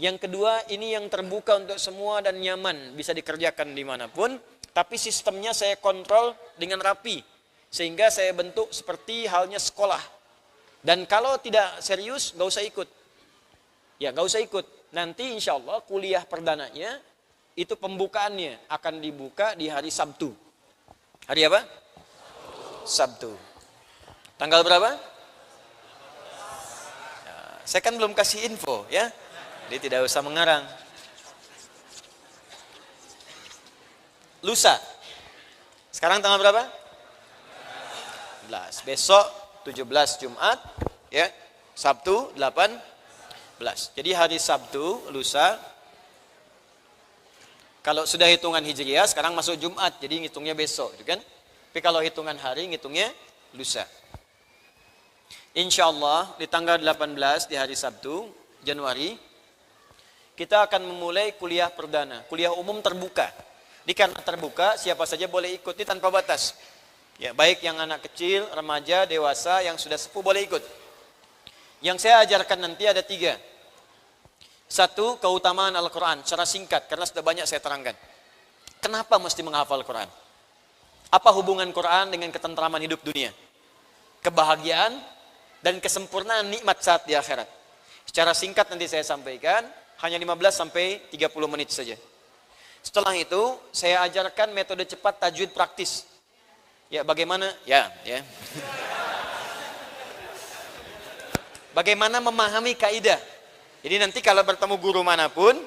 Yang kedua, ini yang terbuka untuk semua dan nyaman, bisa dikerjakan dimanapun. Tapi sistemnya saya kontrol dengan rapi, sehingga saya bentuk seperti halnya sekolah. Dan kalau tidak serius, gak usah ikut. Ya, gak usah ikut. Nanti insya Allah kuliah perdananya, itu pembukaannya akan dibuka di hari Sabtu. Hari apa? Sabtu. Tanggal berapa? Ya, saya kan belum kasih info ya. Jadi tidak usah mengarang. Lusa. Sekarang tanggal berapa? 17. Besok 17 Jumat ya. Sabtu 18. Jadi hari Sabtu lusa. Kalau sudah hitungan Hijriah sekarang masuk Jumat, jadi ngitungnya besok, gitu kan? Tapi kalau hitungan hari ngitungnya lusa. Insya Allah di tanggal 18 di hari Sabtu Januari kita akan memulai kuliah perdana, kuliah umum terbuka. Karena terbuka, siapa saja boleh ikuti tanpa batas. Ya, baik yang anak kecil, remaja, dewasa, yang sudah sepuh boleh ikut. Yang saya ajarkan nanti ada 3. 1, keutamaan Al-Quran, secara singkat, karena sudah banyak saya terangkan. Kenapa mesti menghafal Quran? Apa hubungan Quran dengan ketentraman hidup dunia? Kebahagiaan dan kesempurnaan nikmat saat di akhirat. Secara singkat nanti saya sampaikan, hanya 15 sampai 30 menit saja. Setelah itu, saya ajarkan metode cepat tajwid praktis. Ya, bagaimana? Ya. Bagaimana memahami kaidah. Jadi nanti kalau bertemu guru manapun,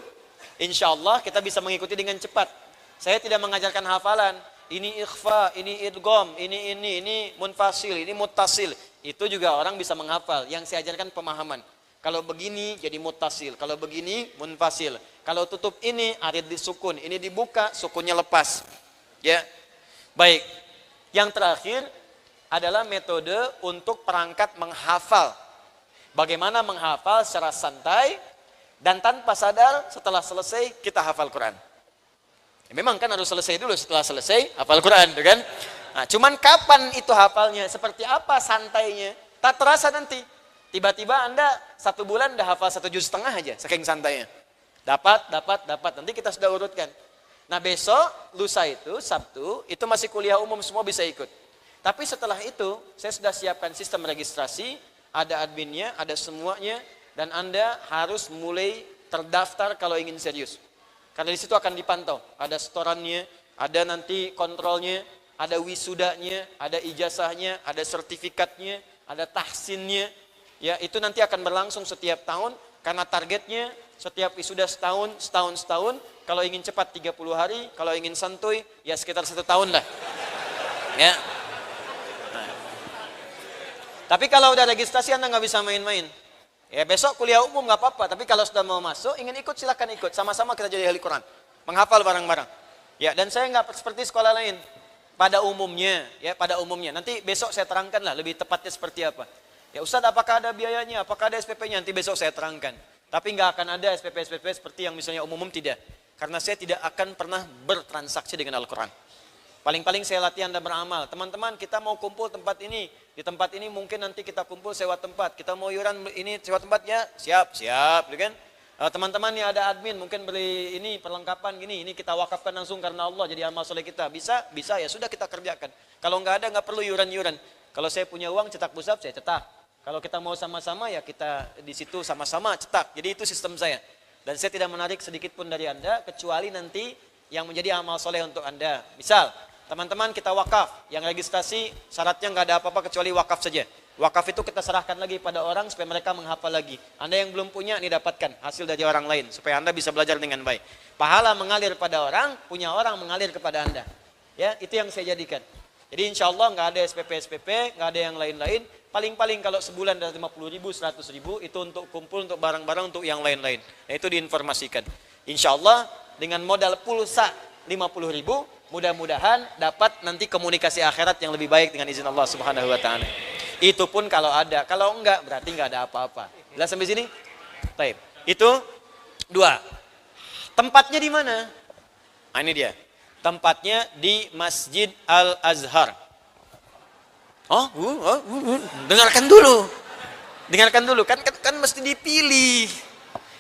insya Allah kita bisa mengikuti dengan cepat. Saya tidak mengajarkan hafalan. Ini ikhfa, ini idgham, ini munfasil, ini muttasil. Itu juga orang bisa menghafal. Yang saya ajarkan pemahaman. Kalau begini jadi muttasil, kalau begini munfasil. Kalau tutup ini arid disukun, ini dibuka, sukunnya lepas. Ya. Baik. Yang terakhir adalah metode untuk perangkat menghafal. Bagaimana menghafal secara santai dan tanpa sadar setelah selesai kita hafal Quran. Ya, memang kan harus selesai dulu, setelah selesai hafal Quran, kan? Nah, cuman kapan itu hafalnya? Seperti apa santainya? Tak terasa nanti. Tiba-tiba Anda 1 bulan udah hafal 1,5 juz aja, saking santainya. Dapat. Nanti kita sudah urutkan. Nah besok, lusa itu, Sabtu, itu masih kuliah umum, semua bisa ikut. Tapi setelah itu, saya sudah siapkan sistem registrasi, ada adminnya, ada semuanya, dan Anda harus mulai terdaftar kalau ingin serius. Karena di situ akan dipantau, ada setorannya, ada nanti kontrolnya, ada wisudanya, ada ijazahnya, ada sertifikatnya, ada tahsinnya. Ya, itu nanti akan berlangsung setiap tahun karena targetnya setiap wisuda setahun. Kalau ingin cepat 30 hari, kalau ingin santuy ya sekitar 1 tahun lah. Ya. Nah. Tapi kalau udah registrasi Anda nggak bisa main-main. Ya besok kuliah umum nggak apa-apa. Tapi kalau sudah mau masuk, ingin ikut silakan ikut. Sama-sama kita jadi ahli Quran, menghafal bareng-bareng. Ya, dan saya nggak seperti sekolah lain. Pada umumnya. Nanti besok saya terangkan lah lebih tepatnya seperti apa. Ya Ustaz, apakah ada biayanya? Apakah ada SPP-nya? Nanti besok saya terangkan. Tapi nggak akan ada SPP seperti yang misalnya umum, tidak. Karena saya tidak akan pernah bertransaksi dengan Al-Quran. Paling-paling saya latih Anda beramal. Teman-teman, kita mau kumpul tempat ini. Di tempat ini mungkin nanti kita kumpul sewa tempat. Kita mau iuran ini sewa tempatnya, siap, kan? Teman-teman nih ada admin, mungkin beli ini perlengkapan gini, ini kita wakafkan langsung karena Allah jadi amal soleh kita. Bisa ya sudah kita kerjakan. Kalau nggak ada, nggak perlu iuran. Kalau saya punya uang cetak musab, saya cetak. Kalau kita mau sama-sama ya kita di situ sama-sama cetak. Jadi itu sistem saya. Dan saya tidak menarik sedikit pun dari Anda kecuali nanti yang menjadi amal soleh untuk Anda. Misal, teman-teman kita wakaf, yang registrasi syaratnya nggak ada apa-apa kecuali wakaf saja. Wakaf itu kita serahkan lagi pada orang supaya mereka menghafal lagi. Anda yang belum punya ini dapatkan hasil dari orang lain supaya Anda bisa belajar dengan baik. Pahala mengalir pada orang, punya orang mengalir kepada Anda. Ya, itu yang saya jadikan. Jadi insya Allah nggak ada SPP, nggak ada yang lain-lain. Paling-paling kalau sebulan dari 50.000, 100.000 itu untuk kumpul, untuk barang-barang, untuk yang lain-lain. Nah itu diinformasikan. Insya Allah dengan modal pulsa 50.000, mudah-mudahan dapat nanti komunikasi akhirat yang lebih baik dengan izin Allah Subhanahu Wa Taala. Itu pun kalau ada, kalau enggak berarti enggak ada apa-apa. Jelas sampai sini? Baik. Itu 2. Tempatnya di mana? Nah ini dia. Tempatnya di Masjid Al-Azhar. Dengarkan dulu. Kan mesti dipilih.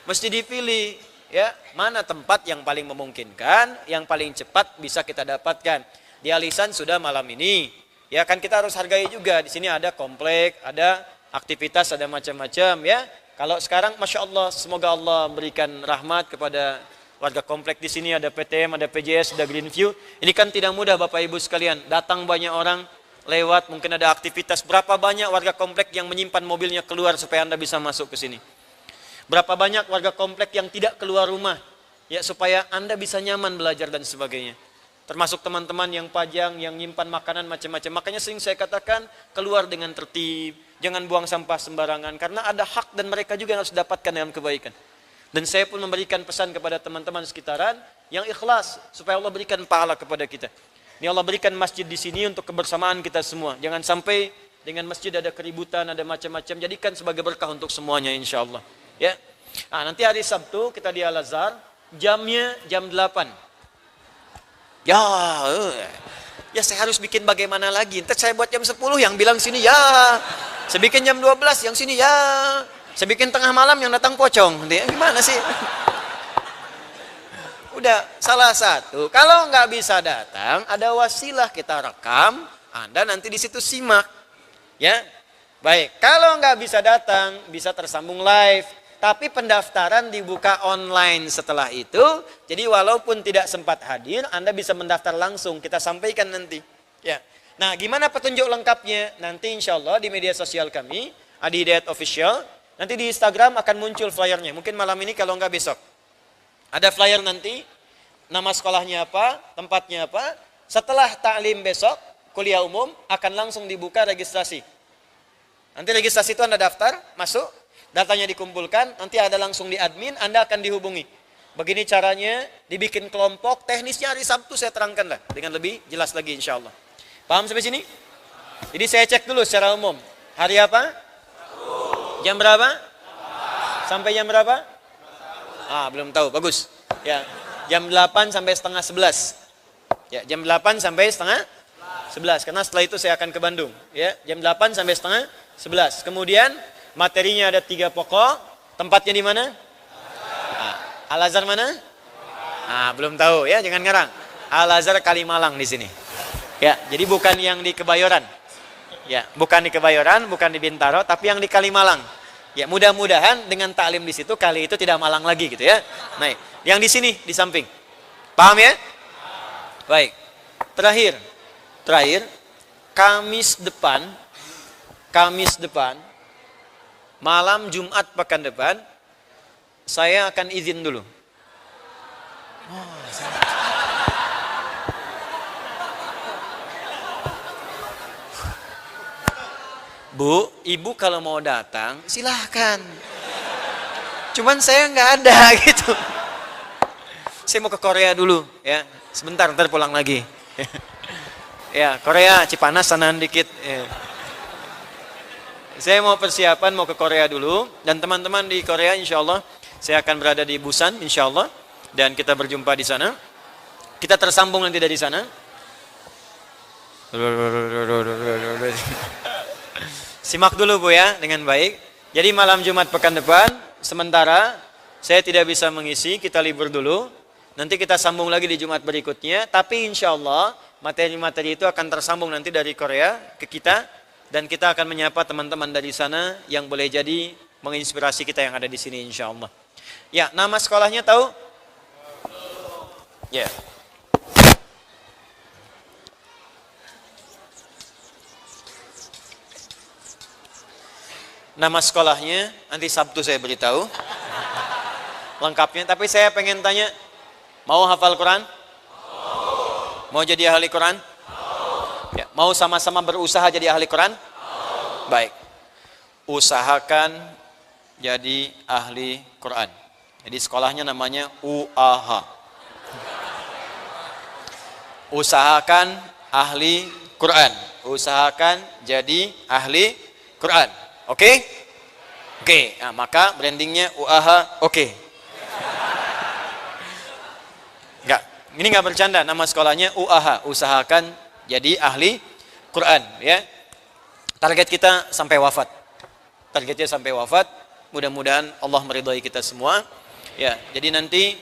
Mesti dipilih, ya, mana tempat yang paling memungkinkan, yang paling cepat bisa kita dapatkan. Di Alisan sudah malam ini. Ya kan kita harus hargai juga. Di sini ada komplek, ada aktivitas, ada macam-macam, ya. Kalau sekarang Masya Allah, semoga Allah berikan rahmat kepada warga komplek di sini, ada PTM, ada PJS, ada Greenview. Ini kan tidak mudah Bapak Ibu sekalian. Datang banyak orang lewat, mungkin ada aktivitas. Berapa banyak warga komplek yang menyimpan mobilnya keluar supaya Anda bisa masuk ke sini? Berapa banyak warga komplek yang tidak keluar rumah, ya, supaya Anda bisa nyaman belajar dan sebagainya. Termasuk teman-teman yang pajang, yang nyimpan makanan macam-macam. Makanya sering saya katakan, keluar dengan tertib, jangan buang sampah sembarangan, karena ada hak dan mereka juga yang harus dapatkan dengan kebaikan. Dan saya pun memberikan pesan kepada teman-teman sekitaran yang ikhlas supaya Allah berikan pahala kepada kita. Ini Allah berikan masjid di sini untuk kebersamaan kita semua. Jangan sampai dengan masjid ada keributan, ada macam-macam. Jadikan sebagai berkah untuk semuanya insya Allah. Ya. Nah, nanti hari Sabtu kita di Al-Azhar, jamnya jam 8. Ya saya harus bikin bagaimana lagi. Ntar saya buat jam 10, yang bilang sini ya. Saya bikin jam 12, yang sini ya. Saya bikin tengah malam, yang datang pocong. Gimana sih? Udah salah satu. Kalau nggak bisa datang, ada wasilah, kita rekam. Anda nanti di situ simak. Ya, baik. Kalau nggak bisa datang, bisa tersambung live. Tapi pendaftaran dibuka online setelah itu. Jadi walaupun tidak sempat hadir, Anda bisa mendaftar langsung. Kita sampaikan nanti. Ya. Nah, gimana petunjuk lengkapnya? Nanti insya Allah di media sosial kami, Adi Hidayat Official. Nanti di Instagram akan muncul flyernya. Mungkin malam ini kalau nggak besok. Ada flyer nanti, nama sekolahnya apa, tempatnya apa. Setelah taklim besok, kuliah umum, akan langsung dibuka registrasi. Nanti registrasi itu Anda daftar, masuk, datanya dikumpulkan, nanti ada langsung di admin, Anda akan dihubungi. Begini caranya, dibikin kelompok, teknisnya hari Sabtu saya terangkan lah, dengan lebih jelas lagi insya Allah. Paham sampai sini? Jadi saya cek dulu secara umum. Hari apa? Jam berapa? Sampai jam berapa? Belum tahu. Bagus. Ya, jam 8 sampai setengah 11. Ya, jam 8 sampai setengah 11. Karena setelah itu saya akan ke Bandung. Ya, jam 8 sampai setengah 11. Kemudian materinya ada 3 pokok. Tempatnya di mana? Al-Azhar mana? Belum tahu ya, jangan ngarang. Al-Azhar Kalimalang di sini. Ya, jadi bukan yang di Kebayoran. Ya, bukan di Kebayoran, bukan di Bintaro, tapi yang di Kalimalang. Ya, mudah-mudahan dengan taklim di situ kali itu tidak malang lagi gitu ya. Nah, yang di sini di samping. Paham ya? Baik. Terakhir, Kamis depan, malam Jumat pekan depan, saya akan izin dulu. Bu, ibu kalau mau datang silahkan. Cuman saya nggak ada gitu. Saya mau ke Korea dulu ya. Sebentar, ntar pulang lagi. Ya, Korea, Cipanas sanaan dikit. Ya. Saya mau persiapan mau ke Korea dulu. Dan teman-teman di Korea insya Allah saya akan berada di Busan insya Allah. Dan kita berjumpa di sana. Kita tersambung nanti dari sana. Simak dulu Bu ya dengan baik. Jadi malam Jumat pekan depan, sementara saya tidak bisa mengisi, kita libur dulu. Nanti kita sambung lagi di Jumat berikutnya. Tapi insya Allah materi-materi itu akan tersambung nanti dari Korea ke kita. Dan kita akan menyapa teman-teman dari sana yang boleh jadi menginspirasi kita yang ada di sini insya Allah. Ya, nama sekolahnya tahu? Ya. Nama sekolahnya nanti Sabtu saya beritahu lengkapnya. Tapi saya pengen tanya, mau hafal Quran? Mau jadi ahli Quran? Ya, mau sama-sama berusaha jadi ahli Quran? Baik. Usahakan jadi ahli Quran. Jadi sekolahnya namanya UAH. Usahakan ahli Quran. Usahakan jadi ahli Quran. Oke? Oke. Nah, maka brandingnya UAH oke. Enggak, ini enggak bercanda, nama sekolahnya UAH, usahakan jadi ahli Quran ya. Target kita sampai wafat. Targetnya sampai wafat. Mudah-mudahan Allah meridhai kita semua. Ya, jadi nanti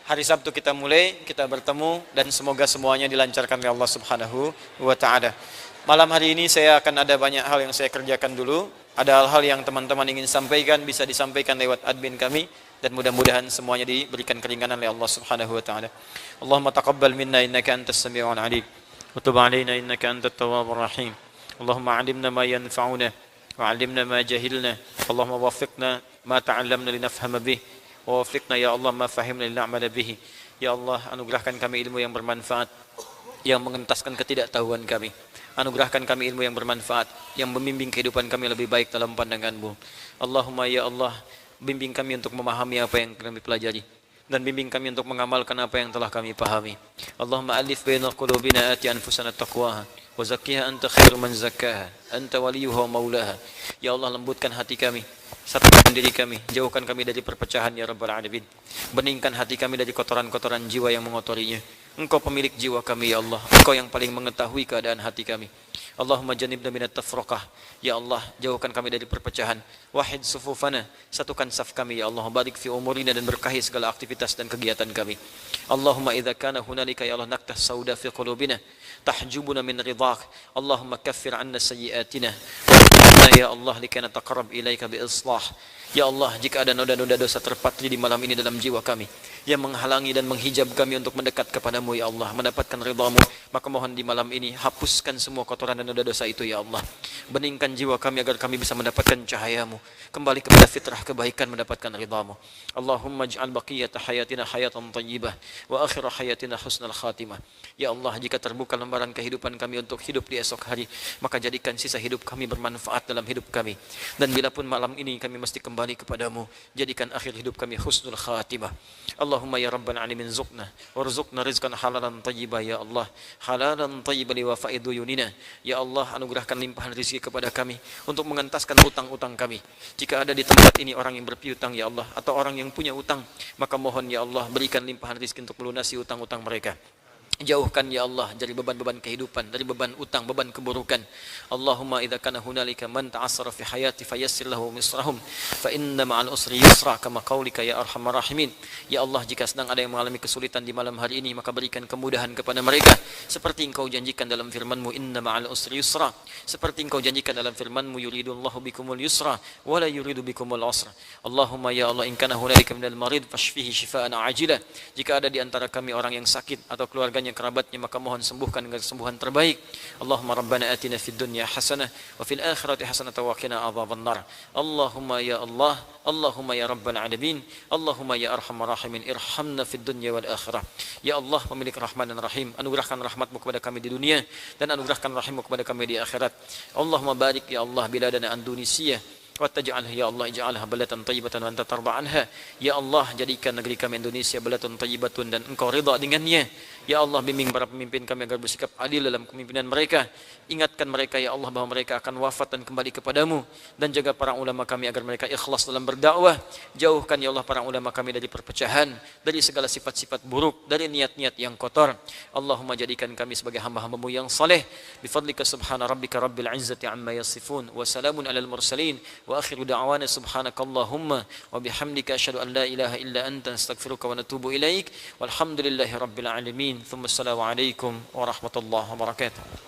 hari Sabtu kita mulai, kita bertemu dan semoga semuanya dilancarkan oleh Allah Subhanahu wa taala. Malam hari ini saya akan ada banyak hal yang saya kerjakan dulu. Ada hal-hal yang teman-teman ingin sampaikan bisa disampaikan lewat admin kami dan mudah-mudahan semuanya diberikan keringanan oleh Allah Subhanahu wa taala. Allahumma taqabbal minna innaka antas samiul alim wa tub alaina innaka antat tawwabur rahim. Allahumma 'allimna ma yanfa'una wa 'allimna ma jahilna. Allahumma waffiqna ma ta'allamna linafhama bih wa waffiqna ya Allah ma fahimna lin'amala bihi. Ya Allah, anugerahkan kami ilmu yang bermanfaat yang mengentaskan ketidaktahuan kami. Anugerahkan kami ilmu yang bermanfaat yang membimbing kehidupan kami lebih baik dalam pandangan-Mu. Allahumma ya Allah, bimbing kami untuk memahami apa yang kami pelajari dan bimbing kami untuk mengamalkan apa yang telah kami pahami. Allahumma alif baina qulubina ati anfusana taqwaha wa zakkiha anta khairu man zakkaha anta waliyuha wa maulaha. Ya Allah, lembutkan hati kami, satukan diri kami, jauhkan kami dari perpecahan ya Rabbal Alamin. Beningkan hati kami dari kotoran-kotoran jiwa yang mengotorinya. Engkau pemilik jiwa kami ya Allah, Engkau yang paling mengetahui keadaan hati kami. Allahumma janibna minat tafraqah. Ya Allah, jauhkan kami dari perpecahan. Wahid sufufana, satukan saf kami ya Allah. Barik fi umurina dan berkahi segala aktivitas dan kegiatan kami. Allahumma idza kana hunalika ya Allah naktah sauda fi qulubina tahjubuna min ridhak. Allahumma kaffir 'anna sayyi'atina wa ya Allah likay nataqarrab ilaika bi islah. Ya Allah, jika ada noda-noda dosa terpatri di malam ini dalam jiwa kami yang menghalangi dan menghijab kami untuk mendekat kepadamu ya Allah, mendapatkan ridhamu, maka mohon di malam ini hapuskan semua kotoran dan noda dosa itu ya Allah. Beningkan jiwa kami agar kami bisa mendapatkan cahayamu, kembali kepada fitrah kebaikan, mendapatkan ridhamu. Allahumma ij'al baqiyata hayatina hayatan thayyibah wa akhir hayatina husnal khatimah. Ya Allah, jika terbuka lembaran kehidupan kami untuk hidup di esok hari, maka jadikan sisa hidup kami bermanfaat dalam hidup kami. Dan bila pun malam ini kami mesti kembali kepadamu, jadikan akhir hidup kami husnul khatimah. Allahumma ya Rabbal Alamin zuqna warzuqna rizqan halalan thayyibah ya Allah, halalan thayyiban liwafa'i duyunina. Ya Allah, anugerahkan limpahan rezeki kepada kami untuk mengentaskan utang-utang kami. Jika ada di tempat ini orang yang berpiutang ya Allah, atau orang yang punya utang, maka mohon ya Allah berikan limpahan rezeki untuk melunasi utang-utang mereka. Jauhkan ya Allah dari beban-beban kehidupan, dari beban utang, beban keburukan. Allahumma idza kana hunalika man ta'assara fi hayati fayassir lahu misrahum fa inna ma'al usri yusra kama qaulika ya arhamar rahimin. Ya Allah, jika sedang ada yang mengalami kesulitan di malam hari ini, maka berikan kemudahan kepada mereka seperti Engkau janjikan dalam firman-Mu inna ma'al usri yusra. Seperti Engkau janjikan dalam firman-Mu yuridullahu bikumul yusra wa la yuridu bikumul usra. Allahumma ya Allah, in kana hunalika minal marid fashfihi shifaan ajila. Jika ada di antara kami orang yang sakit atau keluarganya, kerabatnya, maka mohon sembuhkan dengan kesembuhan terbaik. Allahumma rabbana atina fid dunya hasanah wa fil akhirati hasanah wa qina adzabannar. Allahumma ya Allah, Allahumma ya rabbal alamin, Allahumma ya arhamar rahimin, irhamna fid dunya wal akhirah. Ya Allah, pemilik Rahman dan Rahim, anugerahkan rahmat-Mu kepada kami di dunia dan anugerahkan rahim-Mu kepada kami di akhirat. Allahumma barik ya Allah biladana Indonesia wa taj'alha ya Allah ij'alha balatan thayyibatan wa anta tarda anha. Ya Allah, jadikan negeri kami Indonesia balatan thayyibatun dan Engkau ridha dengannya. Ya Allah, bimbing para pemimpin kami agar bersikap adil dalam kepemimpinan mereka. Ingatkan mereka ya Allah bahwa mereka akan wafat dan kembali kepadamu, dan jaga para ulama kami agar mereka ikhlas dalam berdakwah. Jauhkan ya Allah para ulama kami dari perpecahan, dari segala sifat-sifat buruk, dari niat-niat yang kotor. Allahumma jadikan kami sebagai hamba-hamba-Mu yang saleh. Bifadlika subhana rabbika rabbil izzati amma yasifun wa salamun alal mursalin wa akhiru da'wana subhanakallahumma wa bihamdika asyhadu an la ilaha illa anta astaghfiruka wa natubu ilaik. Walhamdulillahi rabbil alamin. Thumma assalamu alaikum warahmatullahi wabarakatuh.